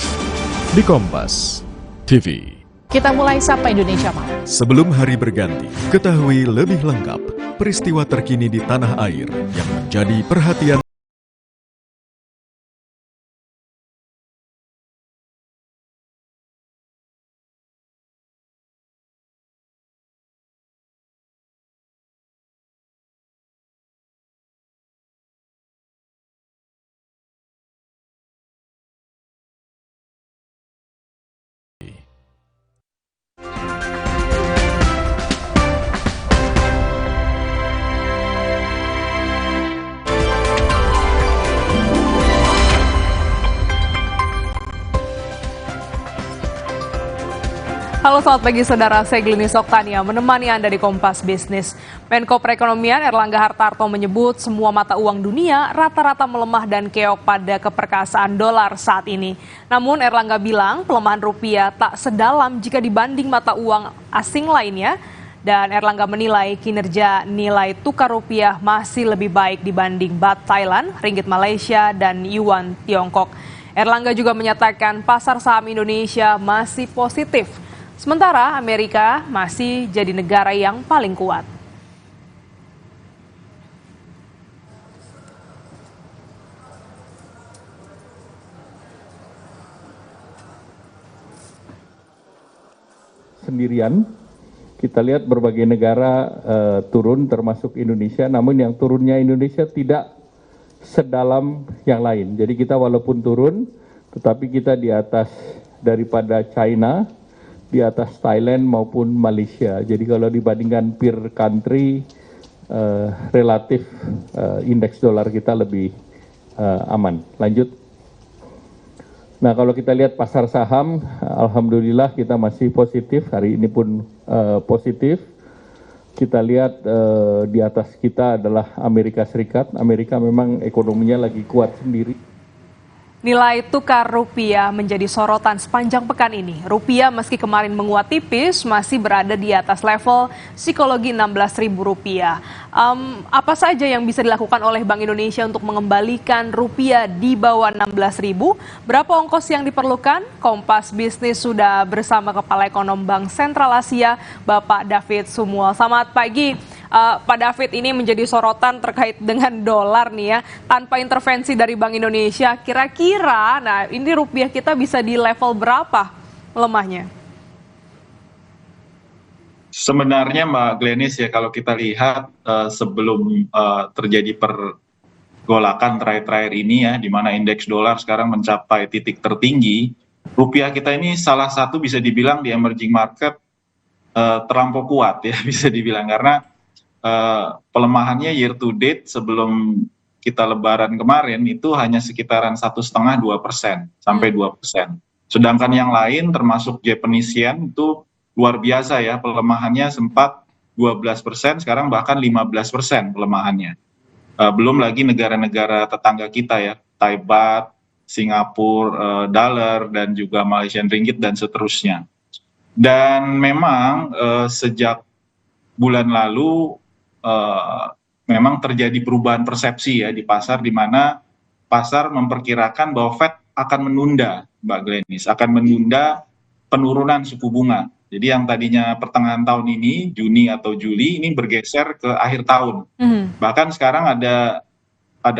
di Kompas TV. Kita mulai Sapa Indonesia Malam. Sebelum hari berganti, ketahui lebih lengkap peristiwa terkini di tanah air yang menjadi perhatian. Halo selamat pagi saudara, saya Glenis Oktania menemani Anda di Kompas Bisnis. Menko Perekonomian Erlangga Hartarto menyebut semua mata uang dunia rata-rata melemah dan keok pada keperkasaan dolar saat ini. Namun Erlangga bilang pelemahan rupiah tak sedalam jika dibanding mata uang asing lainnya. Dan Erlangga menilai kinerja nilai tukar rupiah masih lebih baik dibanding baht Thailand, ringgit Malaysia, dan yuan Tiongkok. Erlangga juga menyatakan pasar saham Indonesia masih positif. Sementara Amerika masih jadi negara yang paling kuat. Sendirian, kita lihat berbagai negara turun termasuk Indonesia, namun yang turunnya Indonesia tidak sedalam yang lain. Jadi kita walaupun turun, tetapi kita di atas daripada China, di atas Thailand maupun Malaysia. Jadi kalau dibandingkan peer country, relatif indeks dolar kita lebih aman. Lanjut. Nah kalau kita lihat pasar saham, alhamdulillah kita masih positif. Hari ini pun positif. Kita lihat di atas kita adalah Amerika Serikat. Amerika memang ekonominya lagi kuat sendiri. Nilai tukar rupiah menjadi sorotan sepanjang pekan ini. Rupiah meski kemarin menguat tipis, masih berada di atas level psikologi Rp16.000. Apa saja yang bisa dilakukan oleh Bank Indonesia untuk mengembalikan rupiah di bawah Rp16.000? Berapa ongkos yang diperlukan? Kompas Bisnis sudah bersama Kepala Ekonom Bank Sentral Asia, Bapak David Sumual. Selamat pagi. Pak David, ini menjadi sorotan terkait dengan dolar nih ya, tanpa intervensi dari Bank Indonesia. Kira-kira, nah ini rupiah kita bisa di level berapa melemahnya? Sebenarnya Mbak Glenis ya, kalau kita lihat sebelum terjadi pergolakan terakhir-terakhir ini ya, di mana indeks dolar sekarang mencapai titik tertinggi, rupiah kita ini salah satu bisa dibilang di emerging market terlampau kuat ya, bisa dibilang, karena pelemahannya year to date sebelum kita lebaran kemarin itu hanya sekitaran 1,5–2% sampai 2%. Sedangkan yang lain termasuk Japanese yen itu luar biasa ya, pelemahannya sempat 12%, sekarang bahkan 15% pelemahannya. Belum lagi negara-negara tetangga kita ya, Thai baht, Singapura dollar, dan juga Malaysian ringgit dan seterusnya. Dan memang sejak bulan lalu memang terjadi perubahan persepsi ya di pasar, di mana pasar memperkirakan bahwa Fed akan menunda, Mbak Glenis, akan menunda penurunan suku bunga. Jadi yang tadinya pertengahan tahun ini, Juni atau Juli, ini bergeser ke akhir tahun. Bahkan sekarang ada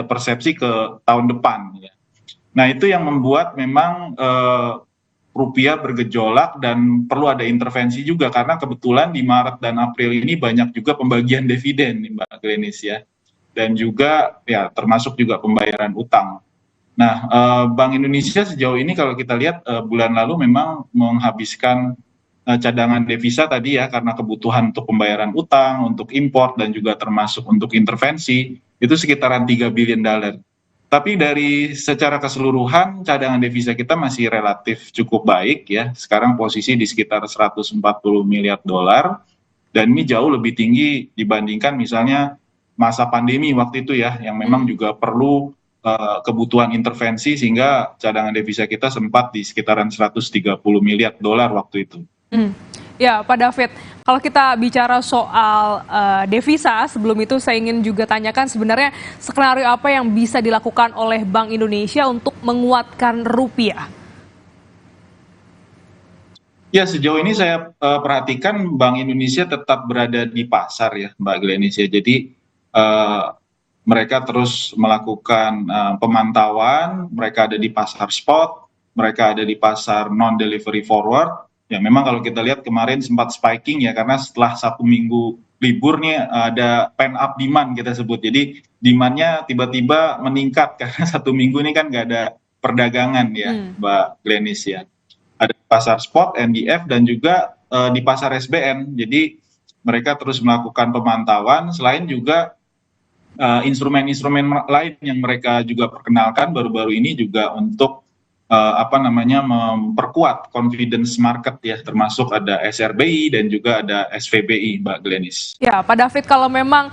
persepsi ke tahun depan. Ya. Nah itu yang membuat memang rupiah bergejolak dan perlu ada intervensi juga, karena kebetulan di Maret dan April ini banyak juga pembagian dividen nih Mbak Glenis ya. Dan juga ya termasuk juga pembayaran utang. Nah, Bank Indonesia sejauh ini kalau kita lihat bulan lalu memang menghabiskan cadangan devisa tadi ya, karena kebutuhan untuk pembayaran utang, untuk impor, dan juga termasuk untuk intervensi, itu sekitaran $3 billion. Tapi dari secara keseluruhan cadangan devisa kita masih relatif cukup baik ya. Sekarang posisi di sekitar $140 miliar, dan ini jauh lebih tinggi dibandingkan misalnya masa pandemi waktu itu ya, yang memang juga perlu kebutuhan intervensi, sehingga cadangan devisa kita sempat di sekitaran $130 miliar waktu itu. Ya, Pak David, kalau kita bicara soal devisa, sebelum itu saya ingin juga tanyakan sebenarnya skenario apa yang bisa dilakukan oleh Bank Indonesia untuk menguatkan rupiah? Ya, sejauh ini saya perhatikan Bank Indonesia tetap berada di pasar ya, Mbak Glenis ya. Jadi mereka terus melakukan pemantauan, mereka ada di pasar spot, mereka ada di pasar non-delivery forward. Ya memang kalau kita lihat kemarin sempat spiking ya, karena setelah 1 minggu libur nih ada pent up demand kita sebut. Jadi demand-nya tiba-tiba meningkat karena 1 minggu ini kan nggak ada perdagangan ya, Mbak Glenis ya. Ada pasar spot, NDF, dan juga di pasar SBN. Jadi mereka terus melakukan pemantauan, selain juga instrumen-instrumen lain yang mereka juga perkenalkan baru-baru ini juga untuk memperkuat confidence market ya, termasuk ada SRBI dan juga ada SVBI, Mbak Glenis. Ya, Pak David, kalau memang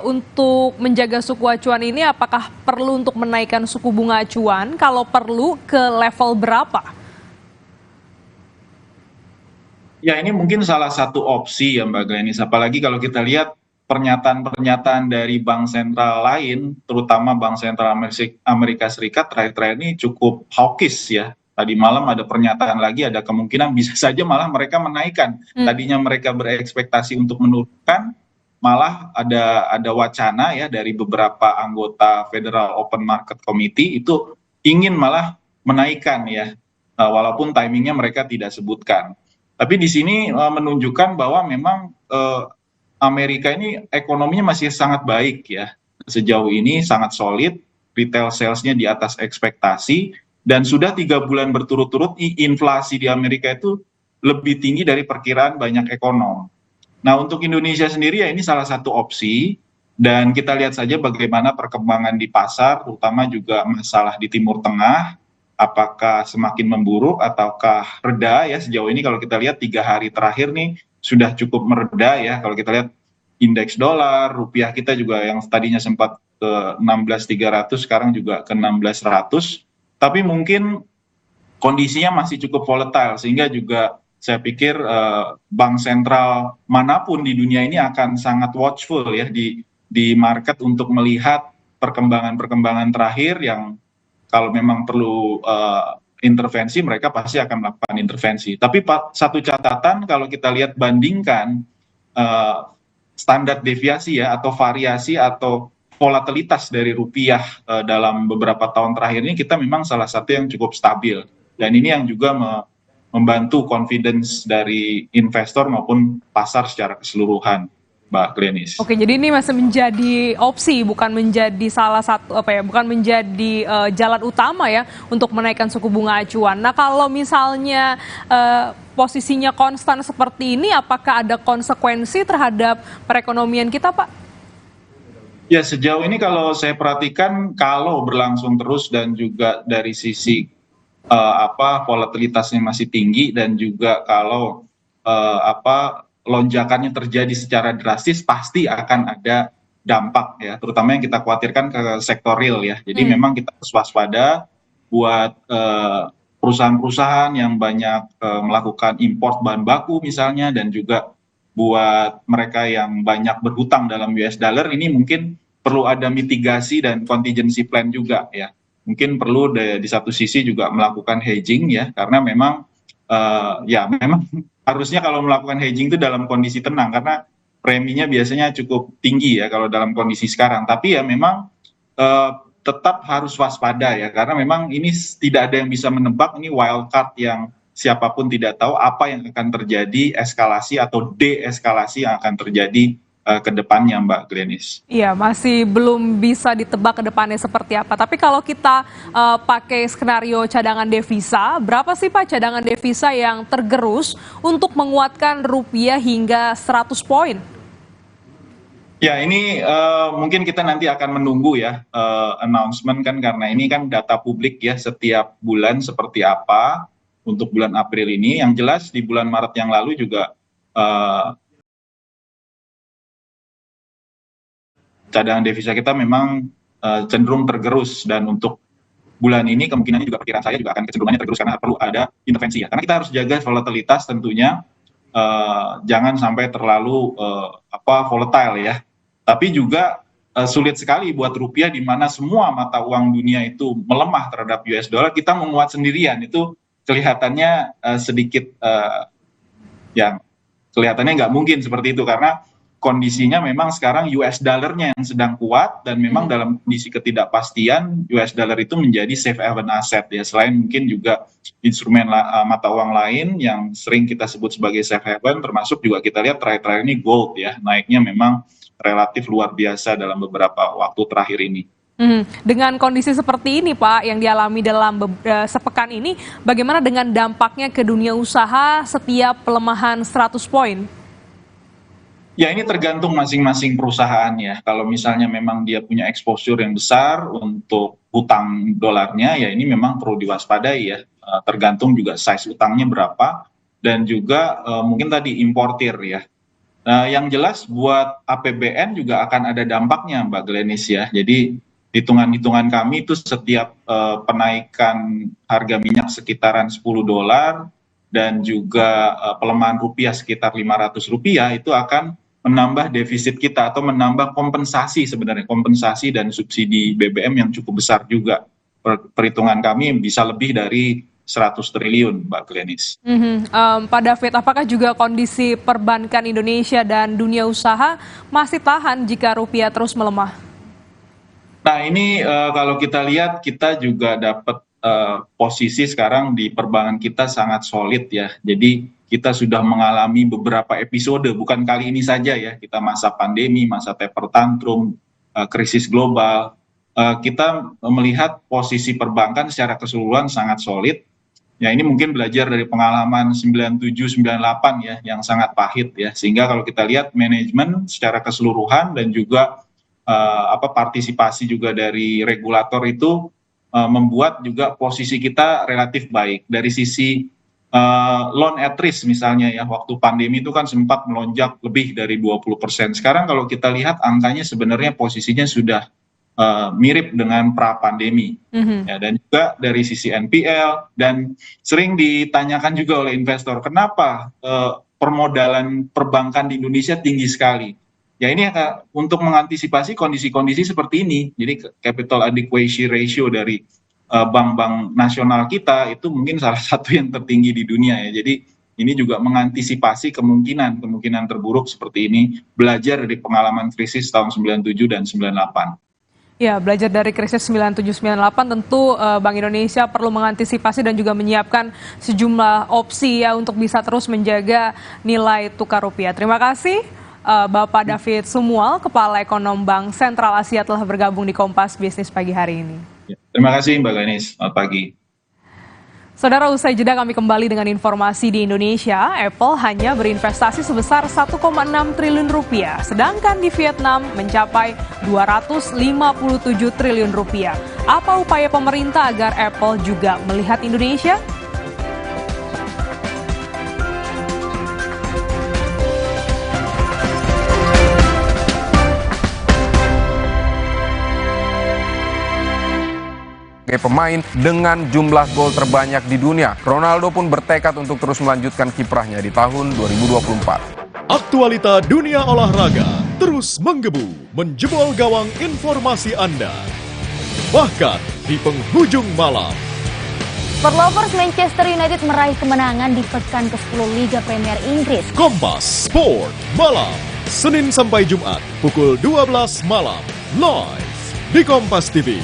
untuk menjaga suku acuan ini, apakah perlu untuk menaikkan suku bunga acuan? Kalau perlu, ke level berapa? Ya, ini mungkin salah satu opsi ya Mbak Glenis, apalagi kalau kita lihat pernyataan-pernyataan dari bank sentral lain, terutama Bank Sentral Amerika Serikat terakhir-terakhir ini cukup hawkish ya. Tadi malam ada pernyataan lagi, ada kemungkinan bisa saja malah mereka menaikkan. Tadinya mereka berekspektasi untuk menurunkan, malah ada wacana ya dari beberapa anggota Federal Open Market Committee itu ingin malah menaikkan ya, walaupun timingnya mereka tidak sebutkan. Tapi di sini menunjukkan bahwa memang Amerika ini ekonominya masih sangat baik ya. Sejauh ini sangat solid, retail sales-nya di atas ekspektasi, dan sudah 3 bulan berturut-turut inflasi di Amerika itu lebih tinggi dari perkiraan banyak ekonom. Nah untuk Indonesia sendiri ya ini salah satu opsi, dan kita lihat saja bagaimana perkembangan di pasar, terutama juga masalah di Timur Tengah, apakah semakin memburuk ataukah reda ya. Sejauh ini kalau kita lihat 3 hari terakhir nih, sudah cukup mereda ya. Kalau kita lihat indeks dolar, rupiah kita juga yang tadinya sempat ke 16.300 sekarang juga ke 16.100. Tapi mungkin kondisinya masih cukup volatile, sehingga juga saya pikir bank sentral manapun di dunia ini akan sangat watchful ya di market untuk melihat perkembangan-perkembangan terakhir, yang kalau memang perlu intervensi, mereka pasti akan melakukan intervensi. Tapi satu catatan, kalau kita lihat bandingkan standar deviasi ya, atau variasi atau volatilitas dari rupiah dalam beberapa tahun terakhir ini, kita memang salah satu yang cukup stabil. Dan ini yang juga membantu confidence dari investor maupun pasar secara keseluruhan, Mbak Glenis. Oke, jadi ini masih menjadi opsi, bukan menjadi salah satu bukan menjadi jalan utama ya untuk menaikkan suku bunga acuan. Nah, kalau misalnya posisinya konstan seperti ini, apakah ada konsekuensi terhadap perekonomian kita, Pak? Ya, sejauh ini kalau saya perhatikan, kalau berlangsung terus dan juga dari sisi volatilitasnya masih tinggi, dan juga kalau lonjakannya terjadi secara drastis, pasti akan ada dampak ya, terutama yang kita khawatirkan ke sektor real ya. Jadi memang kita harus waspada buat perusahaan-perusahaan yang banyak melakukan import bahan baku misalnya, dan juga buat mereka yang banyak berhutang dalam US dollar ini mungkin perlu ada mitigasi dan contingency plan juga ya. Mungkin perlu di satu sisi juga melakukan hedging ya, karena memang memang harusnya kalau melakukan hedging itu dalam kondisi tenang, karena preminya biasanya cukup tinggi ya kalau dalam kondisi sekarang. Tapi ya memang tetap harus waspada ya, karena memang ini tidak ada yang bisa menebak, ini wild card yang siapapun tidak tahu apa yang akan terjadi, eskalasi atau deeskalasi yang akan terjadi ke depannya, Mbak Glenis. Iya, masih belum bisa ditebak ke depannya seperti apa. Tapi kalau kita pakai skenario cadangan devisa, berapa sih Pak cadangan devisa yang tergerus untuk menguatkan rupiah hingga 100 poin? Ya, ini mungkin kita nanti akan menunggu ya announcement kan, karena ini kan data publik ya, setiap bulan seperti apa untuk bulan April ini. Yang jelas di bulan Maret yang lalu juga cadangan devisa kita memang cenderung tergerus, dan untuk bulan ini kemungkinannya juga perkiraan saya juga akan kecenderungannya tergerus karena perlu ada intervensi ya. Karena kita harus jaga volatilitas tentunya, jangan sampai terlalu volatile ya. Tapi juga sulit sekali buat rupiah di mana semua mata uang dunia itu melemah terhadap US dollar, kita menguat sendirian. Itu kelihatannya sedikit yang kelihatannya nggak mungkin seperti itu, karena kondisinya memang sekarang US dollar-nya yang sedang kuat, dan memang dalam kondisi ketidakpastian US dollar itu menjadi safe haven asset ya, selain mungkin juga instrumen mata uang lain yang sering kita sebut sebagai safe haven, termasuk juga kita lihat terakhir-terakhir ini gold ya, naiknya memang relatif luar biasa dalam beberapa waktu terakhir ini. Dengan kondisi seperti ini Pak yang dialami dalam sepekan ini, bagaimana dengan dampaknya ke dunia usaha setiap pelemahan 100 poin? Ya, ini tergantung masing-masing perusahaan ya. Kalau misalnya memang dia punya exposure yang besar untuk utang dolarnya, ya ini memang perlu diwaspadai ya. Tergantung juga size utangnya berapa, dan juga mungkin tadi importir ya. Yang jelas buat APBN juga akan ada dampaknya, Mbak Glenis ya. Jadi hitungan-hitungan kami itu setiap penaikan harga minyak sekitaran $10 dan juga pelemahan rupiah sekitar Rp500 itu akan menambah defisit kita atau menambah kompensasi, sebenarnya kompensasi dan subsidi BBM yang cukup besar juga. Perhitungan kami bisa lebih dari 100 triliun, Mbak Glenis. Pak David, apakah juga kondisi perbankan Indonesia dan dunia usaha masih tahan jika rupiah terus melemah? Nah, ini kalau kita lihat, kita juga dapat posisi sekarang di perbankan kita sangat solid ya. Jadi kita sudah mengalami beberapa episode, bukan kali ini saja ya. Kita masa pandemi, masa taper tantrum, krisis global. Kita melihat posisi perbankan secara keseluruhan sangat solid. Ya, ini mungkin belajar dari pengalaman 97-98 ya, yang sangat pahit ya. Sehingga kalau kita lihat manajemen secara keseluruhan dan juga partisipasi juga dari regulator itu membuat juga posisi kita relatif baik. Dari sisi loan at risk misalnya ya, waktu pandemi itu kan sempat melonjak lebih dari 20%. Sekarang kalau kita lihat angkanya sebenarnya posisinya sudah mirip dengan pra-pandemi. Ya, dan juga dari sisi NPL, dan sering ditanyakan juga oleh investor, kenapa permodalan perbankan di Indonesia tinggi sekali? Ya, ini untuk mengantisipasi kondisi-kondisi seperti ini. Jadi capital adequacy ratio dari bank-bank nasional kita itu mungkin salah satu yang tertinggi di dunia ya. Jadi ini juga mengantisipasi kemungkinan terburuk seperti ini, belajar dari pengalaman krisis tahun 97 dan 98. Ya, belajar dari krisis 97-98 tentu Bank Indonesia perlu mengantisipasi dan juga menyiapkan sejumlah opsi ya untuk bisa terus menjaga nilai tukar rupiah. Terima kasih Bapak David Sumual, Kepala Ekonom Bank Sentral Asia telah bergabung di Kompas Bisnis pagi hari ini. Terima kasih Mbak Glenis, selamat pagi. Saudara, usai jeda kami kembali dengan informasi di Indonesia. Apple hanya berinvestasi sebesar 1,6 triliun rupiah, sedangkan di Vietnam mencapai 257 triliun rupiah. Apa upaya pemerintah agar Apple juga melihat Indonesia? sebagai pemain dengan jumlah gol terbanyak di dunia. Ronaldo pun bertekad untuk terus melanjutkan kiprahnya di tahun 2024. Aktualita dunia olahraga terus menggebu, menjebol gawang informasi Anda. Bahkan di penghujung malam. Perlovers Manchester United meraih kemenangan di pekan ke-10 Liga Premier Inggris. Kompas Sport Malam, Senin sampai Jumat, pukul 12 malam, live di Kompas TV.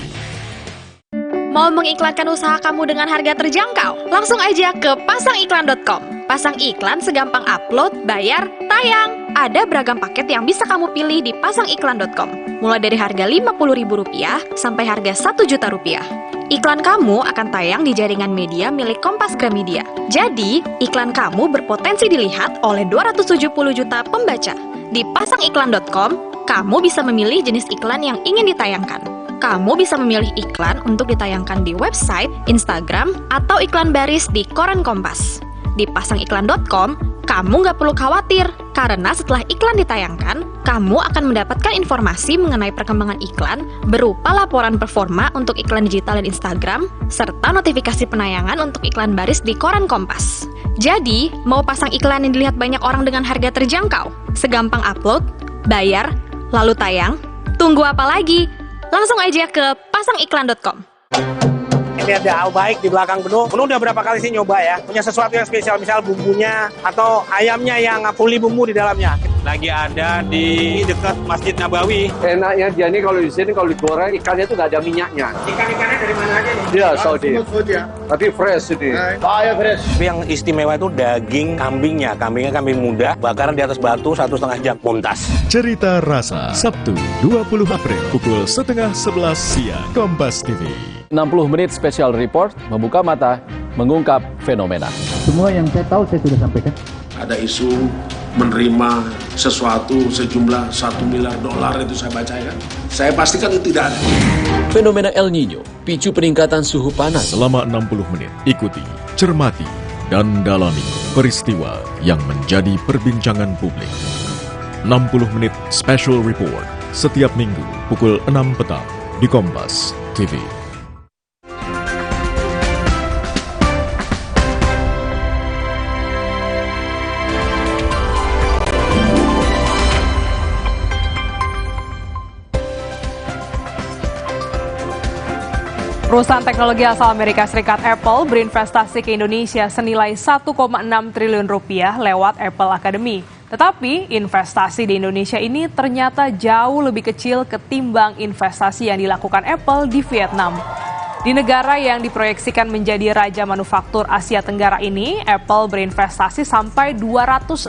Mau mengiklankan usaha kamu dengan harga terjangkau? Langsung aja ke pasangiklan.com. Pasang iklan segampang upload, bayar, tayang. Ada beragam paket yang bisa kamu pilih di pasangiklan.com. Mulai dari harga Rp50.000 sampai harga Rp1.000.000. Iklan kamu akan tayang di jaringan media milik Kompas Gramedia. Jadi, iklan kamu berpotensi dilihat oleh 270 juta pembaca. Di pasangiklan.com, kamu bisa memilih jenis iklan yang ingin ditayangkan. Kamu bisa memilih iklan untuk ditayangkan di website, Instagram, atau iklan baris di koran Kompas. Di pasangiklan.com, kamu nggak perlu khawatir, karena setelah iklan ditayangkan, kamu akan mendapatkan informasi mengenai perkembangan iklan berupa laporan performa untuk iklan digital dan Instagram, serta notifikasi penayangan untuk iklan baris di koran Kompas. Jadi, mau pasang iklan yang dilihat banyak orang dengan harga terjangkau? Segampang upload, bayar, lalu tayang? Tunggu apa lagi? Langsung aja ke pasangiklan.com. Ini ada Au Baik di belakang Benung. Benung udah berapa kali sih nyoba ya? Punya sesuatu yang spesial, misal bumbunya atau ayamnya yang fully bumbu di dalamnya. Lagi ada di dekat Masjid Nabawi. Enaknya dia nih kalau di sini kalau digoreng ikannya tuh nggak ada minyaknya. Ikan-ikannya dari mana aja nih? Dia Saudi. Tapi fresh ini. Saya fresh. Tapi yang istimewa itu daging kambingnya. Kambingnya kambing muda, bakaran di atas batu 1,5 jam muntas. Cerita Rasa, Sabtu 20 April pukul 10:30 siang, Kompas TV. 60 menit special report membuka mata, mengungkap fenomena. Semua yang saya tahu saya sudah sampaikan. Ada isu menerima sesuatu sejumlah $1 miliar itu saya baca kan. Saya pastikan itu tidak ada. Fenomena El Nino, picu peningkatan suhu panas. Selama 60 menit, ikuti, cermati, dan dalami peristiwa yang menjadi perbincangan publik. 60 menit special report setiap minggu pukul 6 petang di Kompas TV. Perusahaan teknologi asal Amerika Serikat Apple berinvestasi ke Indonesia senilai 1,6 triliun rupiah lewat Apple Academy. Tetapi investasi di Indonesia ini ternyata jauh lebih kecil ketimbang investasi yang dilakukan Apple di Vietnam. Di negara yang diproyeksikan menjadi raja manufaktur Asia Tenggara ini, Apple berinvestasi sampai 257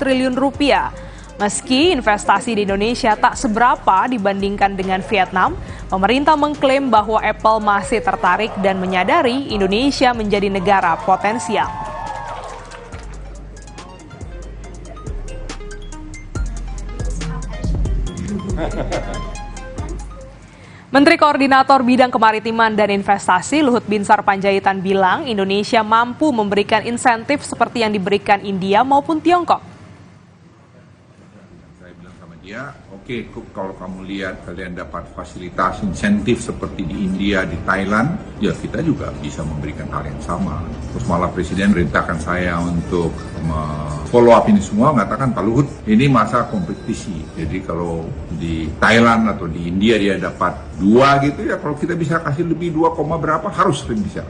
triliun rupiah. Meski investasi di Indonesia tak seberapa dibandingkan dengan Vietnam, pemerintah mengklaim bahwa Apple masih tertarik dan menyadari Indonesia menjadi negara potensial. Menteri Koordinator Bidang Kemaritiman dan Investasi Luhut Binsar Panjaitan bilang Indonesia mampu memberikan insentif seperti yang diberikan India maupun Tiongkok. Ya, oke, kalau kamu lihat kalian dapat fasilitas insentif seperti di India, di Thailand, ya kita juga bisa memberikan hal yang sama. Terus malah Presiden merintahkan saya untuk follow up ini semua, mengatakan Pak Luhut, ini masa kompetisi. Jadi kalau di Thailand atau di India dia dapat 2 gitu ya, kalau kita bisa kasih lebih 2, berapa harus bisa.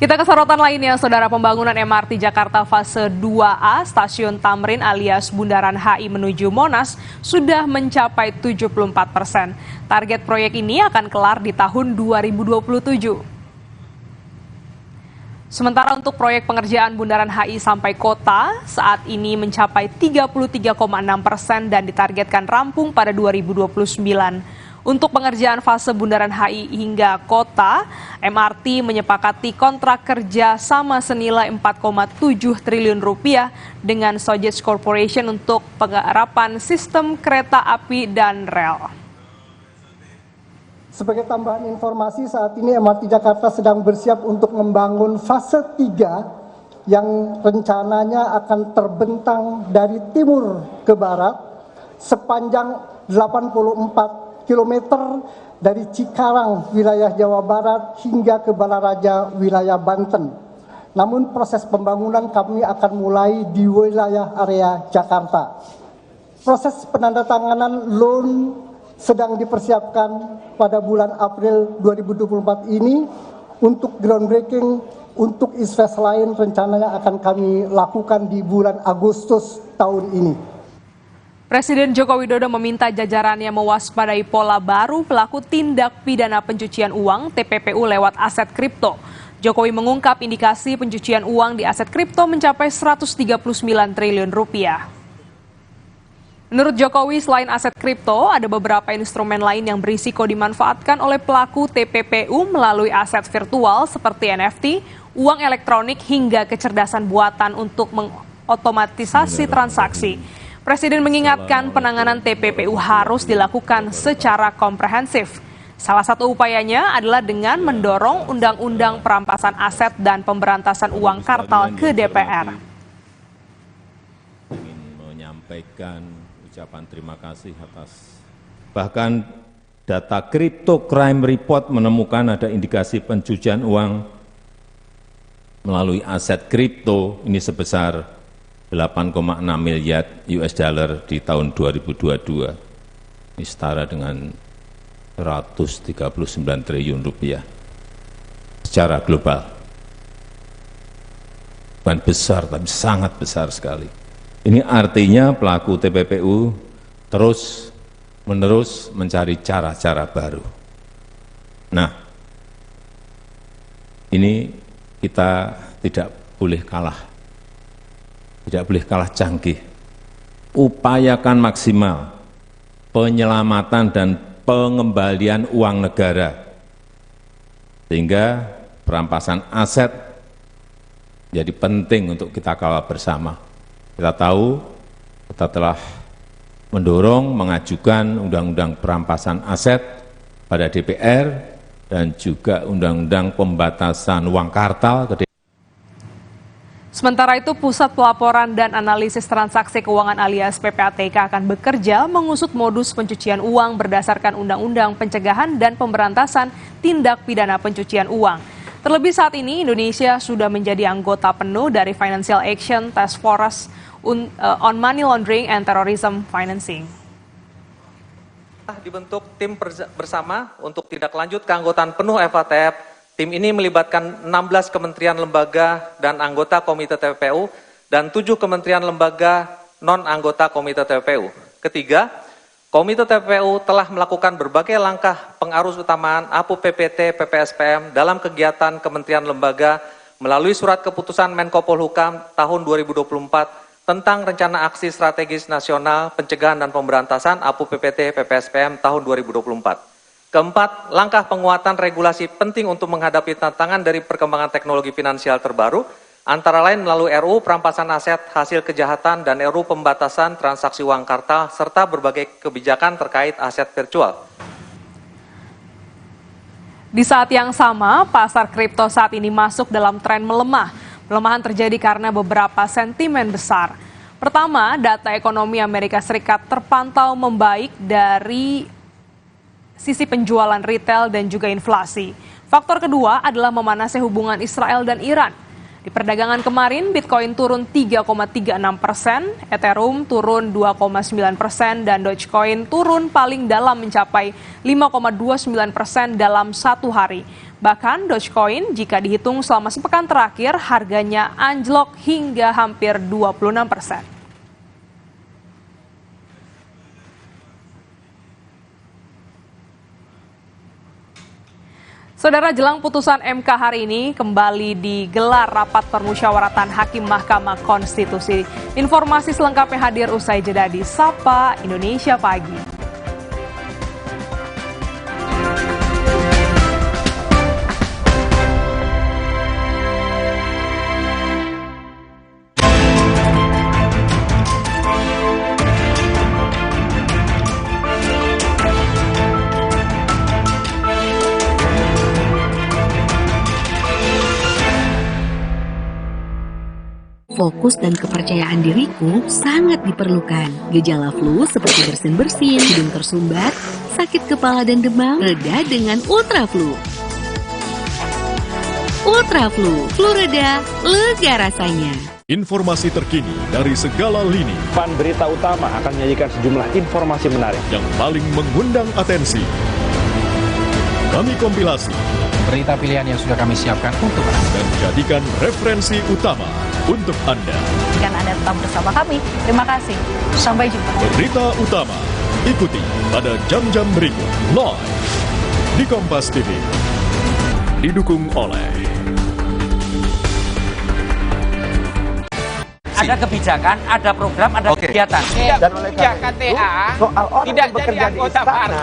Kita ke sorotan lainnya, Saudara. Pembangunan MRT Jakarta fase 2A Stasiun Tamrin alias Bundaran HI menuju Monas sudah mencapai 74%. Target proyek ini akan kelar di tahun 2027. Sementara untuk proyek pengerjaan Bundaran HI sampai kota saat ini mencapai 33,6% dan ditargetkan rampung pada 2029. Untuk pengerjaan fase Bundaran HI hingga kota, MRT menyepakati kontrak kerja sama senilai 4,7 triliun rupiah dengan Sojitz Corporation untuk penggarapan sistem kereta api dan rel. Sebagai tambahan informasi, saat ini MRT Jakarta sedang bersiap untuk membangun fase 3 yang rencananya akan terbentang dari timur ke barat sepanjang 84 km dari Cikarang, wilayah Jawa Barat, hingga ke Balaraja, wilayah Banten. Namun proses pembangunan kami akan mulai di wilayah area Jakarta. Proses penandatanganan loan sedang dipersiapkan pada bulan April 2024 ini. Untuk groundbreaking, untuk invest lain rencananya akan kami lakukan di bulan Agustus tahun ini. Presiden Joko Widodo meminta jajarannya mewaspadai pola baru pelaku tindak pidana pencucian uang (TPPU) lewat aset kripto. Jokowi mengungkap indikasi pencucian uang di aset kripto mencapai 139 triliun rupiah. Menurut Jokowi, selain aset kripto, ada beberapa instrumen lain yang berisiko dimanfaatkan oleh pelaku TPPU melalui aset virtual seperti NFT, uang elektronik hingga kecerdasan buatan untuk mengotomatisasi transaksi. Presiden mengingatkan penanganan TPPU harus dilakukan secara komprehensif. Salah satu upayanya adalah dengan mendorong Undang-Undang Perampasan Aset dan Pemberantasan Uang Kartal ke DPR. Ingin menyampaikan ucapan terima kasih atas bahkan data Crypto Crime Report menemukan ada indikasi pencucian uang melalui aset kripto ini sebesar 8,6 miliar US dollar di tahun 2022. Ini setara dengan 139 triliun rupiah secara global. Bukan besar, tapi sangat besar sekali. Ini artinya pelaku TPPU terus-menerus mencari cara-cara baru. Nah, ini kita tidak boleh kalah. Tidak boleh kalah canggih. Upayakan maksimal penyelamatan dan pengembalian uang negara, sehingga perampasan aset jadi penting untuk kita kawal bersama. Kita tahu kita telah mendorong mengajukan Undang-Undang Perampasan Aset pada DPR dan juga Undang-Undang Pembatasan Uang Kartal ke DPR. Sementara itu, Pusat Pelaporan dan Analisis Transaksi Keuangan alias PPATK akan bekerja mengusut modus pencucian uang berdasarkan Undang-Undang Pencegahan dan Pemberantasan Tindak Pidana Pencucian Uang. Terlebih saat ini Indonesia sudah menjadi anggota penuh dari Financial Action Task Force on Money Laundering and Terrorism Financing. Dibentuk tim bersama untuk tindak lanjut keanggotaan penuh FATF. Tim ini melibatkan 16 kementerian lembaga dan anggota Komite TPPU dan 7 kementerian lembaga non-anggota Komite TPPU. Ketiga, Komite TPPU telah melakukan berbagai langkah pengarus utamaan APU PPT PPSPM dalam kegiatan kementerian lembaga melalui surat keputusan Menko Polhukam tahun 2024 tentang Rencana Aksi Strategis Nasional Pencegahan dan Pemberantasan APU PPT PPSPM tahun 2024. Keempat, langkah penguatan regulasi penting untuk menghadapi tantangan dari perkembangan teknologi finansial terbaru, antara lain melalui RUU Perampasan Aset Hasil Kejahatan dan RUU Pembatasan Transaksi Uang Kartal, serta berbagai kebijakan terkait aset virtual. Di saat yang sama, pasar kripto saat ini masuk dalam tren melemah. Pelemahan terjadi karena beberapa sentimen besar. Pertama, data ekonomi Amerika Serikat terpantau membaik dari sisi penjualan retail dan juga inflasi. Faktor kedua adalah memanasnya hubungan Israel dan Iran. Di perdagangan kemarin, Bitcoin turun 3,36%, Ethereum turun 2,9%, dan Dogecoin turun paling dalam mencapai 5,29% dalam satu hari. Bahkan Dogecoin jika dihitung selama sepekan terakhir, harganya anjlok hingga hampir 26%. Saudara, jelang putusan MK hari ini kembali digelar rapat permusyawaratan Hakim Mahkamah Konstitusi. Informasi selengkapnya hadir usai jeda di Sapa Indonesia Pagi. Fokus dan kepercayaan diriku sangat diperlukan. Gejala flu seperti bersin-bersin, hidung tersumbat, sakit kepala dan demam, reda dengan Ultraflu. Ultraflu, flu reda, lega rasanya. Informasi terkini dari segala lini. Pan Berita Utama akan menyajikan sejumlah informasi menarik yang paling mengundang atensi. Kami kompilasi berita pilihan yang sudah kami siapkan untuk Anda dan jadikan referensi utama untuk Anda. Jika Anda tetap bersama kami, terima kasih. Sampai jumpa. Berita utama ikuti pada jam-jam berikut live di Kompas TV. Didukung oleh ada kebijakan, ada program, ada kegiatan. Dan oleh KTA soal orang tidak bekerja di istana.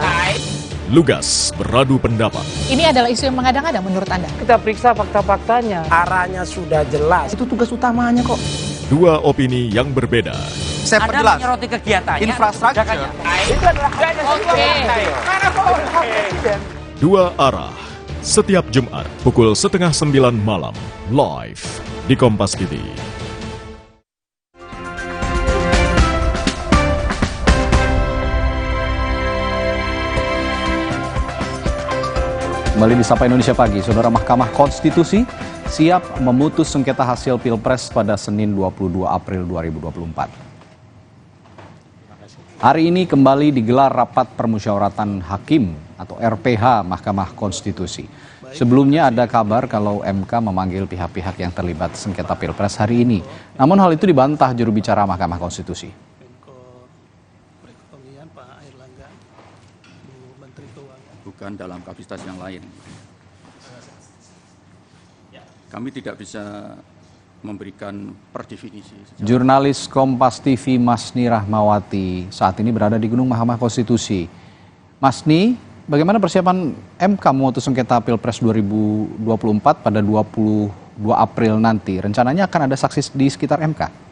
Lugas beradu pendapat. Ini adalah isu yang mengada-ngada menurut Anda? Kita periksa fakta-faktanya. Arahnya sudah jelas. Itu tugas utamanya kok. Dua opini yang berbeda. Saya perjelas. Anda menyoroti kegiatannya. Infrastruktur. Itu adalah Dua arah. Setiap Jumat pukul 8:30 malam. Live di Kompas TV. Kembali di Sapa Indonesia Pagi, Saudara, Mahkamah Konstitusi siap memutus sengketa hasil Pilpres pada Senin 22 April 2024. Hari ini kembali digelar rapat permusyawaratan hakim atau RPH Mahkamah Konstitusi. Sebelumnya ada kabar kalau MK memanggil pihak-pihak yang terlibat sengketa Pilpres hari ini. Namun hal itu dibantah juru bicara Mahkamah Konstitusi. Bukan dalam kapasitas yang lain. Kami tidak bisa memberikan perdefinisi. Jurnalis Kompas TV Masni Rahmawati saat ini berada di Gedung Mahkamah Konstitusi. Masni, bagaimana persiapan MK memutus sengketa Pilpres 2024 pada 22 April nanti? Rencananya akan ada saksi di sekitar MK.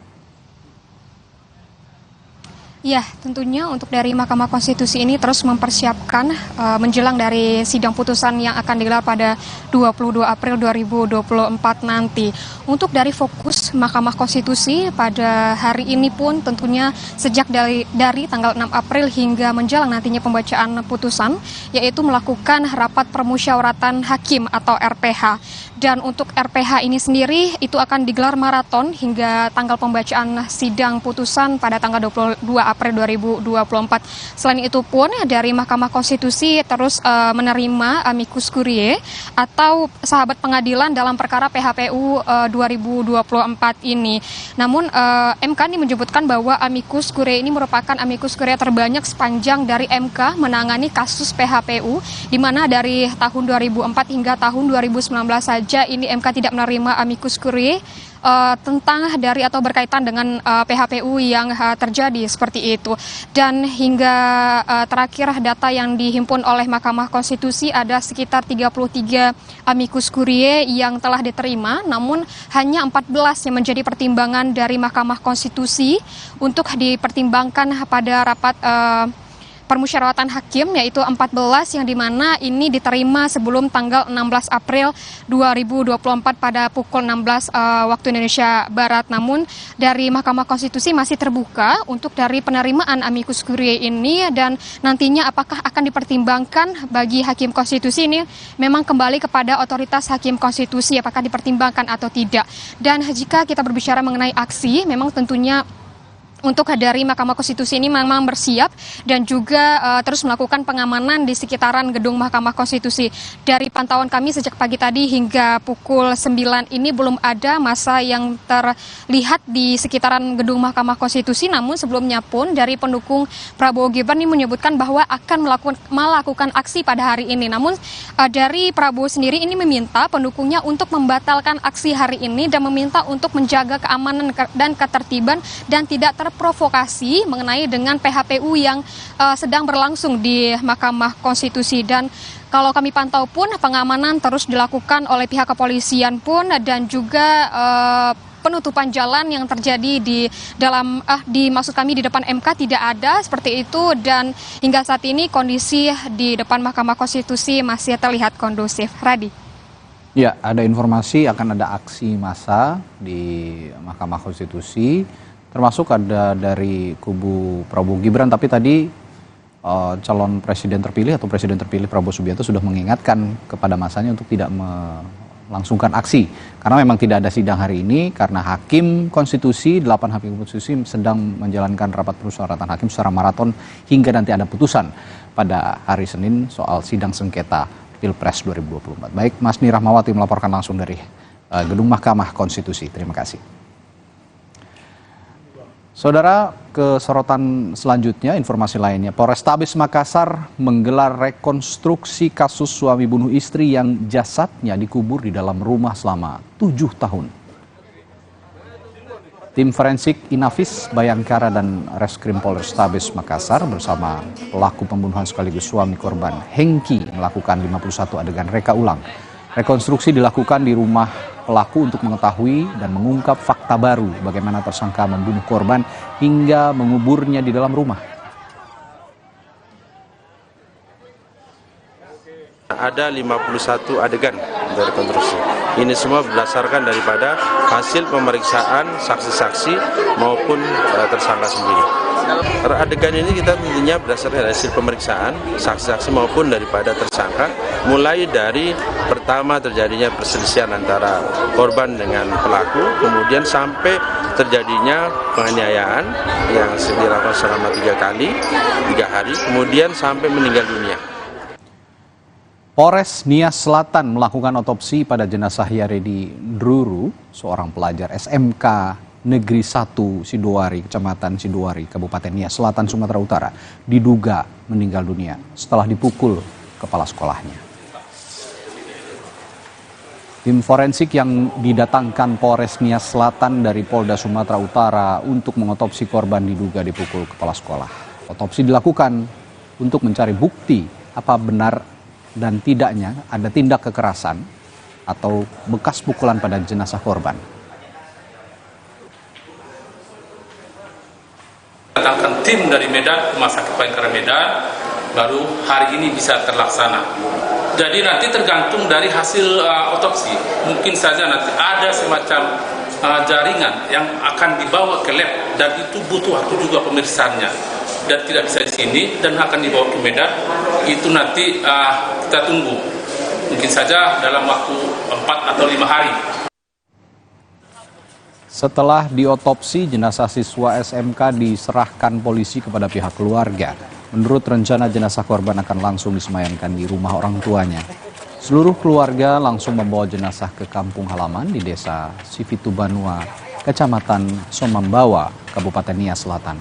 Ya, tentunya untuk dari Mahkamah Konstitusi ini terus mempersiapkan menjelang dari sidang putusan yang akan digelar pada 22 April 2024 nanti. Untuk dari fokus Mahkamah Konstitusi pada hari ini pun tentunya sejak dari tanggal 6 April hingga menjelang nantinya pembacaan putusan, yaitu melakukan rapat permusyawaratan hakim atau RPH. Dan untuk RPH ini sendiri itu akan digelar maraton hingga tanggal pembacaan sidang putusan pada tanggal 22 April 2024. Selain itu pun dari Mahkamah Konstitusi terus menerima amicus curiae atau sahabat pengadilan dalam perkara PHPU 2024 ini. Namun MK ini menyebutkan bahwa amicus curiae ini merupakan amicus curiae terbanyak sepanjang dari MK menangani kasus PHPU, di mana dari tahun 2004 hingga tahun 2019 saja ini MK tidak menerima amicus curiae tentang dari atau berkaitan dengan PHPU yang terjadi seperti itu. Dan hingga terakhir data yang dihimpun oleh Mahkamah Konstitusi ada sekitar 33 amicus curiae yang telah diterima, namun hanya 14 yang menjadi pertimbangan dari Mahkamah Konstitusi untuk dipertimbangkan pada rapat permusyawaratan hakim, yaitu 14 yang dimana ini diterima sebelum tanggal 16 April 2024 pada pukul 16 waktu Indonesia Barat. Namun dari Mahkamah Konstitusi masih terbuka untuk dari penerimaan amicus curiae ini, dan nantinya apakah akan dipertimbangkan bagi hakim konstitusi ini memang kembali kepada otoritas hakim konstitusi apakah dipertimbangkan atau tidak. Dan jika kita berbicara mengenai aksi, memang tentunya untuk dari Mahkamah Konstitusi ini memang bersiap dan juga terus melakukan pengamanan di sekitaran gedung Mahkamah Konstitusi. Dari pantauan kami sejak pagi tadi hingga pukul 9 ini belum ada massa yang terlihat di sekitaran gedung Mahkamah Konstitusi. Namun sebelumnya pun dari pendukung Prabowo Gibran ini menyebutkan bahwa akan melakukan aksi pada hari ini. Namun dari Prabowo sendiri ini meminta pendukungnya untuk membatalkan aksi hari ini dan meminta untuk menjaga keamanan dan ketertiban dan tidak terprovokasi mengenai dengan PHPU yang sedang berlangsung di Mahkamah Konstitusi. Dan kalau kami pantau pun pengamanan terus dilakukan oleh pihak kepolisian pun, dan juga penutupan jalan yang terjadi di dalam maksud kami di depan MK tidak ada seperti itu. Dan hingga saat ini kondisi di depan Mahkamah Konstitusi masih terlihat kondusif. Radi. Ya, ada informasi akan ada aksi massa di Mahkamah Konstitusi, termasuk ada dari kubu Prabowo Gibran, tapi tadi calon presiden terpilih atau presiden terpilih Prabowo Subianto sudah mengingatkan kepada masanya untuk tidak melangsungkan aksi. Karena memang tidak ada sidang hari ini karena Hakim Konstitusi, 8 Hakim Konstitusi sedang menjalankan rapat permusyawaratan hakim secara maraton hingga nanti ada putusan pada hari Senin soal sidang sengketa Pilpres 2024. Baik, Masni Rahmawati melaporkan langsung dari Gedung Mahkamah Konstitusi. Terima kasih. Saudara, ke sorotan selanjutnya, informasi lainnya. Polrestabes Makassar menggelar rekonstruksi kasus suami bunuh istri yang jasadnya dikubur di dalam rumah selama 7 tahun. Tim forensik Inavis, Bayangkara, dan Reskrim Polrestabes Makassar bersama pelaku pembunuhan sekaligus suami korban, Hengki, melakukan 51 adegan reka ulang. Rekonstruksi dilakukan di rumah pelaku untuk mengetahui dan mengungkap fakta baru bagaimana tersangka membunuh korban hingga menguburnya di dalam rumah. Ada 51 adegan dari rekonstruksi. Ini semua berdasarkan daripada hasil pemeriksaan saksi-saksi maupun tersangka sendiri. Adegan ini kita tentunya berdasarkan dari hasil pemeriksaan saksi-saksi maupun daripada tersangka, mulai dari pertama terjadinya perselisihan antara korban dengan pelaku, kemudian sampai terjadinya penganiayaan yang dilakukan selama 3 hari, kemudian sampai meninggal dunia. Polres Nias Selatan melakukan otopsi pada jenazah Yaredi Druru, seorang pelajar SMK Negeri 1 Sidoari, Kecamatan Sidoari, Kabupaten Nias Selatan, Sumatera Utara, diduga meninggal dunia setelah dipukul kepala sekolahnya. Tim forensik yang didatangkan Polres Nias Selatan dari Polda Sumatera Utara untuk mengotopsi korban diduga dipukul kepala sekolah. Otopsi dilakukan untuk mencari bukti apa benar dan tidaknya ada tindak kekerasan atau bekas pukulan pada jenazah korban. Datangkan tim dari Medan, Rumah Sakit Bayangkara Medan, baru hari ini bisa terlaksana. Jadi nanti tergantung dari hasil otopsi. Mungkin saja nanti ada semacam jaringan yang akan dibawa ke lab dan itu butuh waktu juga pemeriksaannya. Dan tidak bisa di sini dan akan dibawa ke Medan. Itu nanti kita tunggu. Mungkin saja dalam waktu 4 atau 5 hari. Setelah diotopsi, jenazah siswa SMK diserahkan polisi kepada pihak keluarga. Menurut rencana, jenazah korban akan langsung disemayamkan di rumah orang tuanya. Seluruh keluarga langsung membawa jenazah ke kampung halaman di desa Sivitubanua, Kecamatan Somambawa, Kabupaten Nias Selatan.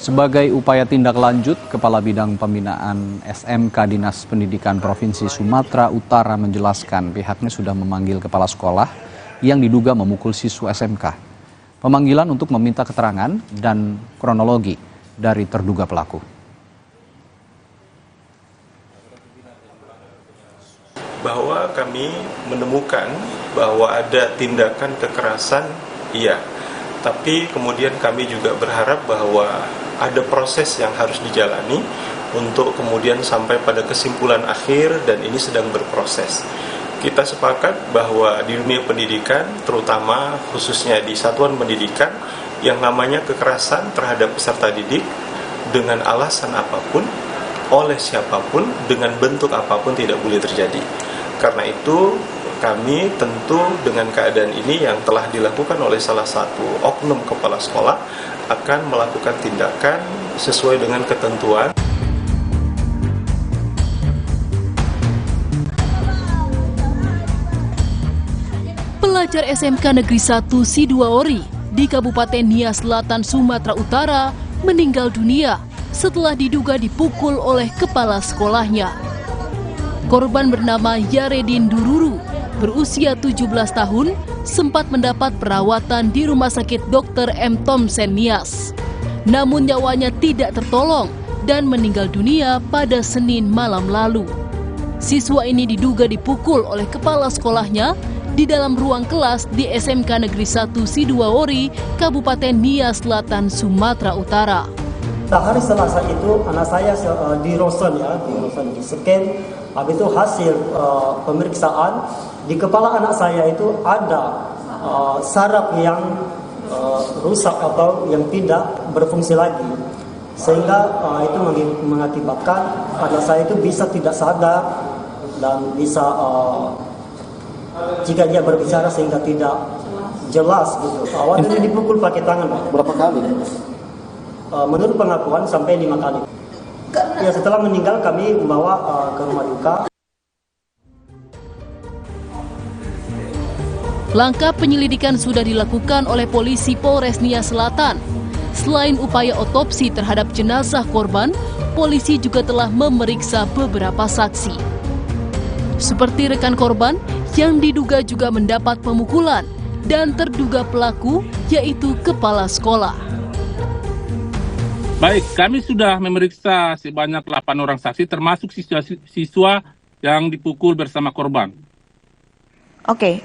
Sebagai upaya tindak lanjut, Kepala Bidang Pembinaan SMK Dinas Pendidikan Provinsi Sumatera Utara menjelaskan pihaknya sudah memanggil kepala sekolah yang diduga memukul siswa SMK. Pemanggilan untuk meminta keterangan dan kronologi dari terduga pelaku. Bahwa kami menemukan bahwa ada tindakan kekerasan, iya. Tapi kemudian kami juga berharap bahwa ada proses yang harus dijalani untuk kemudian sampai pada kesimpulan akhir dan ini sedang berproses. Kita sepakat bahwa di dunia pendidikan, terutama khususnya di satuan pendidikan, yang namanya kekerasan terhadap peserta didik dengan alasan apapun, oleh siapapun, dengan bentuk apapun tidak boleh terjadi. Karena itu kami tentu dengan keadaan ini yang telah dilakukan oleh salah satu oknum kepala sekolah akan melakukan tindakan sesuai dengan ketentuan. Pelajar SMK Negeri 1 Sidoari di Kabupaten Nias Selatan, Sumatera Utara meninggal dunia setelah diduga dipukul oleh kepala sekolahnya. Korban bernama Yaredin Dururu, berusia 17 tahun, sempat mendapat perawatan di Rumah Sakit Dr. M. Thompson Nias. Namun nyawanya tidak tertolong dan meninggal dunia pada Senin malam lalu. Siswa ini diduga dipukul oleh kepala sekolahnya di dalam ruang kelas di SMK Negeri 1 Sidoari, Kabupaten Nias Selatan, Sumatera Utara. Hari Selasa itu anak saya di Ronsen di scan. Habis itu hasil pemeriksaan di kepala anak saya itu ada saraf yang rusak atau yang tidak berfungsi lagi, sehingga itu mengakibatkan anak saya itu bisa tidak sadar dan bisa jika dia berbicara sehingga tidak jelas gitu. Awalnya dipukul pakai tangan, Pak. Berapa kali? Menurut pengakuan sampai 5 kali. Ya, setelah meninggal kami membawa ke rumah duka. Langkah penyelidikan sudah dilakukan oleh polisi Polres Nias Selatan. Selain upaya otopsi terhadap jenazah korban, polisi juga telah memeriksa beberapa saksi. Seperti rekan korban yang diduga juga mendapat pemukulan dan terduga pelaku yaitu kepala sekolah. Baik, kami sudah memeriksa sebanyak 8 orang saksi termasuk siswa yang dipukul bersama korban. Oke,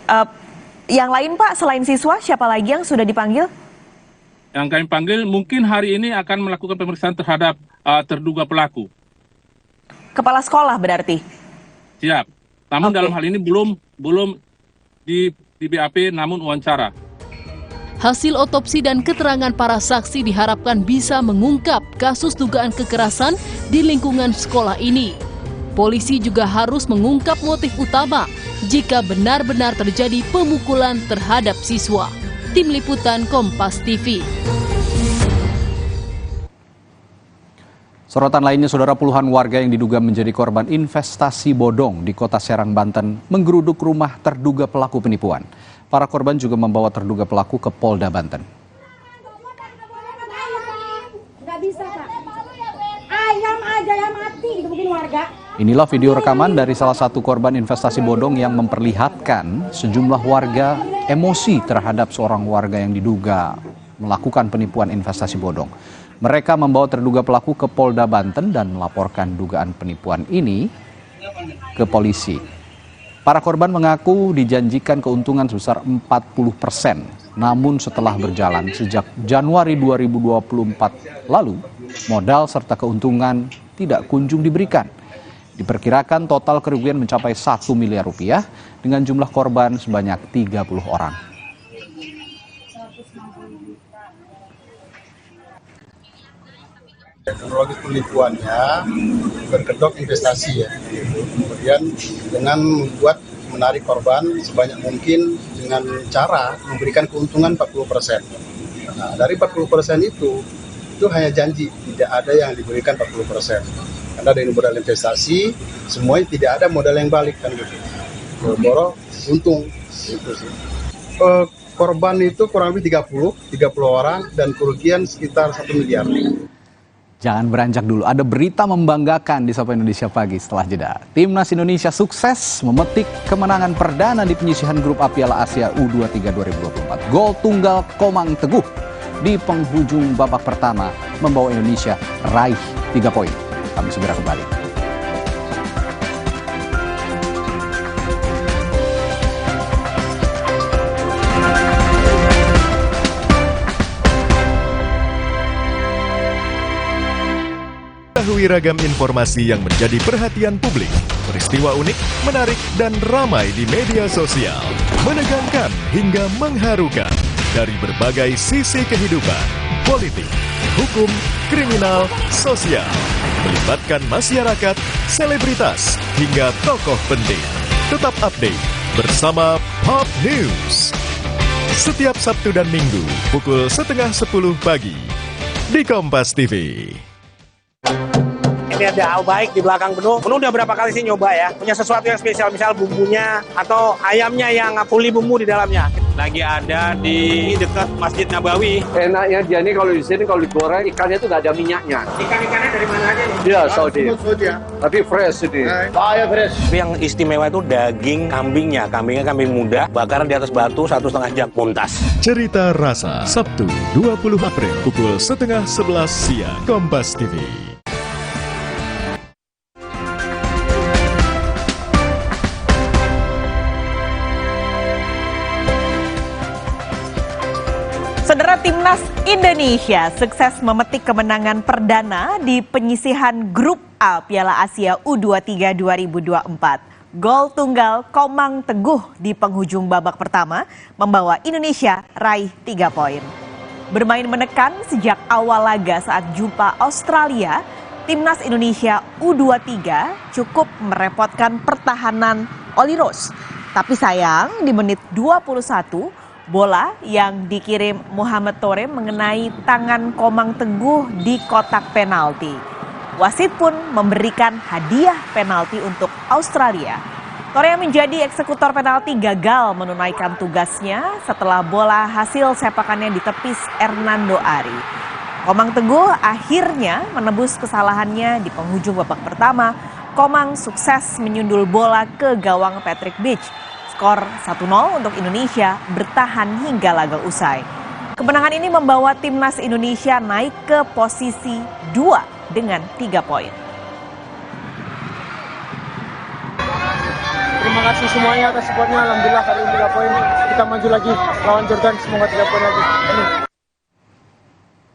yang lain Pak, selain siswa, siapa lagi yang sudah dipanggil? Yang kami panggil mungkin hari ini akan melakukan pemeriksaan terhadap terduga pelaku. Kepala sekolah berarti? Siap. Namun dalam hal ini belum di BAP namun wawancara. Hasil otopsi dan keterangan para saksi diharapkan bisa mengungkap kasus dugaan kekerasan di lingkungan sekolah ini. Polisi juga harus mengungkap motif utama jika benar-benar terjadi pemukulan terhadap siswa. Tim Liputan Kompas TV. Sorotan lainnya, saudara, puluhan warga yang diduga menjadi korban investasi bodong di Kota Serang, Banten menggeruduk rumah terduga pelaku penipuan. Para korban juga membawa terduga pelaku ke Polda Banten. Nggak bisa, Pak. Ayam aja yang mati digebukin warga. Inilah video rekaman dari salah satu korban investasi bodong yang memperlihatkan sejumlah warga emosi terhadap seorang warga yang diduga melakukan penipuan investasi bodong. Mereka membawa terduga pelaku ke Polda Banten dan melaporkan dugaan penipuan ini ke polisi. Para korban mengaku dijanjikan keuntungan sebesar 40%. Namun setelah berjalan sejak Januari 2024 lalu, modal serta keuntungan tidak kunjung diberikan. Diperkirakan total kerugian mencapai 1 miliar rupiah dengan jumlah korban sebanyak 30 orang. Kronologis penipuannya berkedok investasi ya. Kemudian dengan membuat menarik korban sebanyak mungkin dengan cara memberikan keuntungan 40%. Nah, dari 40% itu hanya janji, tidak ada yang diberikan 40%. Karena dari modal investasi, semuanya tidak ada modal yang balik kan gitu. Boro untung gitu sih. Korban itu kurang lebih 30 orang dan kerugian sekitar 1 miliar. Jangan beranjak dulu, ada berita membanggakan di Sapa Indonesia Pagi setelah jeda. Timnas Indonesia sukses memetik kemenangan perdana di penyisihan grup A Piala Asia U23 2024. Gol tunggal Komang Teguh di penghujung babak pertama membawa Indonesia raih 3 poin. Kami segera kembali. Mengetahui ragam informasi yang menjadi perhatian publik, peristiwa unik, menarik, dan ramai di media sosial, menegangkan hingga mengharukan dari berbagai sisi kehidupan, politik, hukum, kriminal, sosial, melibatkan masyarakat, selebritas, hingga tokoh penting. Tetap update bersama Pop News. Setiap Sabtu dan Minggu, pukul 9:30 pagi, di Kompas TV. Ini ada baik di belakang Penuh. Penuh udah berapa kali sih nyoba ya? Punya sesuatu yang spesial, misal bumbunya atau ayamnya yang puli bumbu di dalamnya. Lagi ada di dekat Masjid Nabawi. Enaknya dia nih kalau di sini kalau digoreng ikannya itu nggak ada minyaknya. Ikan-ikannya dari mana aja nih? Iya, Saudi. Tapi fresh ini. Fresh. Tapi yang istimewa itu daging kambingnya. Kambingnya kambing muda, bakaran di atas batu 1,5 jam muntas. Cerita Rasa, Sabtu 20 April pukul 10:30 siang, Kompas TV. Saudara, Timnas Indonesia sukses memetik kemenangan perdana di penyisihan Grup A Piala Asia U23 2024. Gol tunggal Komang Teguh di penghujung babak pertama membawa Indonesia raih 3 poin. Bermain menekan sejak awal laga saat jumpa Australia, Timnas Indonesia U23 cukup merepotkan pertahanan Oli Rose. Tapi sayang di menit 21, bola yang dikirim Muhammad Tore mengenai tangan Komang Teguh di kotak penalti. Wasit pun memberikan hadiah penalti untuk Australia. Tore yang menjadi eksekutor penalti gagal menunaikan tugasnya setelah bola hasil sepakannya ditepis Hernando Ari. Komang Teguh akhirnya menebus kesalahannya di penghujung babak pertama. Komang sukses menyundul bola ke gawang Patrick Beach. Skor 1-0 untuk Indonesia bertahan hingga laga usai. Kemenangan ini membawa Timnas Indonesia naik ke posisi 2 dengan 3 poin. Terima kasih semuanya atas supportnya. Alhamdulillah kali ini 3 poin. Kita maju lagi lawan Jordan. Semoga 3 poin lagi. Amin.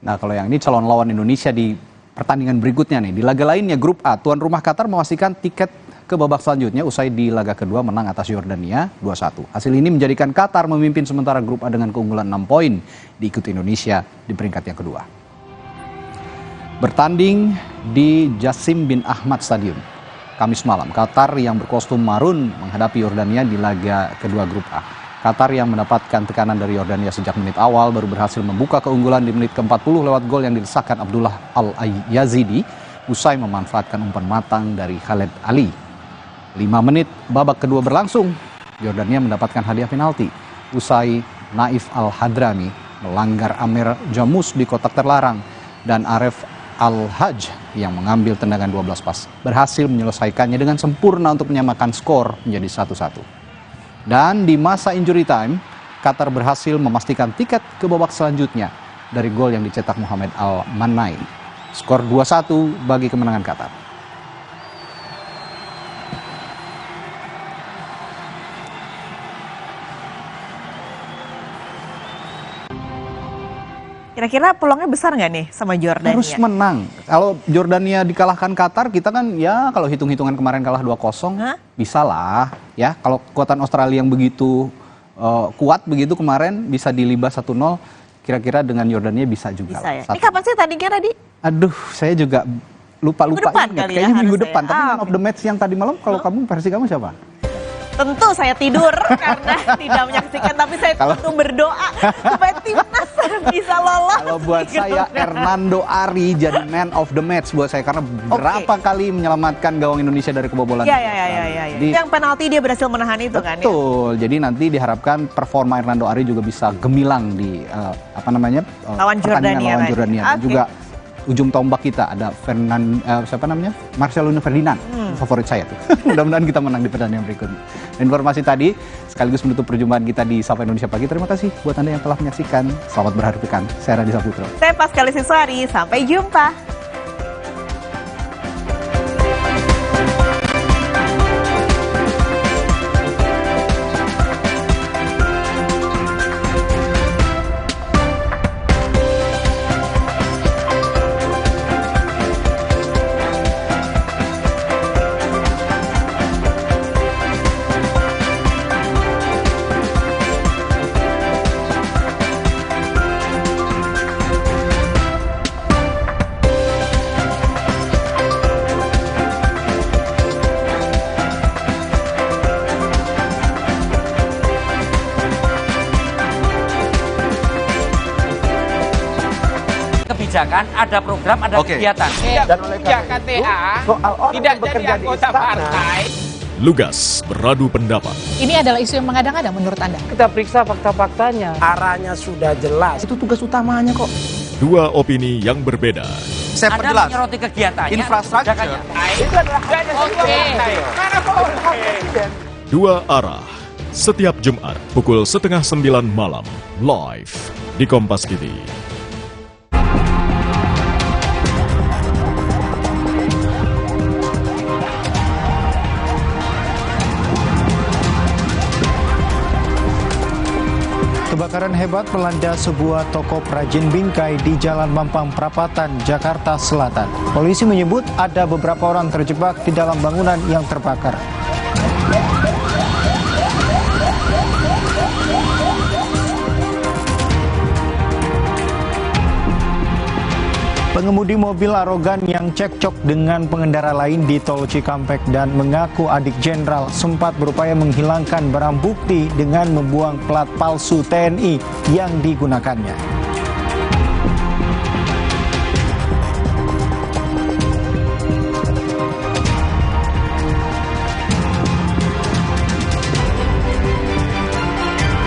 Nah, kalau yang ini calon lawan Indonesia di pertandingan berikutnya nih. Di laga lainnya grup A, tuan rumah Qatar memastikan tiket ke babak selanjutnya usai di laga kedua menang atas Yordania 2-1. Hasil ini menjadikan Qatar memimpin sementara grup A dengan keunggulan 6 poin, diikuti Indonesia di peringkat yang kedua. Bertanding di Jassim bin Ahmad Stadium Kamis malam, Qatar yang berkostum marun menghadapi Yordania di laga kedua grup A. Qatar yang mendapatkan tekanan dari Yordania sejak menit awal baru berhasil membuka keunggulan di menit ke-40 lewat gol yang dilesakan Abdullah Al-Yazidi usai memanfaatkan umpan matang dari Khaled Ali. 5 menit babak kedua berlangsung, Yordania mendapatkan hadiah penalti usai Naif Al-Hadrami melanggar Amer Jamus di kotak terlarang dan Aref Al-Hajj yang mengambil tendangan 12 pas berhasil menyelesaikannya dengan sempurna untuk menyamakan skor menjadi 1-1. Dan di masa injury time, Qatar berhasil memastikan tiket ke babak selanjutnya dari gol yang dicetak Mohamed Al-Manai. Skor 2-1 bagi kemenangan Qatar. Kira-kira peluangnya besar nggak nih sama Jordania? Harus menang. Kalau Jordania dikalahkan Qatar, kita kan ya kalau hitung-hitungan kemarin kalah 2-0, bisa lah. Ya, kalau kekuatan Australia yang begitu kuat begitu kemarin bisa dilibas 1-0, kira-kira dengan Jordania bisa juga. Bisa ya. Ini kapan sih tandingnya tadi? Aduh, saya juga lupa ingat. Kayaknya minggu depan. Tapi man of the match yang tadi malam, kalau kamu versi kamu siapa? Tentu saya tidur karena tidak menyaksikan, tapi saya tentu berdoa supaya timnas bisa lolos. Kalau buat saya Hernando Ari jadi man of the match buat saya karena berapa kali menyelamatkan gawang Indonesia dari kebobolan. Iya. Yang penalti dia berhasil menahan itu kan. Betul. Jadi nanti diharapkan performa Hernando Ari juga bisa gemilang di lawan Jordania. Dan juga ujung tombak kita ada Marcelino Ferdinand, favorit saya tuh. Mudah-mudahan kita menang di pertandingan berikutnya. Informasi tadi sekaligus menutup perjumpaan kita di Sapa Indonesia Pagi. Terima kasih buat Anda yang telah menyaksikan. Selamat berhari pekan. Saya Radi Saputro. Saya Pascalis Siswari. Sampai jumpa. Kebijakan, ada program, ada kegiatan. Dan oleh KTA tidak bekerja di anggota partai. Lugas beradu pendapat. Ini adalah isu yang mengada-ngada menurut Anda? Kita periksa fakta-faktanya. Arahnya sudah jelas. Itu tugas utamanya kok. Dua opini yang berbeda. Saya perjelas. Menyoroti kegiatan, infrastruktur. Dua arah. Setiap Jumat pukul 8:30 malam live di Kompas TV. Kebakaran hebat melanda sebuah toko perajin bingkai di Jalan Mampang Prapatan, Jakarta Selatan. Polisi menyebut ada beberapa orang terjebak di dalam bangunan yang terbakar. Pengemudi mobil arogan yang cekcok dengan pengendara lain di Tol Cikampek dan mengaku adik jenderal sempat berupaya menghilangkan barang bukti dengan membuang plat palsu TNI yang digunakannya.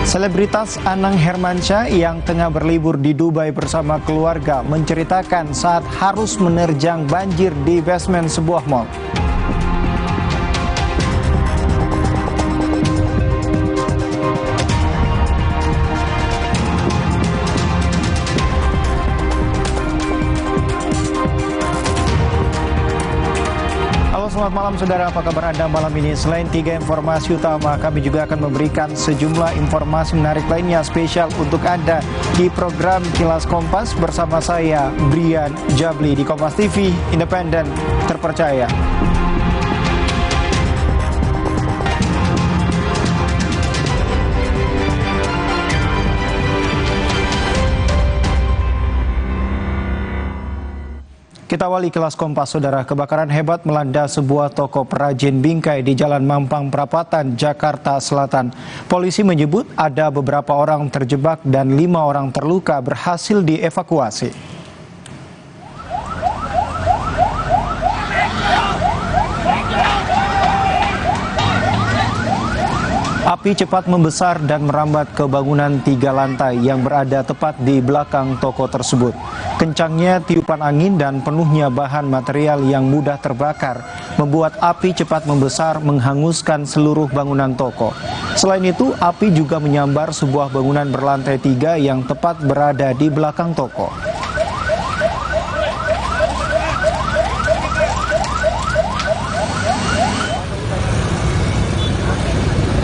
Selebritas Anang Hermansyah yang tengah berlibur di Dubai bersama keluarga menceritakan saat harus menerjang banjir di basement sebuah mal. Selamat malam saudara, apa kabar Anda malam ini? Selain 3 informasi utama, kami juga akan memberikan sejumlah informasi menarik lainnya spesial untuk Anda di program Kilas Kompas bersama saya, Brian Jabli, di Kompas TV, independen, terpercaya. Kita awali Kilas Kompas, saudara. Kebakaran hebat melanda sebuah toko perajin bingkai di Jalan Mampang Perapatan, Jakarta Selatan. Polisi menyebut ada beberapa orang terjebak dan 5 orang terluka berhasil dievakuasi. Api cepat membesar dan merambat ke bangunan 3 lantai yang berada tepat di belakang toko tersebut. Kencangnya tiupan angin dan penuhnya bahan material yang mudah terbakar membuat api cepat membesar menghanguskan seluruh bangunan toko. Selain itu, api juga menyambar sebuah bangunan berlantai 3 yang tepat berada di belakang toko.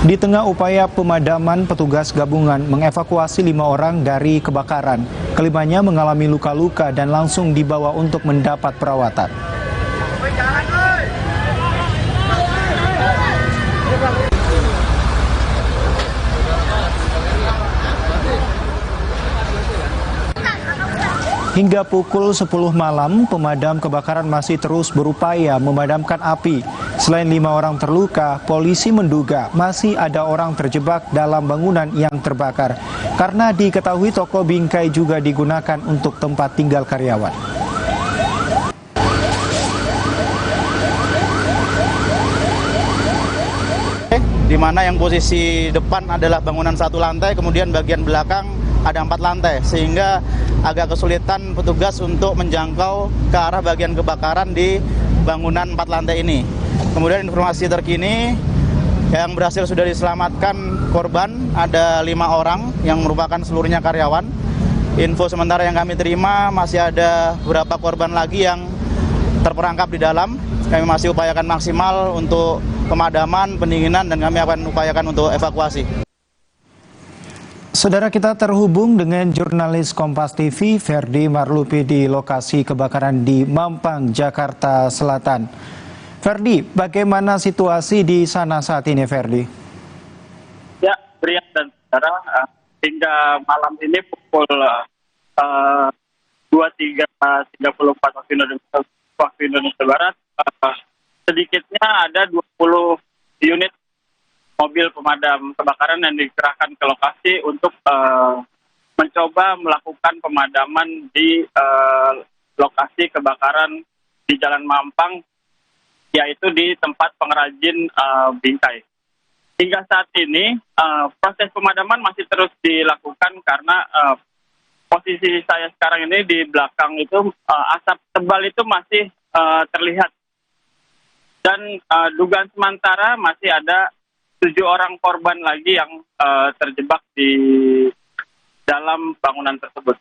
Di tengah upaya pemadaman, petugas gabungan mengevakuasi 5 orang dari kebakaran. Kelimanya mengalami luka-luka dan langsung dibawa untuk mendapat perawatan. Hingga pukul 10 malam, pemadam kebakaran masih terus berupaya memadamkan api. Selain 5 orang terluka, polisi menduga masih ada orang terjebak dalam bangunan yang terbakar. Karena diketahui toko bingkai juga digunakan untuk tempat tinggal karyawan. Di mana yang posisi depan adalah bangunan 1 lantai, kemudian bagian belakang ada 4 lantai, sehingga agak kesulitan petugas untuk menjangkau ke arah bagian kebakaran di bangunan 4 lantai ini. Kemudian informasi terkini yang berhasil sudah diselamatkan korban ada 5 orang yang merupakan seluruhnya karyawan. Info sementara yang kami terima masih ada beberapa korban lagi yang terperangkap di dalam. Kami masih upayakan maksimal untuk pemadaman, pendinginan, dan kami akan upayakan untuk evakuasi. Saudara, kita terhubung dengan jurnalis Kompas TV Ferdi Marlupi di lokasi kebakaran di Mampang, Jakarta Selatan. Ferdi, bagaimana situasi di sana saat ini, Ferdi? Ya, Brian dan saudara, hingga malam ini pukul 23.34 waktu Indonesia Barat, sedikitnya ada 20 unit mobil pemadam kebakaran yang dikerahkan ke lokasi untuk mencoba melakukan pemadaman di lokasi kebakaran di Jalan Mampang, yaitu di tempat pengrajin bingkai. Hingga saat ini proses pemadaman masih terus dilakukan karena posisi saya sekarang ini di belakang itu asap tebal itu masih terlihat. Dan dugaan sementara masih ada 7 orang korban lagi yang terjebak di dalam bangunan tersebut.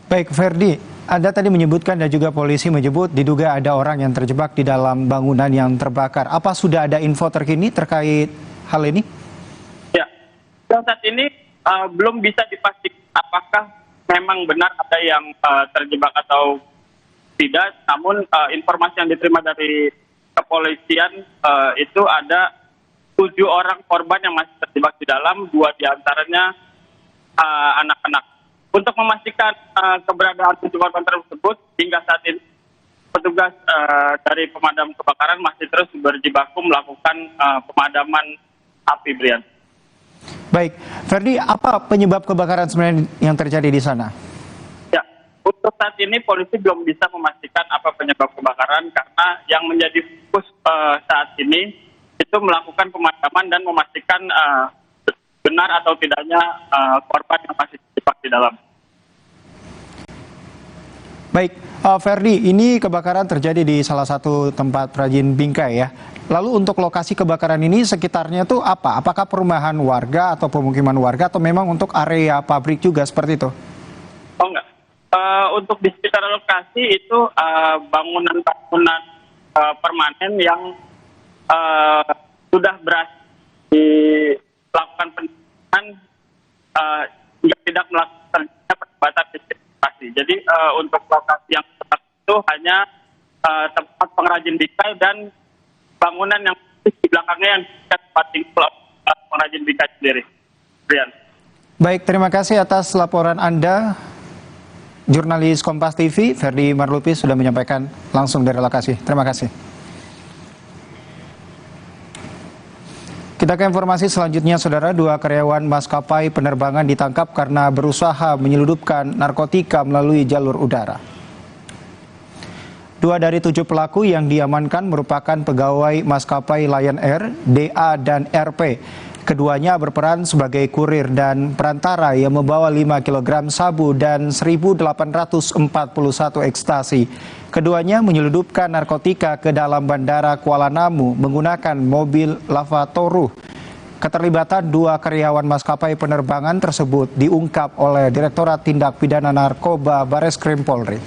Baik, Ferdi, Anda tadi menyebutkan dan juga polisi menyebut diduga ada orang yang terjebak di dalam bangunan yang terbakar. Apa sudah ada info terkini terkait hal ini? Ya, saat ini belum bisa dipastikan apakah memang benar ada yang terjebak atau tidak. Namun informasi yang diterima dari kepolisian itu ada 7 orang korban yang masih terjebak di dalam, 2 diantaranya anak-anak. Untuk memastikan keberadaan 7 korban tersebut, hingga saat ini petugas dari pemadam kebakaran masih terus berjibaku melakukan pemadaman api, Brian. Baik, Ferdi, apa penyebab kebakaran sebenarnya yang terjadi di sana? Ya, untuk saat ini polisi belum bisa memastikan apa penyebab kebakaran karena yang menjadi fokus saat ini itu melakukan pemadaman dan memastikan benar atau tidaknya korban yang masih terjebak di dalam. Baik, Ferdi, ini kebakaran terjadi di salah satu tempat perajin bingkai ya. Lalu untuk lokasi kebakaran ini sekitarnya itu apa? Apakah perumahan warga atau pemukiman warga atau memang untuk area pabrik juga seperti itu? Oh enggak. Untuk di sekitar lokasi itu bangunan-bangunan permanen yang sudah berhasil dilakukan penelitian hingga tidak melakukan perbuatan diskriminasi. Jadi untuk lokasi yang tepat itu hanya tempat pengrajin bingkai dan bangunan yang di belakangnya yang tempat tinggal pengrajin bingkai sendiri. Brian. Baik, terima kasih atas laporan Anda. Jurnalis Kompas TV, Ferdi Marlupis sudah menyampaikan langsung dari lokasi. Terima kasih. Kita ke informasi selanjutnya, Saudara. 2 karyawan maskapai penerbangan ditangkap karena berusaha menyelundupkan narkotika melalui jalur udara. 2 dari 7 pelaku yang diamankan merupakan pegawai maskapai Lion Air, DA dan RP. Keduanya berperan sebagai kurir dan perantara yang membawa 5 kg sabu dan 1.841 ekstasi. Keduanya menyelundupkan narkotika ke dalam Bandara Kuala Namu menggunakan mobil Lavatoru. Keterlibatan 2 karyawan maskapai penerbangan tersebut diungkap oleh Direktorat Tindak Pidana Narkoba Bareskrim Polri.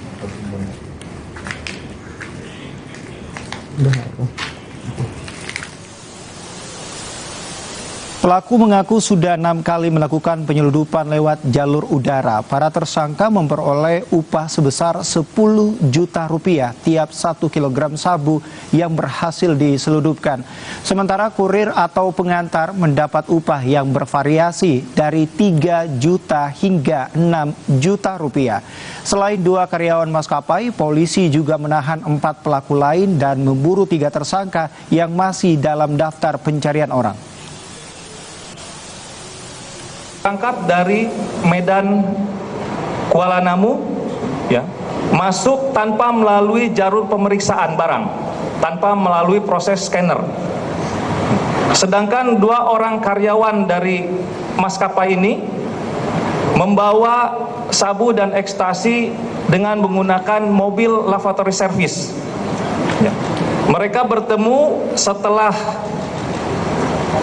Pelaku mengaku sudah 6 kali melakukan penyelundupan lewat jalur udara. Para tersangka memperoleh upah sebesar 10 juta rupiah tiap 1 kg sabu yang berhasil diselundupkan. Sementara kurir atau pengantar mendapat upah yang bervariasi dari 3 juta hingga 6 juta rupiah. Selain 2 karyawan maskapai, polisi juga menahan 4 pelaku lain dan memburu 3 tersangka yang masih dalam daftar pencarian orang. Tangkap dari Medan Kuala Namu, ya, masuk tanpa melalui jalur pemeriksaan barang, tanpa melalui proses scanner. Sedangkan 2 orang karyawan dari maskapai ini membawa sabu dan ekstasi dengan menggunakan mobil lavatory service. Ya. Mereka bertemu setelah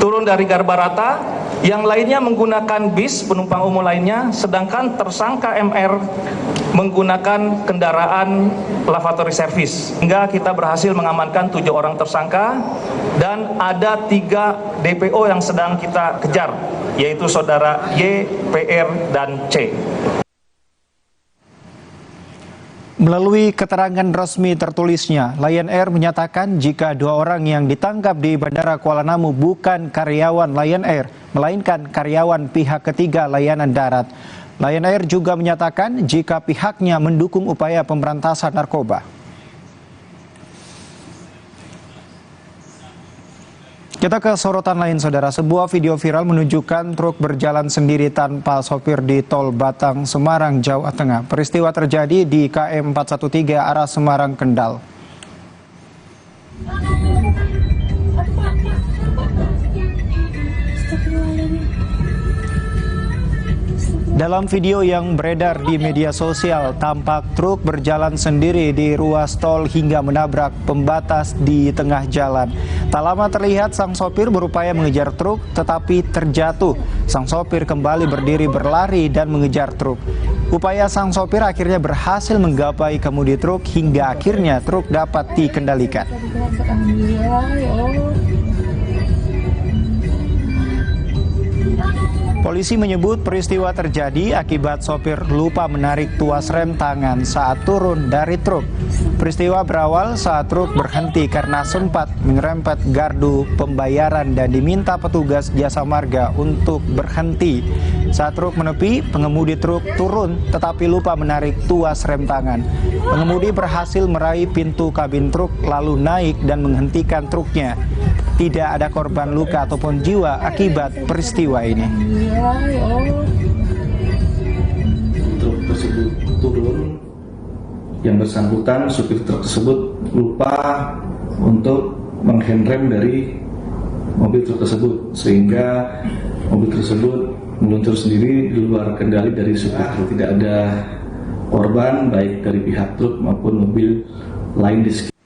turun dari Garbarata. Yang lainnya menggunakan bis penumpang umum lainnya, sedangkan tersangka MR menggunakan kendaraan lavatory service. Hingga kita berhasil mengamankan 7 orang tersangka dan ada 3 DPO yang sedang kita kejar, yaitu saudara Y, PR, dan C. Melalui keterangan resmi tertulisnya, Lion Air menyatakan jika 2 orang yang ditangkap di Bandara Kuala Namu bukan karyawan Lion Air, melainkan karyawan pihak ketiga layanan darat. Lion Air juga menyatakan jika pihaknya mendukung upaya pemberantasan narkoba. Kita ke sorotan lain, Saudara. Sebuah video viral menunjukkan truk berjalan sendiri tanpa sopir di Tol Batang, Semarang, Jawa Tengah. Peristiwa terjadi di KM 413 arah Semarang, Kendal. Dalam video yang beredar di media sosial, tampak truk berjalan sendiri di ruas tol hingga menabrak pembatas di tengah jalan. Tak lama terlihat sang sopir berupaya mengejar truk, tetapi terjatuh. Sang sopir kembali berdiri berlari dan mengejar truk. Upaya sang sopir akhirnya berhasil menggapai kemudi truk hingga akhirnya truk dapat dikendalikan. Polisi menyebut peristiwa terjadi akibat sopir lupa menarik tuas rem tangan saat turun dari truk. Peristiwa berawal saat truk berhenti karena sempat menyerempet gardu pembayaran dan diminta petugas jasa marga untuk berhenti. Saat truk menepi, pengemudi truk turun tetapi lupa menarik tuas rem tangan. Pengemudi berhasil meraih pintu kabin truk lalu naik dan menghentikan truknya. Tidak ada korban luka ataupun jiwa akibat peristiwa ini. Truk tersebut turun, yang bersangkutan supir truk tersebut lupa untuk menghandrem dari mobil truk tersebut, sehingga mobil tersebut meluncur sendiri di luar kendali dari supir truk. Tidak ada korban baik dari pihak truk maupun mobil lain di sekitar.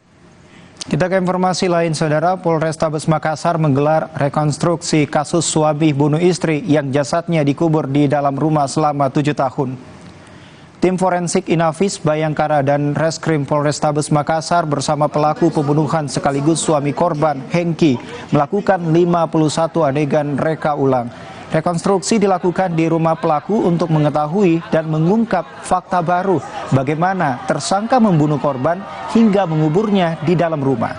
Kita ke informasi lain, Saudara. Polrestabes Makassar menggelar rekonstruksi kasus suami bunuh istri yang jasadnya dikubur di dalam rumah selama 7 tahun. Tim forensik Inavis, Bayangkara, dan Reskrim Polrestabes Makassar bersama pelaku pembunuhan sekaligus suami korban, Hengki, melakukan 51 adegan reka ulang. Rekonstruksi dilakukan di rumah pelaku untuk mengetahui dan mengungkap fakta baru bagaimana tersangka membunuh korban hingga menguburnya di dalam rumah.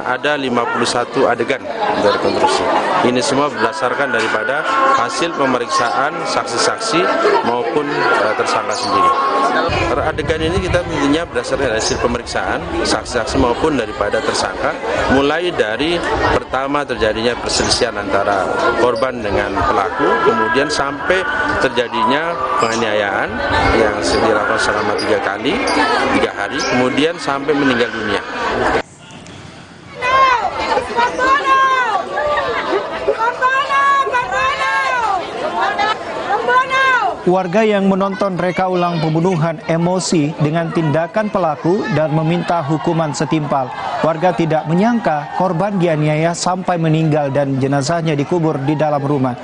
Ada 51 adegan dari rekonstruksi. Ini semua berdasarkan daripada hasil pemeriksaan saksi-saksi maupun tersangka sendiri. Adegan ini kita tentunya berdasarkan dari hasil pemeriksaan saksi-saksi maupun daripada tersangka, mulai dari pertama terjadinya perselisihan antara korban dengan pelaku, kemudian sampai terjadinya penganiayaan yang dilakukan selama 3 hari, kemudian sampai meninggal dunia. Warga yang menonton reka ulang pembunuhan emosi dengan tindakan pelaku dan meminta hukuman setimpal. Warga tidak menyangka korban dianiaya sampai meninggal dan jenazahnya dikubur di dalam rumah.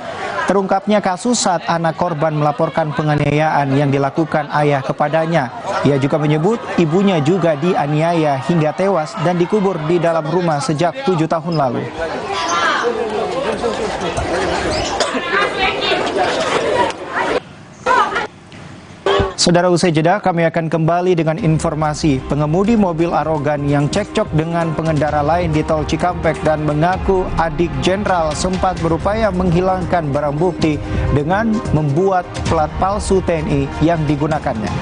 Terungkapnya kasus saat anak korban melaporkan penganiayaan yang dilakukan ayah kepadanya. Ia juga menyebut ibunya juga dianiaya hingga tewas dan dikubur di dalam rumah sejak 7 tahun lalu. Saudara, usai jeda kami akan kembali dengan informasi pengemudi mobil arogan yang cekcok dengan pengendara lain di tol Cikampek dan mengaku adik jenderal sempat berupaya menghilangkan barang bukti dengan membuat plat palsu TNI yang digunakannya.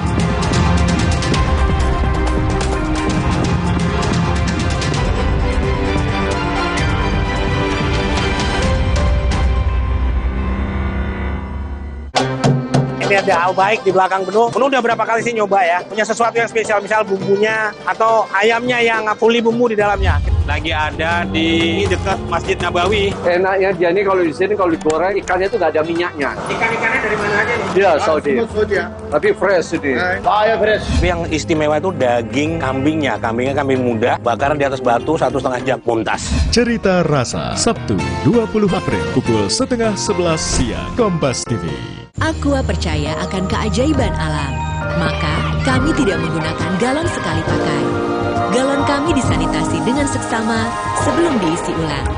Ini ada baik di belakang Benu. Benu udah berapa kali sih nyoba ya? Punya sesuatu yang spesial, misal bumbunya atau ayamnya yang puli bumbu di dalamnya. Lagi ada di dekat Masjid Nabawi. Enaknya dia nih kalau di sini kalau digoreng ikannya itu nggak ada minyaknya. Ikan-ikannya dari mana aja nih? Iya, Saudi. Tapi fresh ini. Fresh. Tapi yang istimewa itu daging kambingnya. Kambingnya kambing muda, bakaran di atas batu 1,5 jam muntas. Cerita Rasa, Sabtu 20 April pukul 10:30 siang, Kompas TV. Aqua percaya akan keajaiban alam, maka kami tidak menggunakan galon sekali pakai. Galon kami disanitasi dengan seksama sebelum diisi ulang.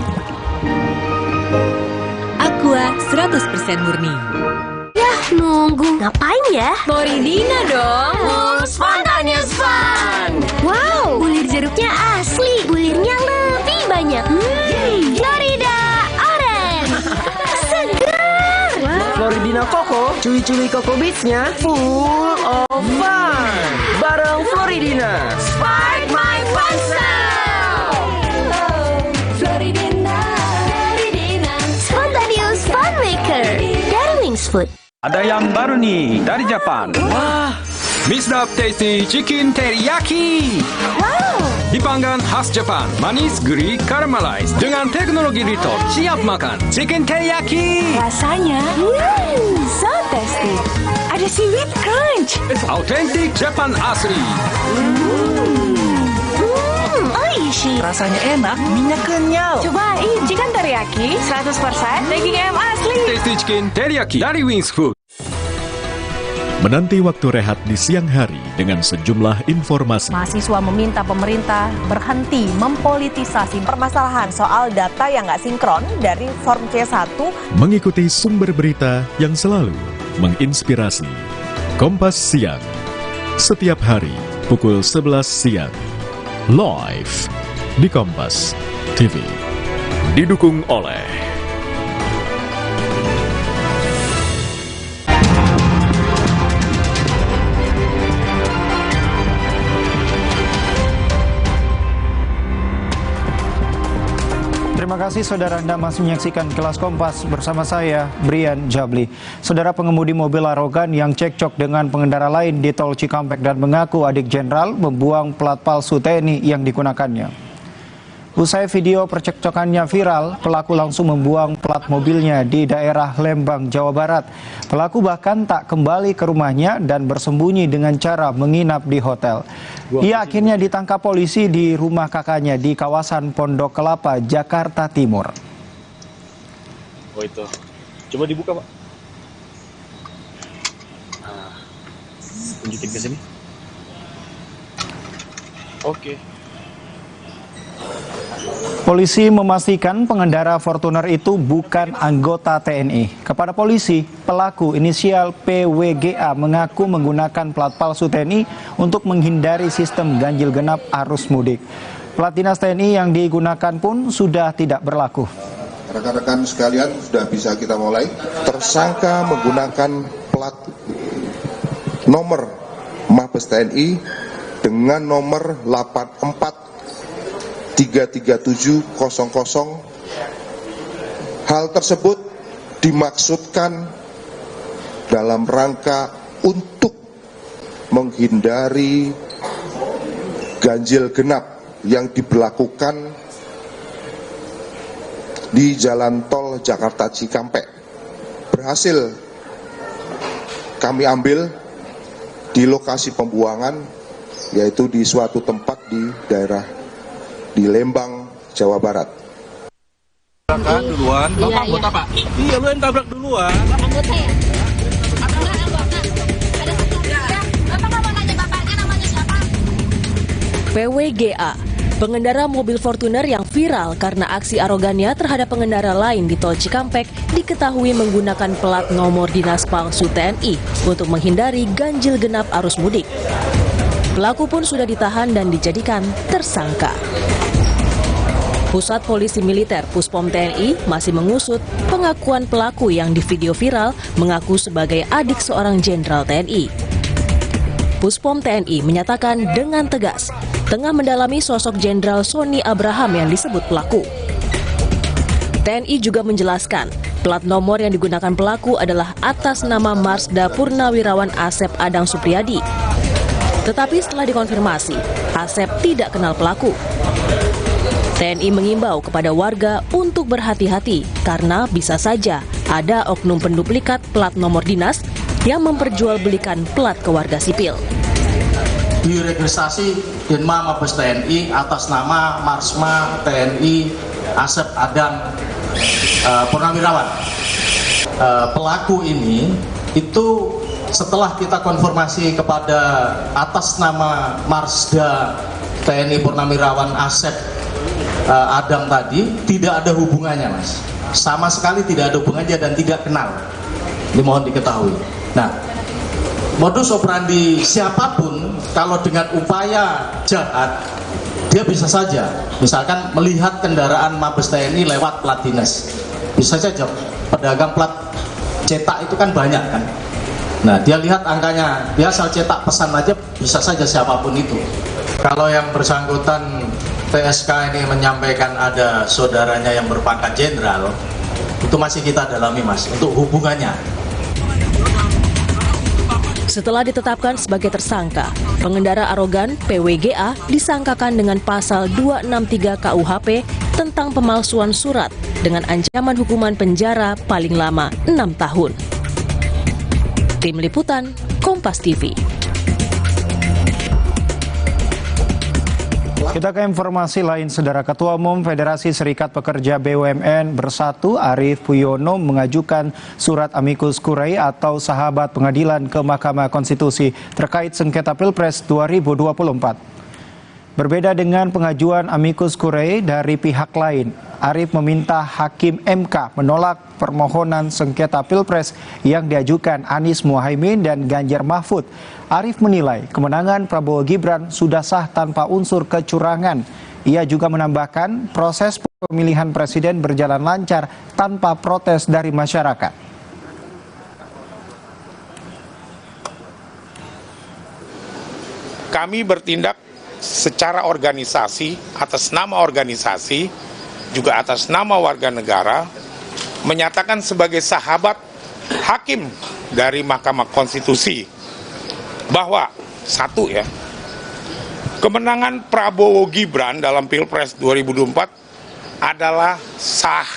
Aqua 100% murni. Yah, nunggu. Ngapain ya? Floridina dong. Spontaneous fun. Wow, bulir jeruknya asli. Bulirnya lebih banyak. Florida Orange. Segar. Floridina Coco, cuy-cuy Coco Beats-nya full of fun. Bareng Floridina. Spark my fun sound. Floridina. Spontaneous Fun Maker. Dari Wings Food. Ada yang baru nih dari Jepang. Wah, Misdap Tasty Chicken Teriyaki. Wow. Dipanggang khas Jepang, manis, gurih, caramelized dengan teknologi Rito. Siap makan Chicken Teriyaki. Rasanya, so tasty. Ada seaweed crunch. Authentic Jepang asli. Oishi. Rasanya enak, minyak kenyal. Cobain chicken teriyaki 100% daging ayam asli. Tasty Chicken Teriyaki dari Wings Food. menanti waktu rehat di siang hari dengan sejumlah informasi. Mahasiswa meminta pemerintah berhenti mempolitisasi permasalahan soal data yang nggak sinkron dari Form C1. Mengikuti sumber berita yang selalu menginspirasi. Kompas Siang, setiap hari pukul 11 siang, live di Kompas TV. Didukung oleh Terima kasih saudara, Anda masih menyaksikan Kelas Kompas bersama saya, Brian Jabli. Saudara, pengemudi mobil arogan yang cekcok dengan pengendara lain di tol Cikampek dan mengaku adik jenderal membuang plat palsu TNI yang digunakannya. Usai video percekcokannya viral, pelaku langsung membuang plat mobilnya di daerah Lembang, Jawa Barat. Pelaku bahkan tak kembali ke rumahnya dan bersembunyi dengan cara menginap di hotel. Ia akhirnya ditangkap polisi di rumah kakaknya di kawasan Pondok Kelapa, Jakarta Timur. Oh itu, coba dibuka Pak. Tunjukin ke sini. Oke. Polisi memastikan pengendara Fortuner itu bukan anggota TNI. Kepada polisi, pelaku inisial PWGA mengaku menggunakan plat palsu TNI untuk menghindari sistem ganjil genap arus mudik. Plat dinas TNI yang digunakan pun sudah tidak berlaku. Rekan-rekan sekalian, sudah bisa kita mulai. Tersangka menggunakan plat nomor Mabes TNI dengan nomor 84-33700. Hal tersebut dimaksudkan dalam rangka untuk menghindari ganjil genap yang diberlakukan di jalan tol Jakarta Cikampek. Berhasil kami ambil di lokasi pembuangan, yaitu di suatu tempat di daerah di Lembang, Jawa Barat. Tabrakan duluan, Bapak anggota Pak? Iya, lu yang tabrak duluan. Anggota ya? PWGA, pengendara mobil Fortuner yang viral karena aksi arogannya terhadap pengendara lain di tol Cikampek, diketahui menggunakan plat nomor dinas palsu TNI untuk menghindari ganjil genap arus mudik. Pelaku pun sudah ditahan dan dijadikan tersangka. Pusat Polisi Militer Puspom TNI masih mengusut pengakuan pelaku yang di video viral mengaku sebagai adik seorang jenderal TNI. Puspom TNI menyatakan dengan tegas tengah mendalami sosok Jenderal Sony Abraham yang disebut pelaku. TNI juga menjelaskan plat nomor yang digunakan pelaku adalah atas nama Marsda Purnawirawan Asep Adang Supriyadi. Tetapi setelah dikonfirmasi, Asep tidak kenal pelaku. TNI mengimbau kepada warga untuk berhati-hati karena bisa saja ada oknum penduplikat plat nomor dinas yang memperjualbelikan plat ke warga sipil. Diregistrasi Dinma Mabes TNI atas nama Marsma TNI Asep Adang Purnawirawan. Pelaku ini itu setelah kita konfirmasi kepada atas nama Marsda TNI Purnawirawan Asep Adang tadi, tidak ada hubungannya Mas, sama sekali tidak ada hubungannya dan tidak kenal. Ini mohon diketahui. Nah, modus operandi siapapun kalau dengan upaya jahat, dia bisa saja misalkan melihat kendaraan Mabes TNI lewat plat dinas, bisa saja pedagang plat cetak itu kan banyak kan. Nah, dia lihat angkanya, dia asal cetak pesan aja, bisa saja siapapun itu. Kalau yang bersangkutan TSK ini menyampaikan ada saudaranya yang berpangkat jenderal, itu masih kita dalami Mas, untuk hubungannya. Setelah ditetapkan sebagai tersangka, pengendara arogan PWGA disangkakan dengan pasal 263 KUHP tentang pemalsuan surat dengan ancaman hukuman penjara paling lama 6 tahun. Tim Liputan, Kompas TV. Kita ke informasi lain, Saudara. Ketua Umum Federasi Serikat Pekerja BUMN Bersatu Arief Puyono mengajukan surat amicus curiae atau sahabat pengadilan ke Mahkamah Konstitusi terkait sengketa Pilpres 2024. Berbeda dengan pengajuan amicus curiae dari pihak lain, Arief meminta Hakim MK menolak permohonan sengketa Pilpres yang diajukan Anies Mohaimin dan Ganjar Mahfud. Arief menilai kemenangan Prabowo Gibran sudah sah tanpa unsur kecurangan. Ia juga menambahkan proses pemilihan presiden berjalan lancar tanpa protes dari masyarakat. Kami bertindak secara organisasi, atas nama organisasi, juga atas nama warga negara, menyatakan sebagai sahabat hakim dari Mahkamah Konstitusi bahwa satu ya, kemenangan Prabowo Gibran dalam Pilpres 2024 adalah sah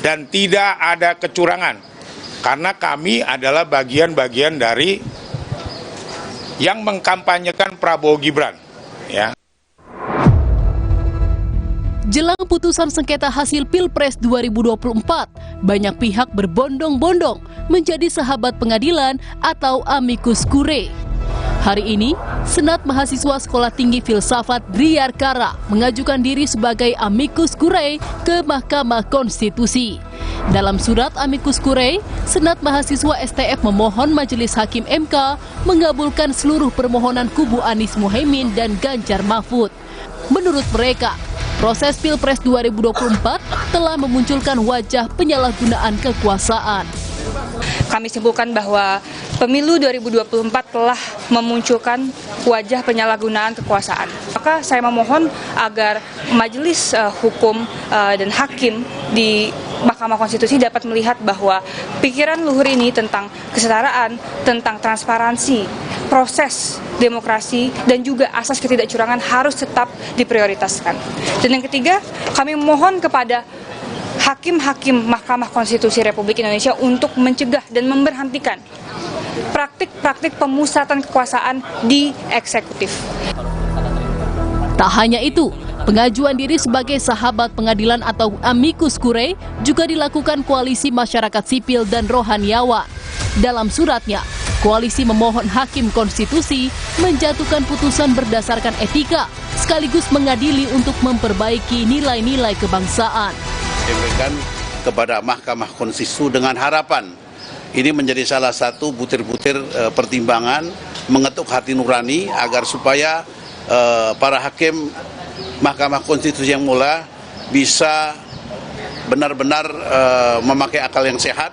dan tidak ada kecurangan, karena kami adalah bagian-bagian dari yang mengkampanyekan Prabowo Gibran. Ya. Jelang putusan sengketa hasil Pilpres 2024, banyak pihak berbondong-bondong menjadi sahabat pengadilan atau amicus curiae. Hari ini, Senat Mahasiswa Sekolah Tinggi Filsafat Driyarkara mengajukan diri sebagai amicus curiae ke Mahkamah Konstitusi. Dalam surat amicus curiae, Senat Mahasiswa STF memohon Majelis Hakim MK mengabulkan seluruh permohonan kubu Anies Mohaimin dan Ganjar Mahfud. Menurut mereka, proses Pilpres 2024 telah memunculkan wajah penyalahgunaan kekuasaan. Kami simpulkan bahwa pemilu 2024 telah memunculkan wajah penyalahgunaan kekuasaan. Maka saya memohon agar majelis hukum dan hakim di Mahkamah Konstitusi dapat melihat bahwa pikiran luhur ini tentang kesetaraan, tentang transparansi, proses demokrasi, dan juga asas ketidakcurangan harus tetap diprioritaskan. Dan yang ketiga, kami memohon kepada hakim-hakim Mahkamah Konstitusi Republik Indonesia untuk mencegah dan memberhentikan praktik-praktik pemusatan kekuasaan di eksekutif. Tak hanya itu, pengajuan diri sebagai sahabat pengadilan atau amicus curiae juga dilakukan Koalisi Masyarakat Sipil dan Rohaniawan. Dalam suratnya, koalisi memohon Hakim Konstitusi menjatuhkan putusan berdasarkan etika, sekaligus mengadili untuk memperbaiki nilai-nilai kebangsaan. Diberikan kepada Mahkamah Konstitusi dengan harapan ini menjadi salah satu butir-butir pertimbangan mengetuk hati nurani agar supaya para hakim Mahkamah Konstitusi yang mulia bisa benar-benar memakai akal yang sehat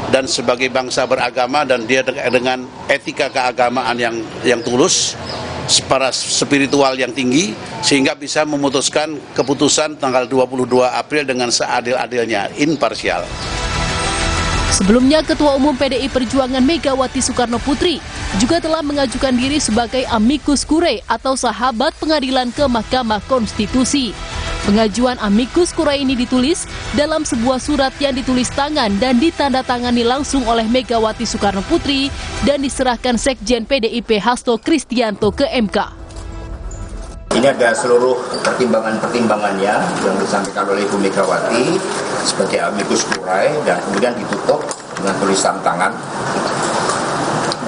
dan sebagai bangsa beragama dan dia dengan etika keagamaan yang tulus, para spiritual yang tinggi, sehingga bisa memutuskan keputusan tanggal 22 April dengan seadil-adilnya, imparsial. Sebelumnya, Ketua Umum PDI Perjuangan Megawati Soekarno Putri juga telah mengajukan diri sebagai amicus curiae atau sahabat pengadilan ke Mahkamah Konstitusi. Pengajuan amicus curiae ini ditulis dalam sebuah surat yang ditulis tangan dan ditandatangani langsung oleh Megawati Soekarno Putri dan diserahkan Sekjen PDIP Hasto Kristianto ke MK. Ini ada seluruh pertimbangan-pertimbangannya yang disampaikan oleh Ibu Megawati sebagai amicus curiae dan kemudian ditutup dengan tulisan tangan.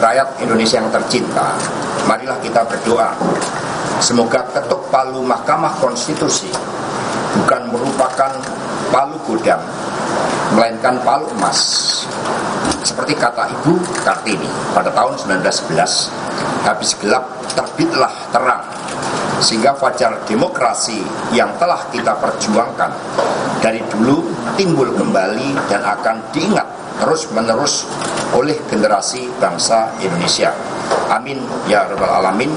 Rakyat Indonesia yang tercinta, marilah kita berdoa. Semoga ketuk palu Mahkamah Konstitusi bukan merupakan palu godam, melainkan palu emas. Seperti kata Ibu Kartini pada tahun 1911, habis gelap terbitlah terang, sehingga fajar demokrasi yang telah kita perjuangkan dari dulu timbul kembali dan akan diingat terus-menerus oleh generasi bangsa Indonesia. Amin ya rabbal alamin.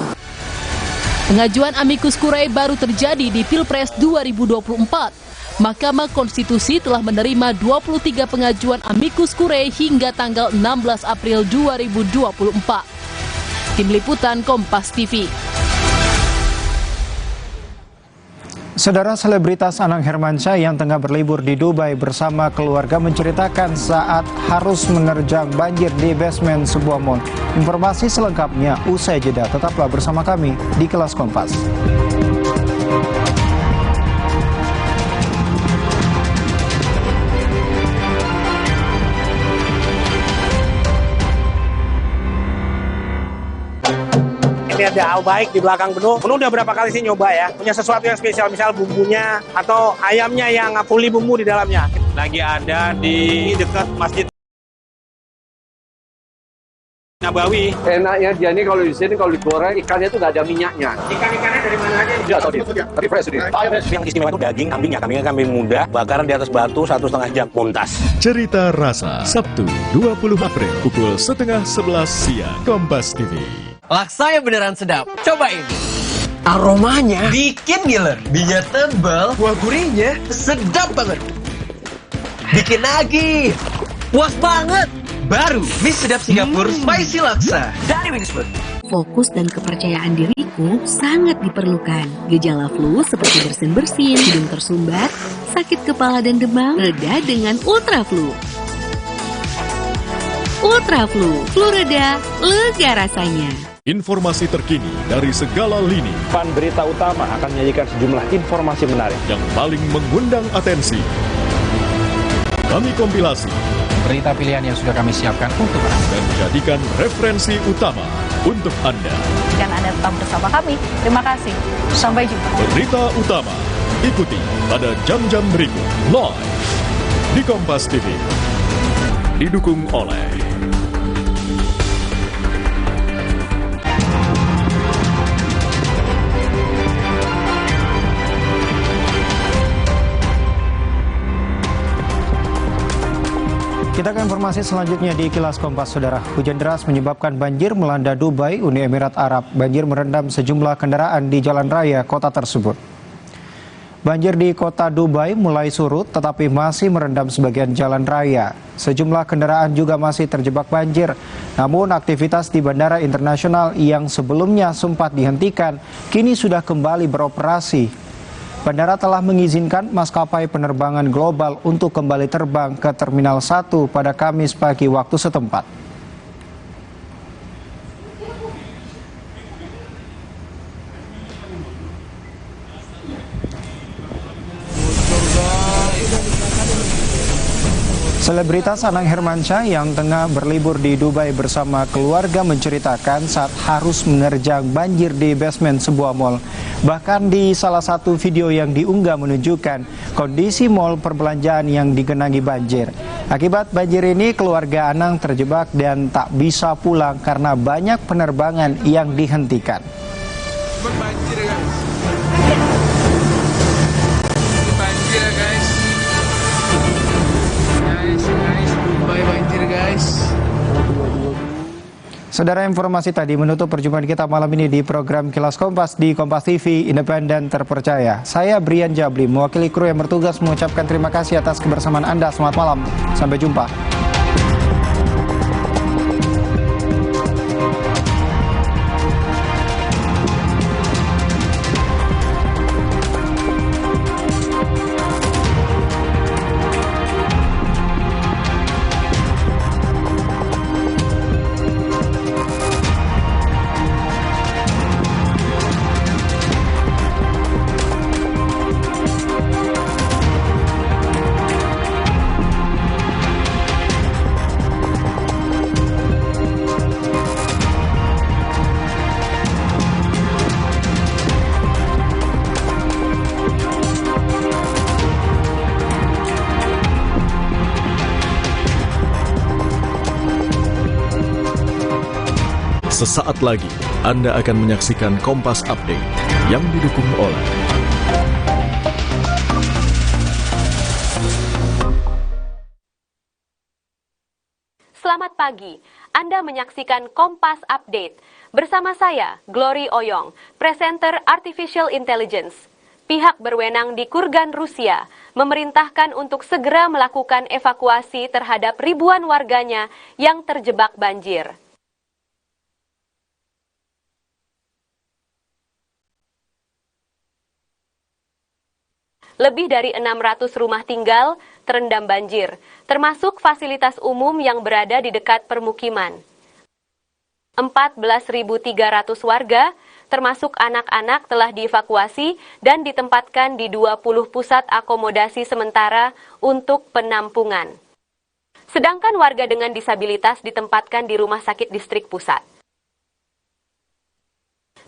Pengajuan amicus curiae baru terjadi di Pilpres 2024. Mahkamah Konstitusi telah menerima 23 pengajuan amicus curiae hingga tanggal 16 April 2024. Tim Liputan Kompas TV. Saudara, selebritas Anang Hermansyah yang tengah berlibur di Dubai bersama keluarga menceritakan saat harus menerjang banjir di basement sebuah mall. Informasi selengkapnya usai jeda. Tetaplah bersama kami di Kelas Kompas. ada baik di belakang Beno. Beno udah berapa kali sih nyoba ya, punya sesuatu yang spesial, misal bumbunya atau ayamnya yang fully bumbu di dalamnya. Lagi ada di dekat Masjid Nabawi. Enaknya dia nih kalau di sini kalau digoreng ikannya itu nggak ada minyaknya. Ikan-ikannya dari mana aja? Tidak tahu dia. Tapi fresh ini. Yang istimewa itu daging kambingnya. Kambingnya kambing muda, bakaran di atas batu 1,5 jam muntas. Cerita Rasa, Sabtu 20 April pukul 10:30 siang, Kompas TV. Laksanya beneran sedap. Cobain. Aromanya bikin ngiler. Minyak tebal, kuah gurihnya sedap banget. Bikin lagi. Puas banget. Baru mie sedap Singapura Spicy Laksa dari Wingsfood. Fokus dan kepercayaan diriku sangat diperlukan. Gejala flu seperti bersin-bersin, hidung tersumbat, sakit kepala dan demam reda dengan Ultra Flu. Ultra Flu, flu reda, lega rasanya. Informasi terkini dari segala lini. Pan Berita Utama akan menyajikan sejumlah informasi menarik yang paling mengundang atensi. Kami kompilasi berita pilihan yang sudah kami siapkan untuk Anda dan jadikan referensi utama untuk Anda. Dan Anda tetap bersama kami. Terima kasih. Sampai jumpa. Berita utama ikuti pada jam-jam berikut live di Kompas TV. Didukung oleh Kita ke informasi selanjutnya di Kilas Kompas, Saudara. Hujan deras menyebabkan banjir melanda Dubai, Uni Emirat Arab. Banjir merendam sejumlah kendaraan di jalan raya kota tersebut. Banjir di kota Dubai mulai surut tetapi masih merendam sebagian jalan raya. Sejumlah kendaraan juga masih terjebak banjir. Namun aktivitas di Bandara Internasional yang sebelumnya sempat dihentikan kini sudah kembali beroperasi. Bandara telah mengizinkan maskapai penerbangan global untuk kembali terbang ke Terminal 1 pada Kamis pagi waktu setempat. Selebritas Anang Hermansyah yang tengah berlibur di Dubai bersama keluarga menceritakan saat harus menerjang banjir di basement sebuah mal. Bahkan di salah satu video yang diunggah menunjukkan kondisi mal perbelanjaan yang digenangi banjir. Akibat banjir ini keluarga Anang terjebak dan tak bisa pulang karena banyak penerbangan yang dihentikan. Banjir ya guys. Banjir ya guys. Banjir guys. Saudara, informasi tadi menutup perjumpaan kita malam ini di program Kilas Kompas di Kompas TV Independen Terpercaya. Saya Brian Jabli, mewakili kru yang bertugas mengucapkan terima kasih atas kebersamaan Anda. Selamat malam, sampai jumpa. Sesaat lagi Anda akan menyaksikan Kompas Update yang didukung oleh Selamat pagi, Anda menyaksikan Kompas Update. Bersama saya, Glory Oyong, presenter Artificial Intelligence. Pihak berwenang di Kurgan, Rusia, memerintahkan untuk segera melakukan evakuasi terhadap ribuan warganya yang terjebak banjir. Lebih dari 600 rumah tinggal terendam banjir, termasuk fasilitas umum yang berada di dekat permukiman. 14.300 warga, termasuk anak-anak, telah dievakuasi dan ditempatkan di 20 pusat akomodasi sementara untuk penampungan. Sedangkan warga dengan disabilitas ditempatkan di rumah sakit distrik pusat.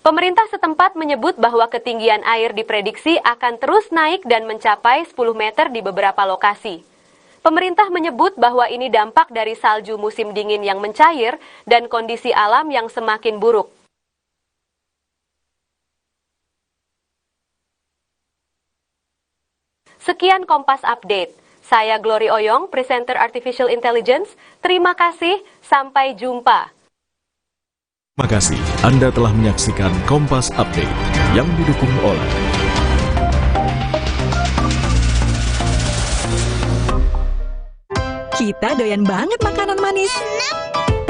Pemerintah setempat menyebut bahwa ketinggian air diprediksi akan terus naik dan mencapai 10 meter di beberapa lokasi. Pemerintah menyebut bahwa ini dampak dari salju musim dingin yang mencair dan kondisi alam yang semakin buruk. Sekian Kompas Update. Saya Glory Oyong, presenter Artificial Intelligence. Terima kasih, sampai jumpa. Terima kasih Anda telah menyaksikan Kompas Update yang didukung oleh Kita doyan banget makanan manis.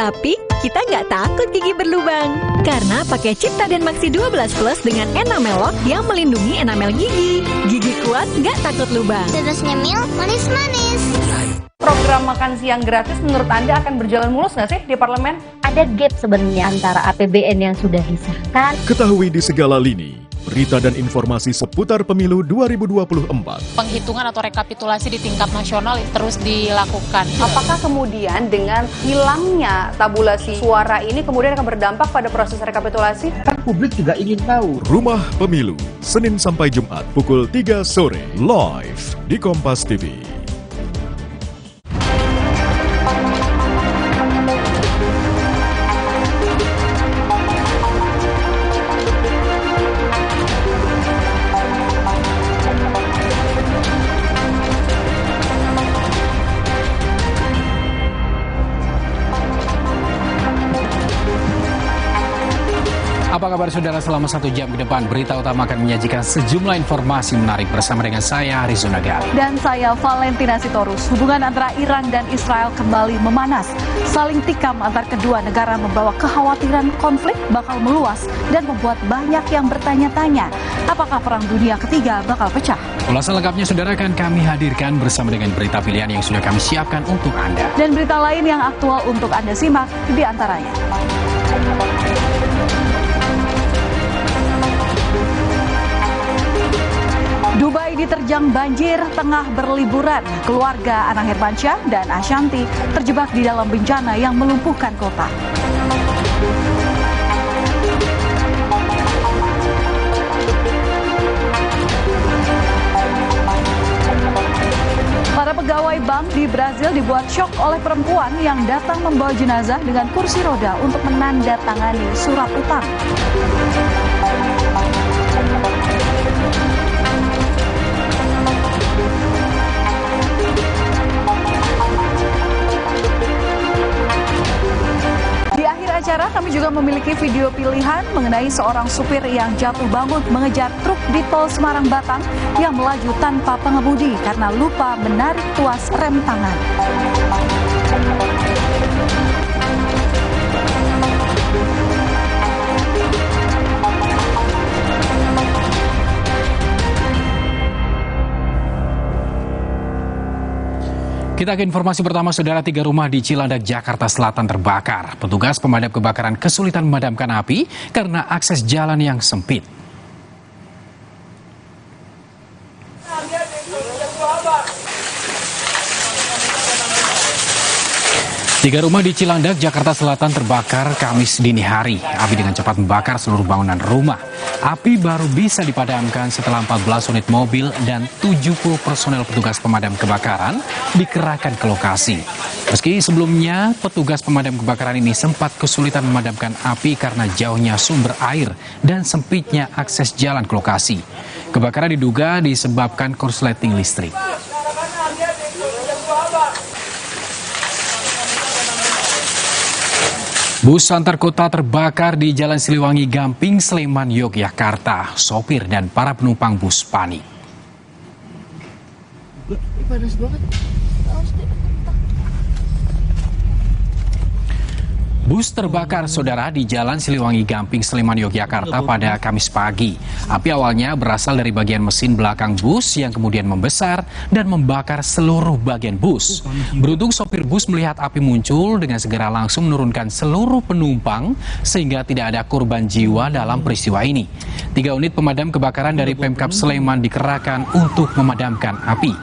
Tapi kita nggak takut gigi berlubang. Karena pakai Ciptaden Maxi 12 Plus dengan enamel lock yang melindungi enamel gigi. Gigi kuat nggak takut lubang. Terus nyemil manis-manis. Program makan siang gratis menurut Anda akan berjalan mulus nggak sih di parlemen? Ada gap sebenarnya antara APBN yang sudah disahkan. Ketahui di segala lini, berita dan informasi seputar pemilu 2024. Penghitungan atau rekapitulasi di tingkat nasional terus dilakukan. Apakah kemudian dengan hilangnya tabulasi suara ini kemudian akan berdampak pada proses rekapitulasi? Kan publik juga ingin tahu. Rumah Pemilu, Senin sampai Jumat pukul 3 sore, live di Kompas TV. Apa kabar saudara? Selama 1 jam ke depan, Berita Utama akan menyajikan sejumlah informasi menarik bersama dengan saya, Rizona Gali. Dan saya, Valentina Sitorus. Hubungan antara Iran dan Israel kembali memanas. Saling tikam antar kedua negara membawa kekhawatiran konflik bakal meluas dan membuat banyak yang bertanya-tanya, apakah Perang Dunia Ketiga bakal pecah? Ulasan lengkapnya saudara akan kami hadirkan bersama dengan berita pilihan yang sudah kami siapkan untuk Anda. Dan berita lain yang aktual untuk Anda simak di antaranya. Dubai diterjang banjir tengah berliburan. Keluarga Anang Hermansyah dan Ashanti terjebak di dalam bencana yang melumpuhkan kota. Para pegawai bank di Brazil dibuat syok oleh perempuan yang datang membawa jenazah dengan kursi roda untuk menandatangani surat utang. Di akhir acara kami juga memiliki video pilihan mengenai seorang supir yang jatuh bangun mengejar truk di tol Semarang-Batang yang melaju tanpa pengemudi karena lupa menarik tuas rem tangan. Kita ke informasi pertama, saudara. 3 rumah di Cilandak, Jakarta Selatan terbakar. Petugas pemadam kebakaran kesulitan memadamkan api karena akses jalan yang sempit. Tiga rumah di Cilandak, Jakarta Selatan terbakar Kamis dini hari. Api dengan cepat membakar seluruh bangunan rumah. Api baru bisa dipadamkan setelah 14 unit mobil dan 70 personel petugas pemadam kebakaran dikerahkan ke lokasi. Meski sebelumnya petugas pemadam kebakaran ini sempat kesulitan memadamkan api karena jauhnya sumber air dan sempitnya akses jalan ke lokasi. Kebakaran diduga disebabkan korsleting listrik. Bus antar kota terbakar di Jalan Siliwangi, Gamping, Sleman, Yogyakarta. Sopir dan para penumpang bus panik. Panas banget. Bus terbakar, saudara, di Jalan Siliwangi, Gamping, Sleman, Yogyakarta pada Kamis pagi. Api awalnya berasal dari bagian mesin belakang bus yang kemudian membesar dan membakar seluruh bagian bus. Beruntung sopir bus melihat api muncul dengan segera langsung menurunkan seluruh penumpang sehingga tidak ada korban jiwa dalam peristiwa ini. 3 unit pemadam kebakaran dari Pemkab Sleman dikerahkan untuk memadamkan api.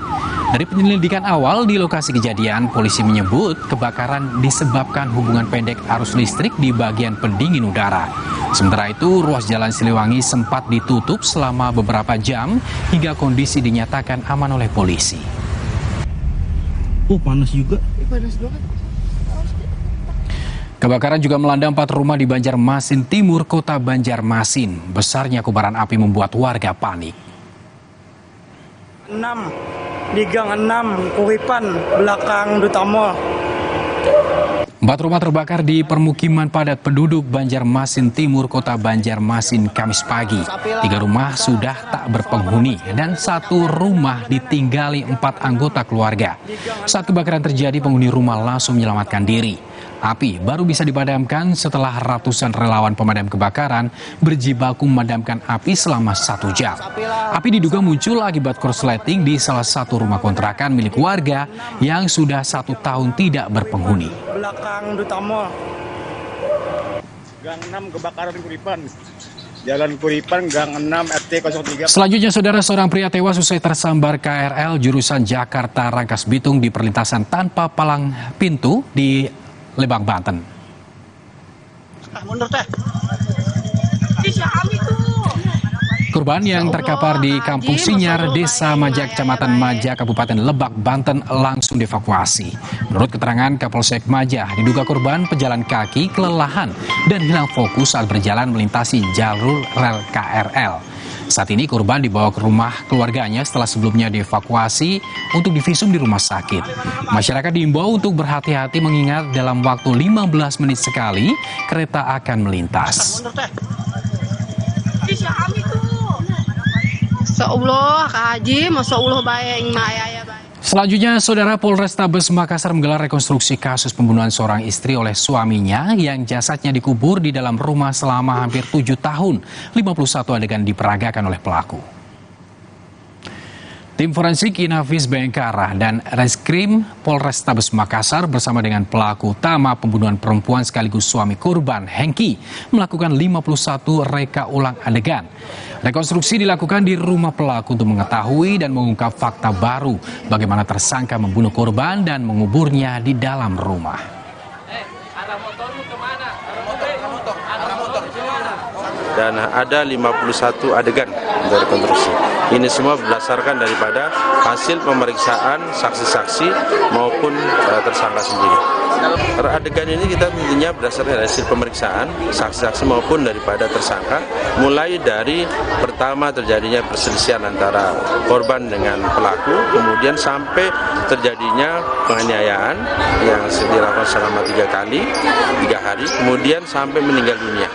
Dari penyelidikan awal di lokasi kejadian, polisi menyebut kebakaran disebabkan hubungan pendek arus listrik di bagian pendingin udara. Sementara itu, ruas jalan Siliwangi sempat ditutup selama beberapa jam hingga kondisi dinyatakan aman oleh polisi. Oh, panas juga. Panas banget. Kebakaran juga melanda 4 rumah di Banjarmasin Timur, Kota Banjarmasin. Besarnya kobaran api membuat warga panik. 6 di Gang 6, Kuripan, belakang Duta Mall. 4 rumah terbakar di permukiman padat penduduk Banjarmasin Timur, Kota Banjarmasin, Kamis pagi. 3 rumah sudah tak berpenghuni dan 1 rumah ditinggali 4 anggota keluarga. Saat kebakaran terjadi, penghuni rumah langsung menyelamatkan diri. Api baru bisa dipadamkan setelah ratusan relawan pemadam kebakaran berjibaku memadamkan api selama 1 jam. Api diduga muncul akibat korsleting di salah satu rumah kontrakan milik warga yang sudah 1 tahun tidak berpenghuni. Belakang Duta Mall. Gang 6 kebakaran Kuripan. Jalan Kuripan, Gang 6, RT 03. Selanjutnya, saudara, seorang pria tewas usai tersambar KRL jurusan Jakarta Rangkas Bitung di perlintasan tanpa palang pintu di Lebak, Banten. Korban yang terkapar di Kampung Sinyar, Desa Majak, Kecamatan Majak, Kabupaten Lebak, Banten langsung dievakuasi. Menurut keterangan Kapolsek Majak, diduga korban pejalan kaki kelelahan dan hilang fokus saat berjalan melintasi jalur rel KRL. Saat ini korban dibawa ke rumah keluarganya setelah sebelumnya dievakuasi untuk divisum di rumah sakit. Masyarakat diimbau untuk berhati-hati mengingat dalam waktu 15 menit sekali kereta akan melintas. Selanjutnya, saudara, Polrestabes Makassar menggelar rekonstruksi kasus pembunuhan seorang istri oleh suaminya yang jasadnya dikubur di dalam rumah selama hampir 7 tahun. 51 adegan diperagakan oleh pelaku. Tim forensik Inavis Bayangkara dan Reskrim Polrestabes Makassar bersama dengan pelaku utama pembunuhan perempuan sekaligus suami korban, Hengki, melakukan 51 reka ulang adegan. Rekonstruksi dilakukan di rumah pelaku untuk mengetahui dan mengungkap fakta baru bagaimana tersangka membunuh korban dan menguburnya di dalam rumah. Dan ada 51 adegan dari rekonstruksi. Ini semua berdasarkan daripada hasil pemeriksaan saksi-saksi maupun tersangka sendiri. Adegan ini kita tentunya berdasarkan hasil pemeriksaan saksi-saksi maupun daripada tersangka, mulai dari pertama terjadinya perselisihan antara korban dengan pelaku, kemudian sampai terjadinya penganiayaan yang dilakukan selama 3 hari, kemudian sampai meninggal dunia.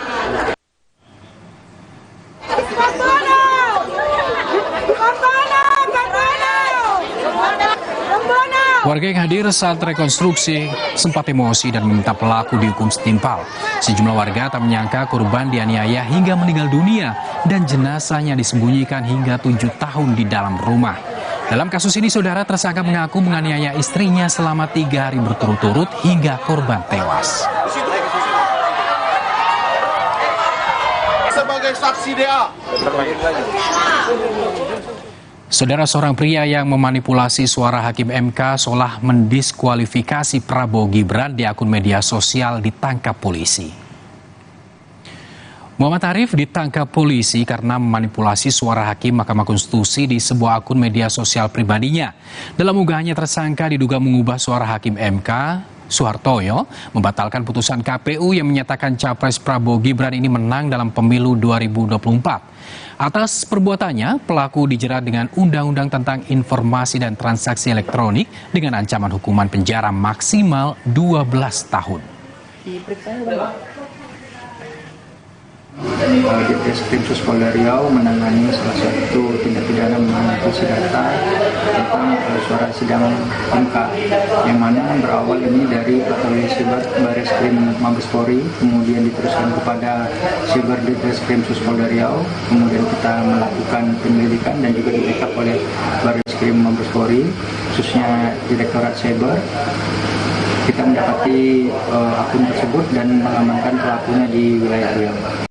Warga yang hadir saat rekonstruksi sempat emosi dan meminta pelaku dihukum setimpal. Sejumlah warga tak menyangka korban dianiaya hingga meninggal dunia dan jenazahnya disembunyikan hingga 7 tahun di dalam rumah. Dalam kasus ini, saudara, tersangka mengaku menganiaya istrinya selama 3 hari berturut-turut hingga korban tewas. Sebagai saksi DA. Saudara, seorang pria yang memanipulasi suara Hakim MK seolah mendiskualifikasi Prabowo Gibran di akun media sosial ditangkap polisi. Muhammad Arif ditangkap polisi karena memanipulasi suara Hakim Mahkamah Konstitusi di sebuah akun media sosial pribadinya. Dalam unggahannya, tersangka diduga mengubah suara Hakim MK Suhartoyo membatalkan putusan KPU yang menyatakan Capres Prabowo Gibran ini menang dalam pemilu 2024. Atas perbuatannya, pelaku dijerat dengan Undang-Undang tentang Informasi dan Transaksi Elektronik dengan ancaman hukuman penjara maksimal 12 tahun. Ditreskrim Polda Riau menangani salah satu tindak pidana manipulasi data tentang suara sidang MK, yang mana berawal ini dari patroli siber Bareskrim Mabes Polri, kemudian diteruskan kepada siber Ditreskrim Polda Riau, kemudian kita melakukan penyelidikan dan juga di-backup oleh Bareskrim Mabes Polri, khususnya Direktorat Cyber. Kita mendapati akun tersebut dan mengamankan pelakunya di wilayah Riau.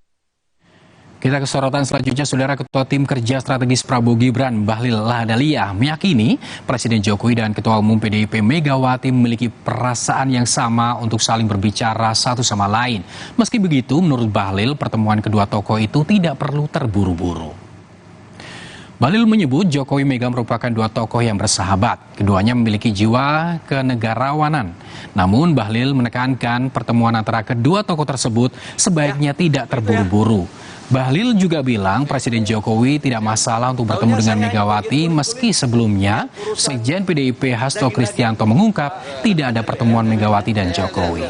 Kita ke sorotan selanjutnya, Saudara. Ketua Tim Kerja Strategis Prabowo Gibran, Bahlil Lahadalia, meyakini Presiden Jokowi dan Ketua Umum PDIP Megawati memiliki perasaan yang sama untuk saling berbicara satu sama lain. Meski begitu, menurut Bahlil, pertemuan kedua tokoh itu tidak perlu terburu-buru. Bahlil menyebut Jokowi Mega merupakan dua tokoh yang bersahabat. Keduanya memiliki jiwa kenegarawanan. Namun Bahlil menekankan pertemuan antara kedua tokoh tersebut sebaiknya tidak terburu-buru. Bahlil juga bilang Presiden Jokowi tidak masalah untuk bertemu dengan Megawati meski sebelumnya Sekjen PDIP Hasto Kristianto mengungkap tidak ada pertemuan Megawati dan Jokowi.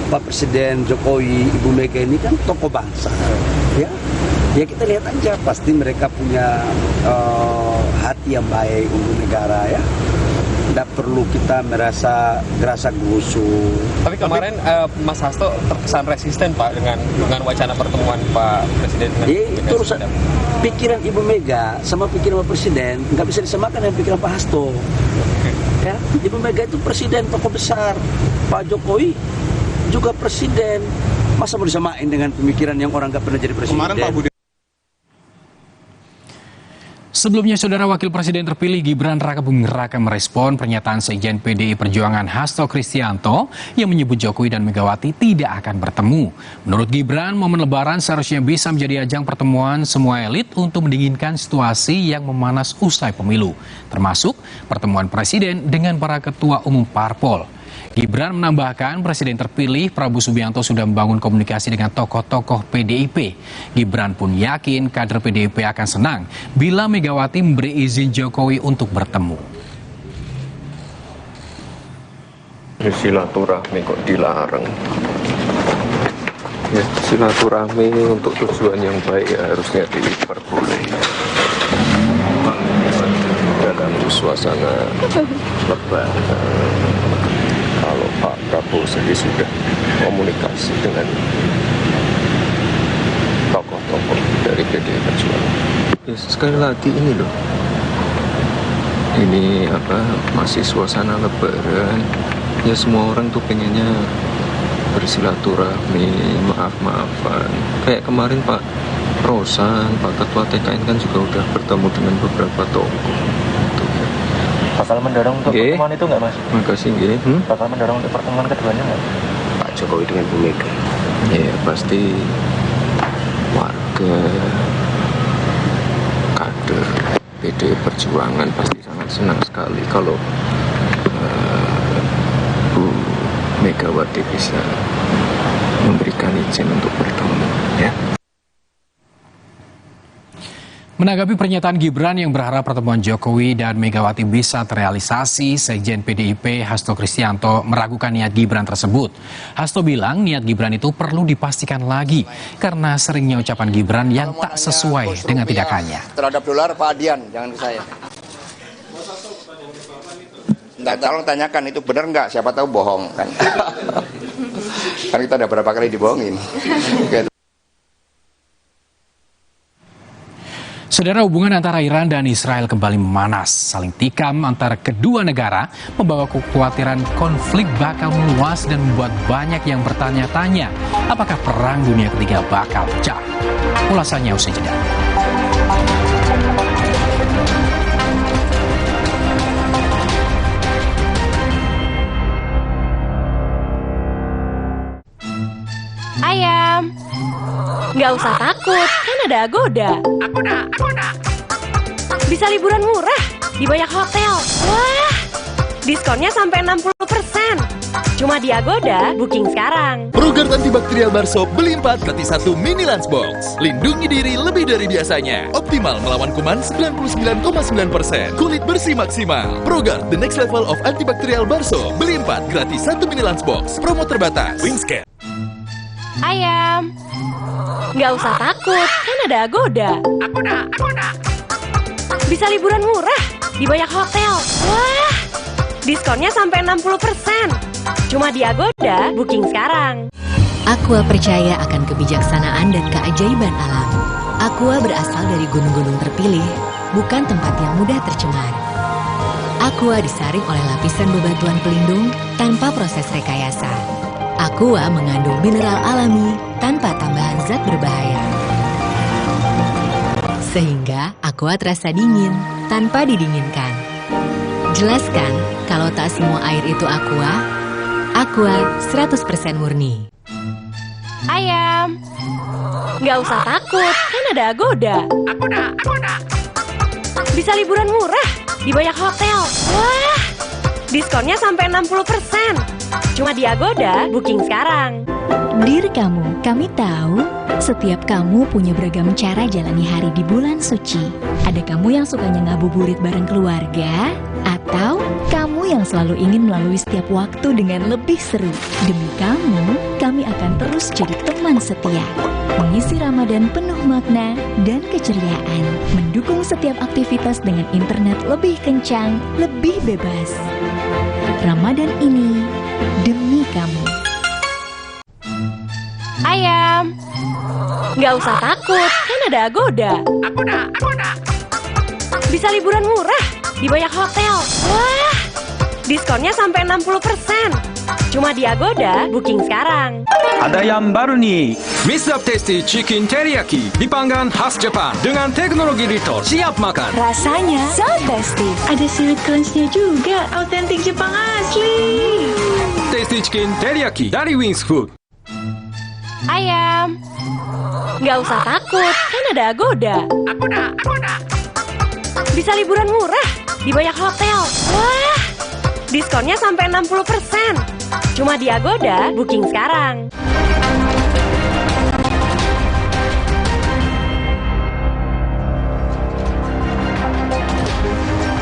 Pak Presiden Jokowi, Ibu Mega ini kan tokoh bangsa, ya. Ya kita lihat aja, pasti mereka punya hati yang baik untuk negara, ya. Tidak perlu kita merasa gerasa gusu. Tapi kemarin Mas Hasto terkesan resisten Pak dengan wacana pertemuan Pak Presiden dengan itu urusan pikiran Ibu Mega sama pikiran Pak Presiden nggak bisa disamakan dengan pikiran Pak Hasto. Ya, Ibu Mega itu presiden tokoh besar, Pak Jokowi juga presiden. Masa mau disamain dengan pemikiran yang orang nggak pernah jadi presiden? Kemarin Pak Budi. Sebelumnya, Saudara, Wakil Presiden terpilih Gibran Raka Buming Raka merespon pernyataan Sekjen PDI Perjuangan Hasto Kristianto yang menyebut Jokowi dan Megawati tidak akan bertemu. Menurut Gibran, momen Lebaran seharusnya bisa menjadi ajang pertemuan semua elit untuk mendinginkan situasi yang memanas usai pemilu, termasuk pertemuan Presiden dengan para ketua umum parpol. Gibran menambahkan Presiden terpilih Prabowo Subianto sudah membangun komunikasi dengan tokoh-tokoh PDIP. Gibran pun yakin kader PDIP akan senang bila Megawati memberi izin Jokowi untuk bertemu. Silaturahmi kok dilarang? Ya, silaturahmi untuk tujuan yang baik ya harusnya diperbolehkan. Dalam suasana Lebaran. Kalau Pak Prabowo sendiri sudah komunikasi dengan tokoh-tokoh dari PDI Perjuangan. Ya, sekali lagi ini loh, ini masih suasana Lebaran. Ya semua orang tuh pengennya bersilaturahmi, maaf-maafan. Kayak kemarin Pak Rosan, Pak Ketua TKN kan juga udah bertemu dengan beberapa tokoh. Bakal mendorong untuk pertemuan itu nggak, Mas? Makasih, nggih. Bakal mendorong untuk pertemuan keduanya nggak? Pak Jokowi dengan Bu Mega. Ya, pasti warga, kader PDI Perjuangan pasti sangat senang sekali kalau Bu Megawati bisa memberikan izin untuk bertemu, ya. Menanggapi pernyataan Gibran yang berharap pertemuan Jokowi dan Megawati bisa terrealisasi, Sekjen PDIP Hasto Kristianto meragukan niat Gibran tersebut. Hasto bilang niat Gibran itu perlu dipastikan lagi karena seringnya ucapan Gibran yang tak sesuai dengan tindakannya. Terhadap dolar Pak Adian, jangan ke saya. Nggak, tolong tanyakan itu benar nggak, siapa tahu bohong kan. Kan kita ada berapa kali dibohongin. Saudara, hubungan antara Iran dan Israel kembali memanas. Saling tikam antara kedua negara membawa kekhawatiran konflik bakal meluas dan membuat banyak yang bertanya-tanya apakah perang dunia ketiga bakal pecah. Ulasannya usai jeda. Ayam, nggak usah takut, kan ada Agoda. Agoda. Bisa liburan murah di banyak hotel. Wah, diskonnya sampai 60%. Cuma di Agoda, booking sekarang. Program antibakterial Barso beli 4 gratis 1 mini lunchbox. Lindungi diri lebih dari biasanya. Optimal melawan kuman 99,9%. Kulit bersih maksimal. Program The Next Level of Antibakterial Barso. Beli 4 gratis 1 mini lunchbox. Promo terbatas. Wingscan. Ayam, nggak usah takut, kan ada Agoda. Agoda. Bisa liburan murah di banyak hotel. Wah, diskonnya sampai 60%. Cuma di Agoda, booking sekarang. Aqua percaya akan kebijaksanaan dan keajaiban alam. Aqua berasal dari gunung-gunung terpilih, bukan tempat yang mudah tercemar. Aqua disaring oleh lapisan bebatuan pelindung tanpa proses rekayasa. Aqua mengandung mineral alami, tanpa tambahan zat berbahaya. Sehingga Aqua terasa dingin tanpa didinginkan. Jelaskan kalau tak semua air itu Aqua 100% murni. Ayam, nggak usah takut, kan ada Agoda. Agoda. Bisa liburan murah di banyak hotel. Wah, diskonnya sampai 60%. Cuma di Agoda, booking sekarang. Dear kamu, kami tahu setiap kamu punya beragam cara jalani hari di bulan suci. Ada kamu yang sukanya ngabuburit bareng keluarga, atau kamu yang selalu ingin melalui setiap waktu dengan lebih seru. Demi kamu, kami akan terus jadi teman setia, mengisi Ramadan penuh makna dan keceriaan, mendukung setiap aktivitas dengan internet lebih kencang, lebih bebas. Ramadan ini demi kamu. Ayam, nggak usah takut, kan ada Agoda. Agoda. Bisa liburan murah di banyak hotel. Wah, diskonnya sampai 60%. Cuma di Agoda, booking sekarang. Ada yang baru nih, Mr. Tasty Chicken Teriyaki dipanggang khas Jepang dengan teknologi Rito. Siap makan. Rasanya so tasty. Ada seaweed crunch-nya juga, autentik Jepang asli. Tasty Chicken Teriyaki dari Wings Food. Ayam, nggak usah takut, kan ada Agoda. Agoda. Bisa liburan murah di banyak hotel. Wah, diskonnya sampai 60%. Cuma di Agoda, booking sekarang.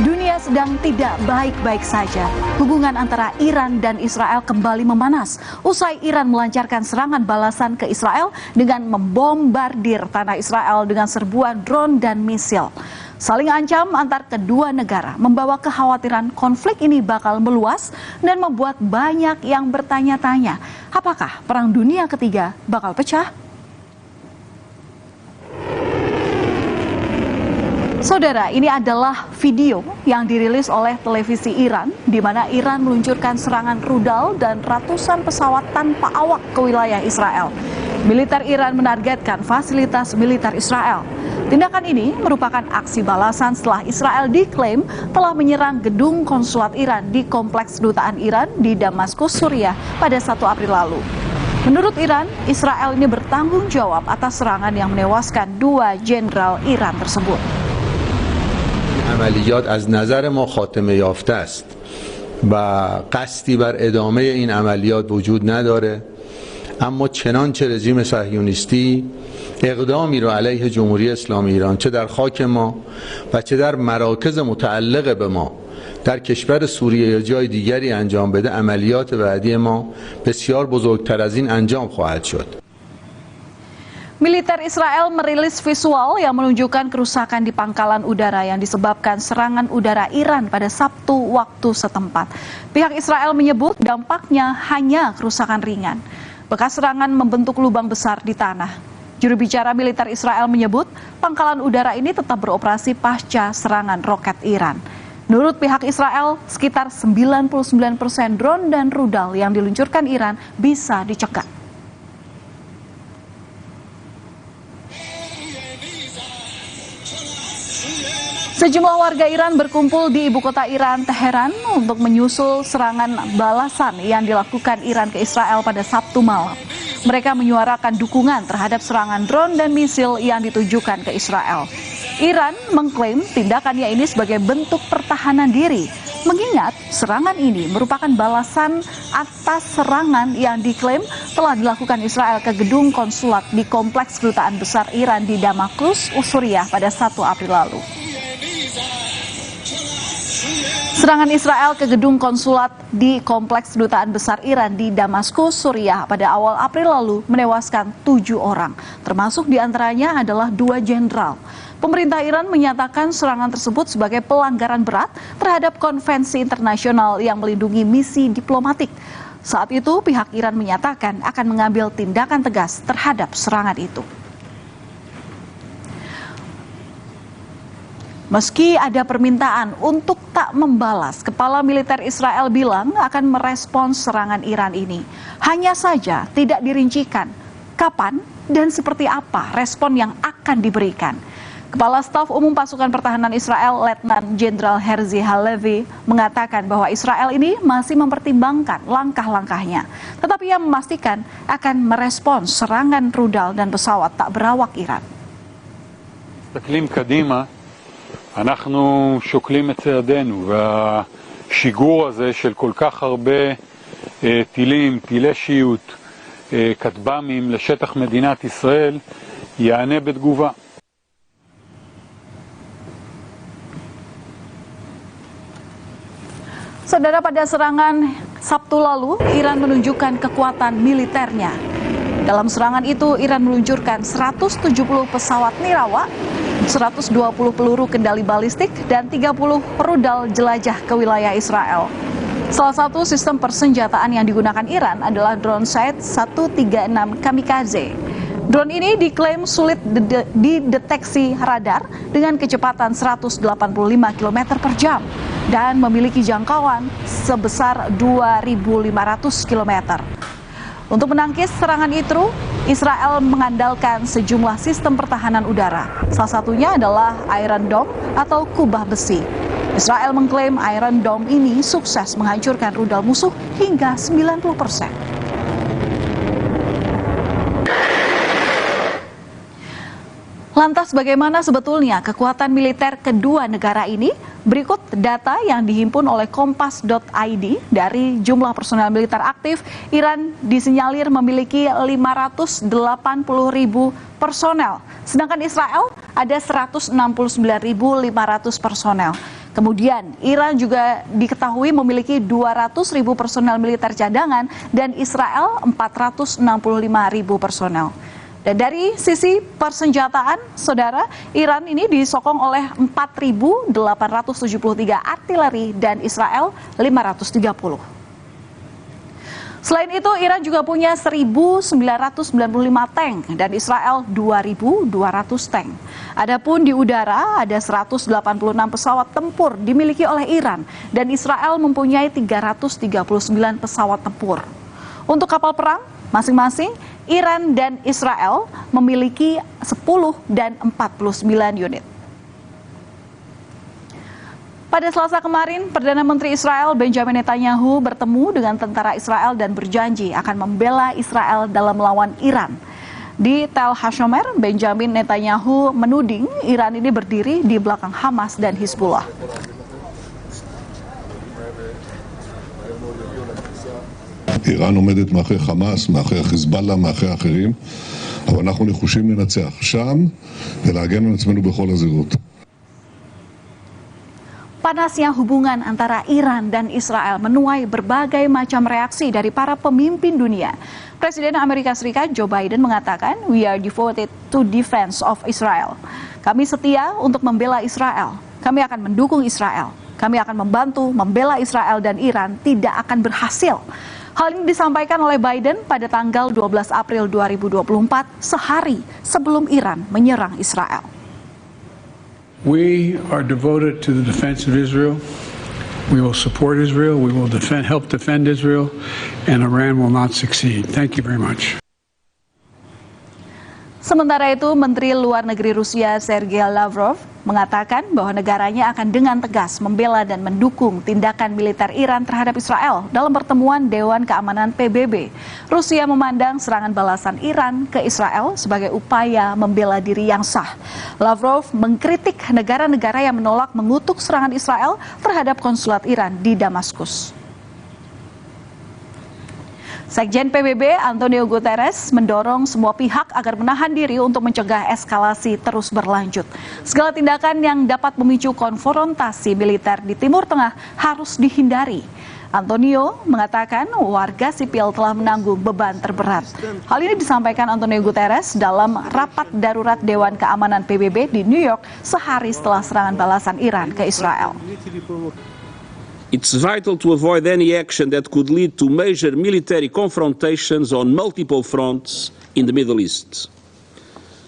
Dunia sedang tidak baik-baik saja. Hubungan antara Iran dan Israel kembali memanas usai Iran melancarkan serangan balasan ke Israel dengan membombardir tanah Israel dengan serbuan drone dan misil. Saling ancam antar kedua negara membawa kekhawatiran konflik ini bakal meluas dan membuat banyak yang bertanya-tanya, apakah Perang Dunia Ketiga bakal pecah? Saudara, ini adalah video yang dirilis oleh televisi Iran, di mana Iran meluncurkan serangan rudal dan ratusan pesawat tanpa awak ke wilayah Israel. Militer Iran menargetkan fasilitas militer Israel. Tindakan ini merupakan aksi balasan setelah Israel diklaim telah menyerang gedung konsulat Iran di Kompleks Kedutaan Iran di Damaskus, Suriah pada 1 April lalu. Menurut Iran, Israel ini bertanggung jawab atas serangan yang menewaskan 2 jenderal Iran tersebut. عملیات از نظر ما خاتمه یافته است و قصدی بر ادامه این عملیات وجود نداره، اما چنانچه رژیم صهیونیستی اقدامی رو علیه جمهوری اسلامی ایران چه در خاک ما و چه در مراکز متعلق به ما در کشور سوریه یا جای دیگری انجام بده، عملیات بعدی ما بسیار بزرگتر از این انجام خواهد شد. Militer Israel merilis visual yang menunjukkan kerusakan di pangkalan udara yang disebabkan serangan udara Iran pada Sabtu waktu setempat. Pihak Israel menyebut dampaknya hanya kerusakan ringan. Bekas serangan membentuk lubang besar di tanah. Juru bicara militer Israel menyebut pangkalan udara ini tetap beroperasi pasca serangan roket Iran. Menurut pihak Israel, sekitar 99% drone dan rudal yang diluncurkan Iran bisa dicegah. Sejumlah warga Iran berkumpul di ibu kota Iran, Teheran, untuk menyusul serangan balasan yang dilakukan Iran ke Israel pada Sabtu malam. Mereka menyuarakan dukungan terhadap serangan drone dan misil yang ditujukan ke Israel. Iran mengklaim tindakannya ini sebagai bentuk pertahanan diri, mengingat serangan ini merupakan balasan atas serangan yang diklaim telah dilakukan Israel ke gedung konsulat di Kompleks Kedutaan Besar Iran di Damaskus, Suriah pada 1 April lalu. Serangan Israel ke gedung konsulat di Kompleks Kedutaan Besar Iran di Damaskus, Suriah pada awal April lalu menewaskan 7 orang, termasuk diantaranya adalah 2 jenderal. Pemerintah Iran menyatakan serangan tersebut sebagai pelanggaran berat terhadap konvensi internasional yang melindungi misi diplomatik. Saat itu pihak Iran menyatakan akan mengambil tindakan tegas terhadap serangan itu. Meski ada permintaan untuk tak membalas, kepala militer Israel bilang akan merespons serangan Iran ini. Hanya saja tidak dirincikan Kapan dan seperti apa respon yang akan diberikan? Kepala Staf Umum Pasukan Pertahanan Israel, Letnan Jenderal Herzi Halevi, mengatakan bahwa Israel ini masih mempertimbangkan langkah-langkahnya, tetapi ia memastikan akan merespons serangan rudal dan pesawat tak berawak Iran. מסתכלים קדימה, אנחנו שוקלים את צעדינו, והשיגור הזה של כל כך הרבה טילים, טילי שיוט, כטב"מים לשטח מדינת ישראל, יענה בתגובה. Saudara, pada serangan Sabtu lalu, Iran menunjukkan kekuatan militernya. Dalam serangan itu, Iran meluncurkan 170 pesawat nirawak, 120 peluru kendali balistik, dan 30 rudal jelajah ke wilayah Israel. Salah satu sistem persenjataan yang digunakan Iran adalah drone Shahed 136 Kamikaze. Drone ini diklaim sulit dideteksi radar dengan kecepatan 185 km per jam dan memiliki jangkauan sebesar 2.500 km. Untuk menangkis serangan itu, Israel mengandalkan sejumlah sistem pertahanan udara. Salah satunya adalah Iron Dome atau kubah besi. Israel mengklaim Iron Dome ini sukses menghancurkan rudal musuh hingga 90%. Lantas bagaimana sebetulnya kekuatan militer kedua negara ini? Berikut data yang dihimpun oleh Kompas.id. Dari jumlah personel militer aktif, Iran disinyalir memiliki 580.000 personel. Sedangkan Israel ada 169.500 personel. Kemudian Iran juga diketahui memiliki 200.000 personel militer cadangan dan Israel 465.000 personel. Dan dari sisi persenjataan, saudara, Iran ini disokong oleh 4.873 artileri dan Israel 530. Selain itu, Iran juga punya 1.995 tank dan Israel 2.200 tank. Adapun di udara ada 186 pesawat tempur dimiliki oleh Iran dan Israel mempunyai 339 pesawat tempur. Untuk kapal perang, masing-masing Iran dan Israel memiliki 10 dan 49 unit. Pada Selasa kemarin, Perdana Menteri Israel Benjamin Netanyahu bertemu dengan tentara Israel dan berjanji akan membela Israel dalam melawan Iran. Di Tel Hashomer, Benjamin Netanyahu menuding Iran ini berdiri di belakang Hamas dan Hizbullah. איראן עומדת מאחורי חמאס, מאחורי חיזבאללה, מאחורי אחרים, אבל אנחנו נחושים לנצח שם ולהגן על עצמנו בכל הזירות. Panasnya hubungan antara Iran dan Israel menuai berbagai macam reaksi dari para pemimpin dunia. Presiden Amerika Serikat Joe Biden mengatakan, "We are devoted to defense of Israel." Kami setia untuk membela Israel. Kami akan mendukung Israel. Kami akan membantu membela Israel dan Iran tidak akan berhasil. Hal ini disampaikan oleh Biden pada tanggal 12 April 2024, sehari sebelum Iran menyerang Israel. We are devoted to the defense of Israel. We will support Israel. We will help defend Israel, and Iran will not succeed. Thank you very much. Sementara itu, Menteri Luar Negeri Rusia Sergei Lavrov mengatakan bahwa negaranya akan dengan tegas membela dan mendukung tindakan militer Iran terhadap Israel dalam pertemuan Dewan Keamanan PBB. Rusia memandang serangan balasan Iran ke Israel sebagai upaya membela diri yang sah. Lavrov mengkritik negara-negara yang menolak mengutuk serangan Israel terhadap konsulat Iran di Damaskus. Sekjen PBB Antonio Guterres mendorong semua pihak agar menahan diri untuk mencegah eskalasi terus berlanjut. Segala tindakan yang dapat memicu konfrontasi militer di Timur Tengah harus dihindari. Antonio mengatakan warga sipil telah menanggung beban terberat. Hal ini disampaikan Antonio Guterres dalam rapat darurat Dewan Keamanan PBB di New York sehari setelah serangan balasan Iran ke Israel. It's vital to avoid any action that could lead to major military confrontations on multiple fronts in the Middle East.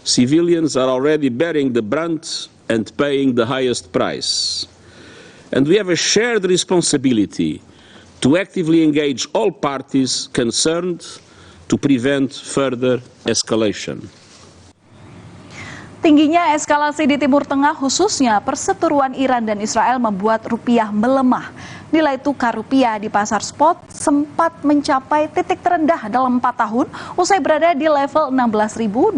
Civilians are already bearing the brunt and paying the highest price. And we have a shared responsibility to actively engage all parties concerned to prevent further escalation. Tingginya eskalasi di Timur Tengah khususnya perseteruan Iran dan Israel membuat rupiah melemah. Nilai tukar rupiah di pasar spot sempat mencapai titik terendah dalam 4 tahun usai berada di level 16.265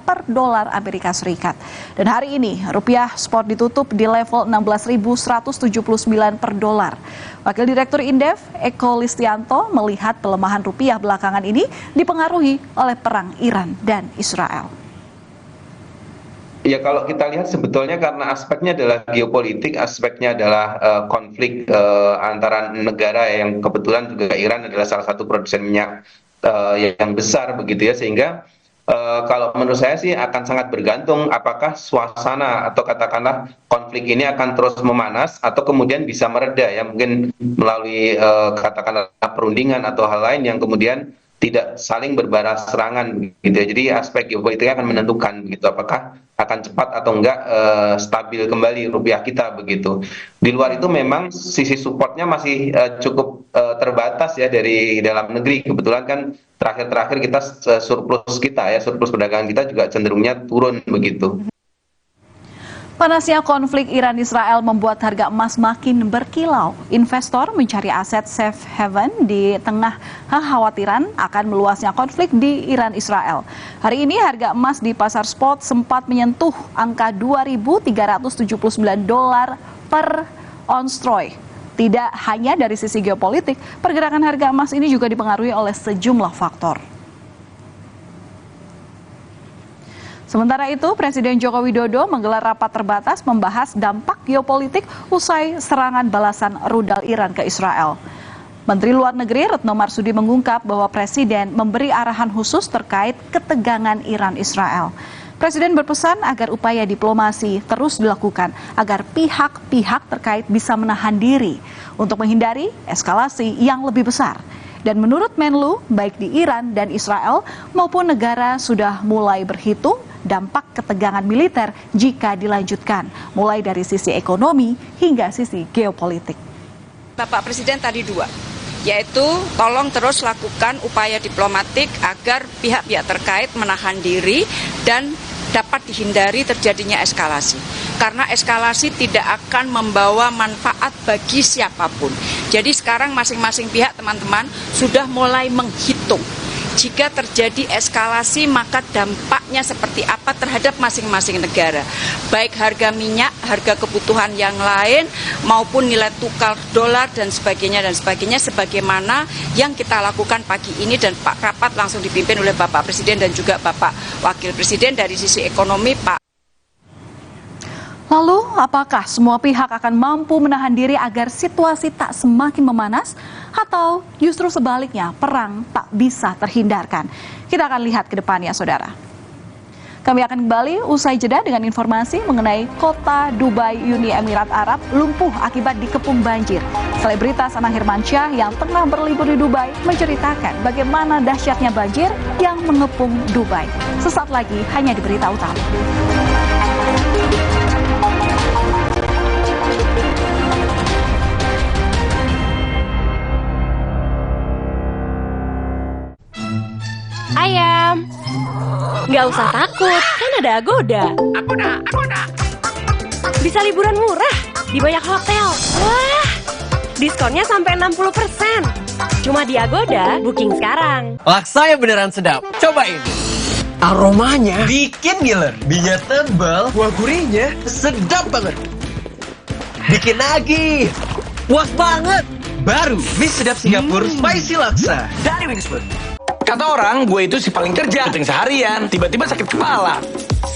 per dolar Amerika Serikat. Dan hari ini rupiah spot ditutup di level 16.179 per dolar. Wakil Direktur Indef Eko Listianto melihat pelemahan rupiah belakangan ini dipengaruhi oleh perang Iran dan Israel. Ya kalau kita lihat sebetulnya karena aspeknya adalah geopolitik, aspeknya adalah konflik antara negara yang kebetulan juga Iran adalah salah satu produsen minyak yang besar begitu ya, sehingga kalau menurut saya sih akan sangat bergantung apakah suasana atau katakanlah konflik ini akan terus memanas atau kemudian bisa mereda ya, mungkin melalui katakanlah perundingan atau hal lain yang kemudian tidak saling berbalas serangan gitu ya. Jadi aspek geopolitiknya akan menentukan gitu apakah akan cepat atau enggak stabil kembali rupiah kita begitu. Di luar itu memang sisi supportnya masih cukup terbatas ya dari dalam negeri. Kebetulan kan terakhir kita surplus perdagangan kita juga cenderungnya turun begitu. Panasnya konflik Iran-Israel membuat harga emas makin berkilau. Investor mencari aset safe haven di tengah kekhawatiran akan meluasnya konflik di Iran-Israel. Hari ini harga emas di pasar spot sempat menyentuh angka $2.379 per ons troy. Tidak hanya dari sisi geopolitik, pergerakan harga emas ini juga dipengaruhi oleh sejumlah faktor. Sementara itu, Presiden Joko Widodo menggelar rapat terbatas membahas dampak geopolitik usai serangan balasan rudal Iran ke Israel. Menteri Luar Negeri Retno Marsudi mengungkap bahwa Presiden memberi arahan khusus terkait ketegangan Iran-Israel. Presiden berpesan agar upaya diplomasi terus dilakukan agar pihak-pihak terkait bisa menahan diri untuk menghindari eskalasi yang lebih besar. Dan menurut Menlu, baik di Iran dan Israel maupun negara sudah mulai berhitung dampak ketegangan militer jika dilanjutkan, mulai dari sisi ekonomi hingga sisi geopolitik. Bapak Presiden tadi dua, yaitu tolong terus lakukan upaya diplomatik agar pihak-pihak terkait menahan diri dan dapat dihindari terjadinya eskalasi. Karena eskalasi tidak akan membawa manfaat bagi siapapun. Jadi sekarang masing-masing pihak teman-teman sudah mulai menghitung. Jika terjadi eskalasi maka dampaknya seperti apa terhadap masing-masing negara. Baik harga minyak, harga kebutuhan yang lain maupun nilai tukar dolar dan sebagainya sebagaimana yang kita lakukan pagi ini dan Pak Rapat langsung dipimpin oleh Bapak Presiden dan juga Bapak Wakil Presiden dari sisi ekonomi Pak. Lalu, apakah semua pihak akan mampu menahan diri agar situasi tak semakin memanas? Atau justru sebaliknya, perang tak bisa terhindarkan? Kita akan lihat ke depannya, saudara. Kami akan kembali usai jeda dengan informasi mengenai kota Dubai, Uni Emirat Arab lumpuh akibat dikepung banjir. Selebritas Anang Hirmansyah yang tengah berlibur di Dubai menceritakan bagaimana dahsyatnya banjir yang mengepung Dubai. Sesaat lagi hanya di Berita Utama. Ayam, nggak usah takut, kan ada Agoda. Agoda. Bisa liburan murah di banyak hotel. Wah, diskonnya sampai 60%. Cuma di Agoda, booking sekarang. Laksanya beneran sedap, cobain. Aromanya bikin ngiler, minyak tebal, kuah gurihnya sedap banget. Bikin lagi, puas banget. Baru mie sedap Singapura Spicy Laksa dari Wingsfood. Kata orang, gue itu si paling kerja, penting seharian, tiba-tiba sakit kepala.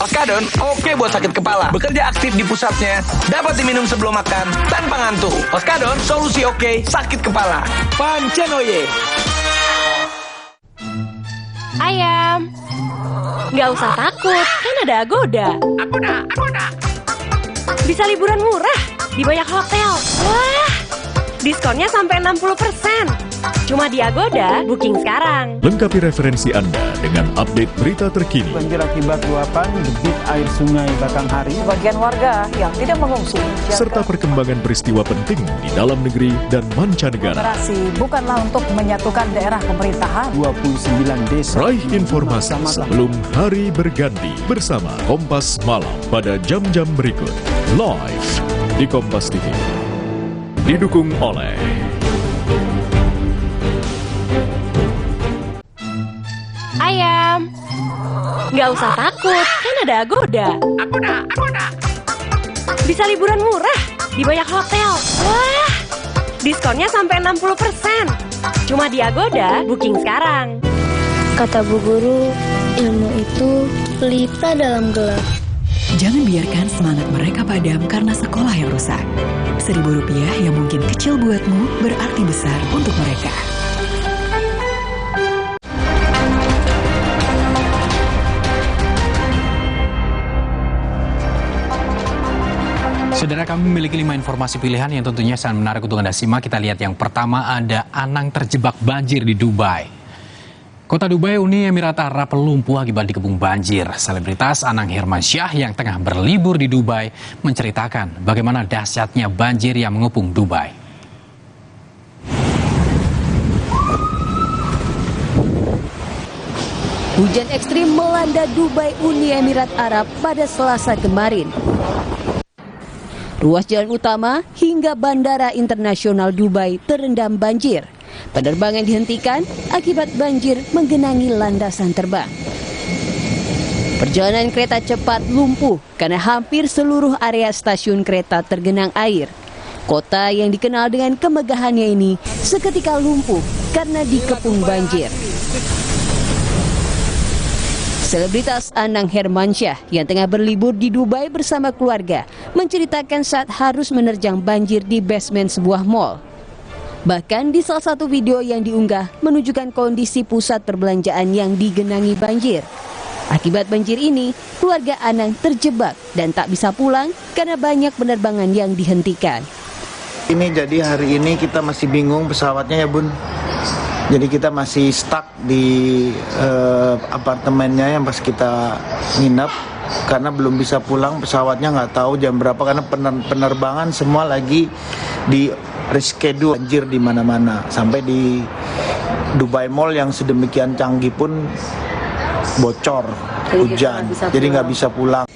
Oskadon, oke buat sakit kepala. Bekerja aktif di pusatnya, dapat diminum sebelum makan, tanpa ngantuk. Oskadon, solusi oke, sakit kepala. Pancenoye. Ayam, nggak usah takut, kan ada Agoda. Agoda. Bisa liburan murah di banyak hotel. Wah, Diskonnya sampai 60%. Cuma di Agoda, booking sekarang. Lengkapi referensi Anda dengan update berita terkini. Banjir akibat luapan debit air sungai Batanghari. Bagian warga yang tidak mengungsi. Serta perkembangan peristiwa penting di dalam negeri dan mancanegara. Operasi bukanlah untuk menyatukan daerah pemerintahan. 29 desa. Raih informasi sebelum hari berganti bersama Kompas Malam pada jam-jam berikut. Live di Kompas TV. Didukung oleh Ayam. Nggak usah takut, kan ada Agoda. Bisa liburan murah di banyak hotel. Wah, diskonnya sampai 60%. Cuma di Agoda, booking sekarang. Kata Bu Guru, ilmu itu pelita dalam gelap. Jangan biarkan semangat mereka padam karena sekolah yang rusak. Rp1.000 yang mungkin kecil buatmu berarti besar untuk mereka. Saudara, kami memiliki 5 informasi pilihan yang tentunya sangat menarik untuk Anda simak. Kita lihat yang pertama, ada Anang terjebak banjir di Dubai. Kota Dubai, Uni Emirat Arab lumpuh akibat dikepung banjir. Selebritas Anang Hermansyah yang tengah berlibur di Dubai menceritakan bagaimana dahsyatnya banjir yang mengepung Dubai. Hujan ekstrim melanda Dubai, Uni Emirat Arab pada Selasa kemarin. Ruas jalan utama hingga Bandara Internasional Dubai terendam banjir. Penerbangan dihentikan akibat banjir menggenangi landasan terbang. Perjalanan kereta cepat lumpuh karena hampir seluruh area stasiun kereta tergenang air. Kota yang dikenal dengan kemegahannya ini seketika lumpuh karena dikepung banjir. Selebritas Anang Hermansyah yang tengah berlibur di Dubai bersama keluarga menceritakan saat harus menerjang banjir di basement sebuah mall. Bahkan di salah satu video yang diunggah menunjukkan kondisi pusat perbelanjaan yang digenangi banjir. Akibat banjir ini, keluarga Anang terjebak dan tak bisa pulang karena banyak penerbangan yang dihentikan. Ini jadi hari ini kita masih bingung pesawatnya ya Bun. Jadi kita masih stuck di apartemennya yang pas kita nginep karena belum bisa pulang, pesawatnya nggak tahu jam berapa karena penerbangan semua lagi di reschedule. Banjir di mana-mana sampai di Dubai Mall yang sedemikian canggih pun bocor, hujan, jadi nggak bisa pulang.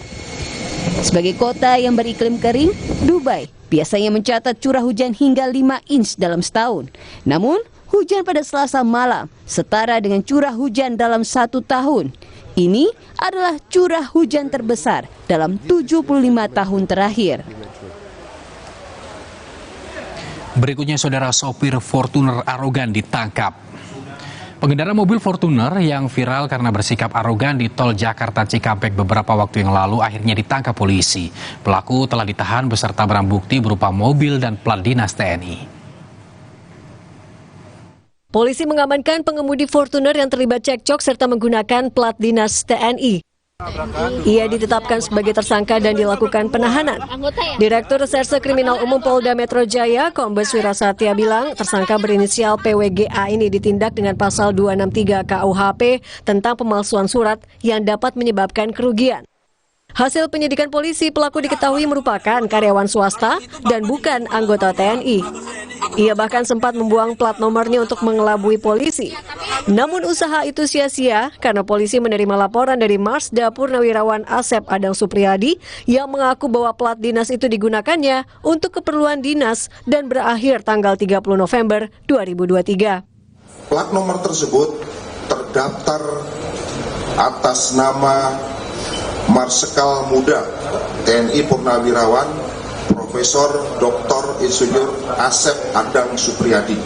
Sebagai kota yang beriklim kering, Dubai biasanya mencatat curah hujan hingga 5 inch dalam setahun. Namun hujan pada Selasa malam setara dengan curah hujan dalam 1 tahun. Ini adalah curah hujan terbesar dalam 75 tahun terakhir. Berikutnya, saudara, sopir Fortuner arogan ditangkap. Pengendara mobil Fortuner yang viral karena bersikap arogan di tol Jakarta Cikampek beberapa waktu yang lalu akhirnya ditangkap polisi. Pelaku telah ditahan beserta barang bukti berupa mobil dan plat dinas TNI. Polisi mengamankan pengemudi Fortuner yang terlibat cekcok serta menggunakan plat dinas TNI. Ia ditetapkan sebagai tersangka dan dilakukan penahanan. Direktur Reserse Kriminal Umum Polda Metro Jaya, Kombes Wirasatya bilang tersangka berinisial PWGA ini ditindak dengan pasal 263 KUHP tentang pemalsuan surat yang dapat menyebabkan kerugian. Hasil penyidikan polisi, pelaku diketahui merupakan karyawan swasta dan bukan anggota TNI. Ia bahkan sempat membuang plat nomornya untuk mengelabui polisi. Namun usaha itu sia-sia karena polisi menerima laporan dari Marsda Purnawirawan Asep Adang Supriyadi yang mengaku bahwa plat dinas itu digunakannya untuk keperluan dinas dan berakhir tanggal 30 November 2023. Plat nomor tersebut terdaftar atas nama Marsikal Muda TNI Purnawirawan Profesor Dr. Insinyur Asep Adang Supriyadi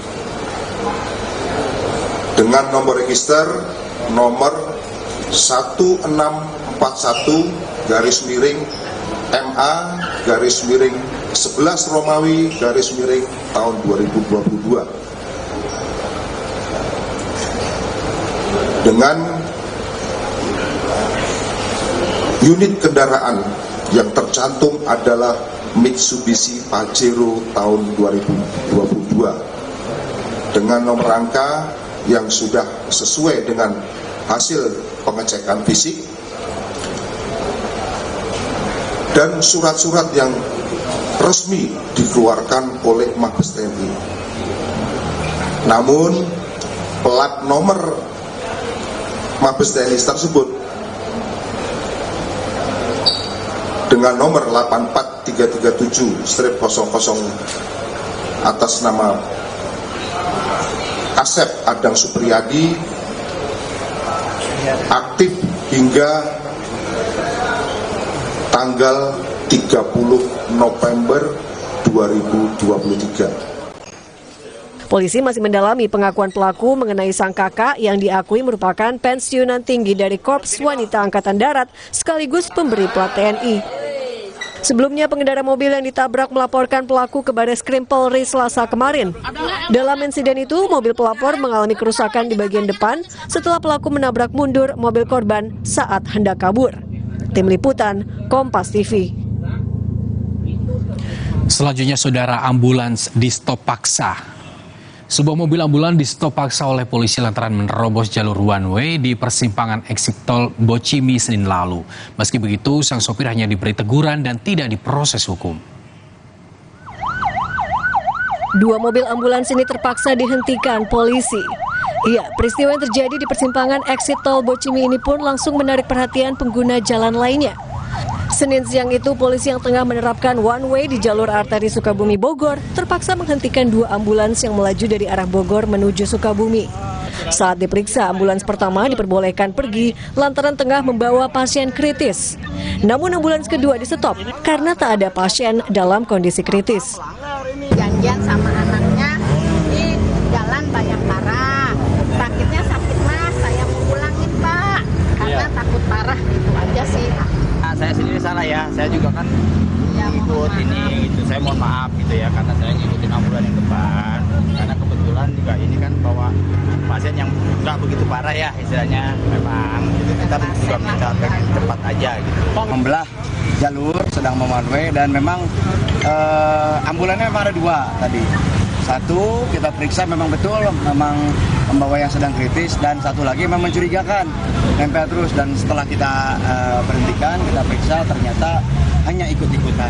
dengan nomor register nomor 1641-MA-11 Romawi tahun 2022 dengan unit kendaraan yang tercantum adalah Mitsubishi Pajero tahun 2022. dengan nomor rangka yang sudah sesuai dengan hasil pengecekan fisik dan surat-surat yang resmi dikeluarkan oleh Mabes TNI. Namun plat nomor Mabes TNI tersebut dengan nomor 84337/00 atas nama Asep Adang Supriyadi aktif hingga tanggal 30 November 2023. Polisi masih mendalami pengakuan pelaku mengenai sang kakak yang diakui merupakan pensiunan tinggi dari Korps Wanita Angkatan Darat sekaligus pemberi plat TNI. Sebelumnya, pengendara mobil yang ditabrak melaporkan pelaku ke Bareskrim Polri Selasa kemarin. Dalam insiden itu, mobil pelapor mengalami kerusakan di bagian depan setelah pelaku menabrak mundur mobil korban saat hendak kabur. Tim Liputan, Kompas TV. Selanjutnya, saudara, ambulans di stop paksa. Sebuah mobil ambulan di stop paksa oleh polisi lantaran menerobos jalur one way di persimpangan eksit tol Bocimi Senin lalu. Meski begitu, sang sopir hanya diberi teguran dan tidak diproses hukum. Dua mobil ambulans ini terpaksa dihentikan polisi. Iya, peristiwa yang terjadi di persimpangan eksit tol Bocimi ini pun langsung menarik perhatian pengguna jalan lainnya. Senin siang itu, polisi yang tengah menerapkan one way di jalur arteri Sukabumi Bogor terpaksa menghentikan dua ambulans yang melaju dari arah Bogor menuju Sukabumi. Saat diperiksa, ambulans pertama diperbolehkan pergi lantaran tengah membawa pasien kritis. Namun ambulans kedua di-stop karena tak ada pasien dalam kondisi kritis. Janjian sama anaknya di jalan Bayangkara. Sakitnya sakit mas, saya mau pulangin pak, karena takut parah gitu aja sih. Saya sendiri salah ya, saya juga kan ikut ini gitu, saya mohon maaf gitu ya karena saya ngikutin ambulan yang depan karena kebetulan juga ini kan bawa pasien yang nggak begitu parah ya istilahnya memang gitu. Kita juga minta cepat aja gitu. Membelah jalur sedang one way dan memang ambulannya memang ada dua tadi. Satu kita periksa memang betul memang membawa yang sedang kritis dan satu lagi memang mencurigakan nempel terus dan setelah kita berhentikan kita periksa ternyata hanya ikut-ikutan.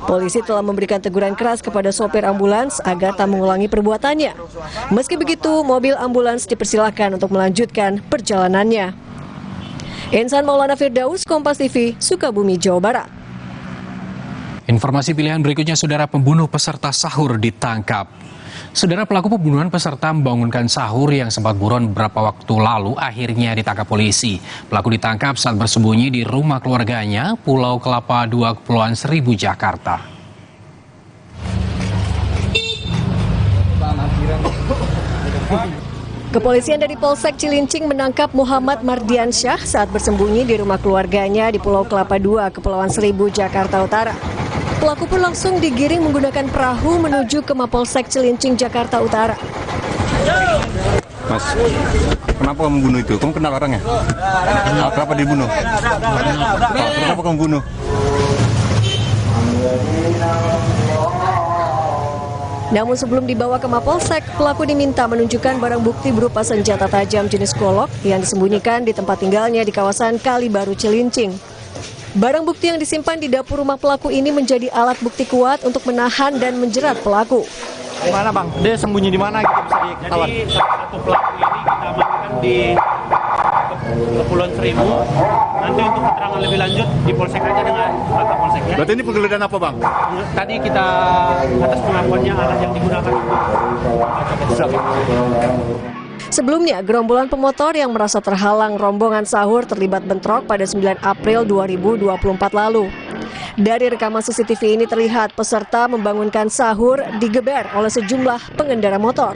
Polisi telah memberikan teguran keras kepada sopir ambulans agar tak mengulangi perbuatannya. Meski begitu, mobil ambulans dipersilakan untuk melanjutkan perjalanannya. Insan Maulana Firdaus, Kompas TV, Sukabumi, Jawa Barat. Informasi pilihan berikutnya, saudara, pembunuh peserta sahur ditangkap. Saudara, pelaku pembunuhan peserta membangunkan sahur yang sempat buron beberapa waktu lalu akhirnya ditangkap polisi. Pelaku ditangkap saat bersembunyi di rumah keluarganya, Pulau Kelapa II, Kepulauan Seribu, Jakarta. Kepolisian dari Polsek Cilincing menangkap Muhammad Mardiansyah saat bersembunyi di rumah keluarganya di Pulau Kelapa II, Kepulauan Seribu, Jakarta Utara. Pelaku pun langsung digiring menggunakan perahu menuju ke Mapolsek Cilincing, Jakarta Utara. Mas, kenapa kamu bunuh itu? Kamu kenal orangnya? Kenapa dibunuh? Kenapa kamu bunuh? Namun sebelum dibawa ke Mapolsek, pelaku diminta menunjukkan barang bukti berupa senjata tajam jenis golok yang disembunyikan di tempat tinggalnya di kawasan Kalibaru, Cilincing. Barang bukti yang disimpan di dapur rumah pelaku ini menjadi alat bukti kuat untuk menahan dan menjerat pelaku. Di mana bang? Dia sembunyi di mana gitu bisa diketahuan? Jadi satu pelaku ini kita amankan di Kepulauan Seribu. Nanti untuk keterangan lebih lanjut di Polsek aja dengan Pak Polsek ya. Berarti ini penggeledahan apa bang? Tadi kita atas pengakuannya alat yang digunakan. Sebelumnya, gerombolan pemotor yang merasa terhalang rombongan sahur terlibat bentrok pada 9 April 2024 lalu. Dari rekaman CCTV ini terlihat peserta membangunkan sahur digeber oleh sejumlah pengendara motor.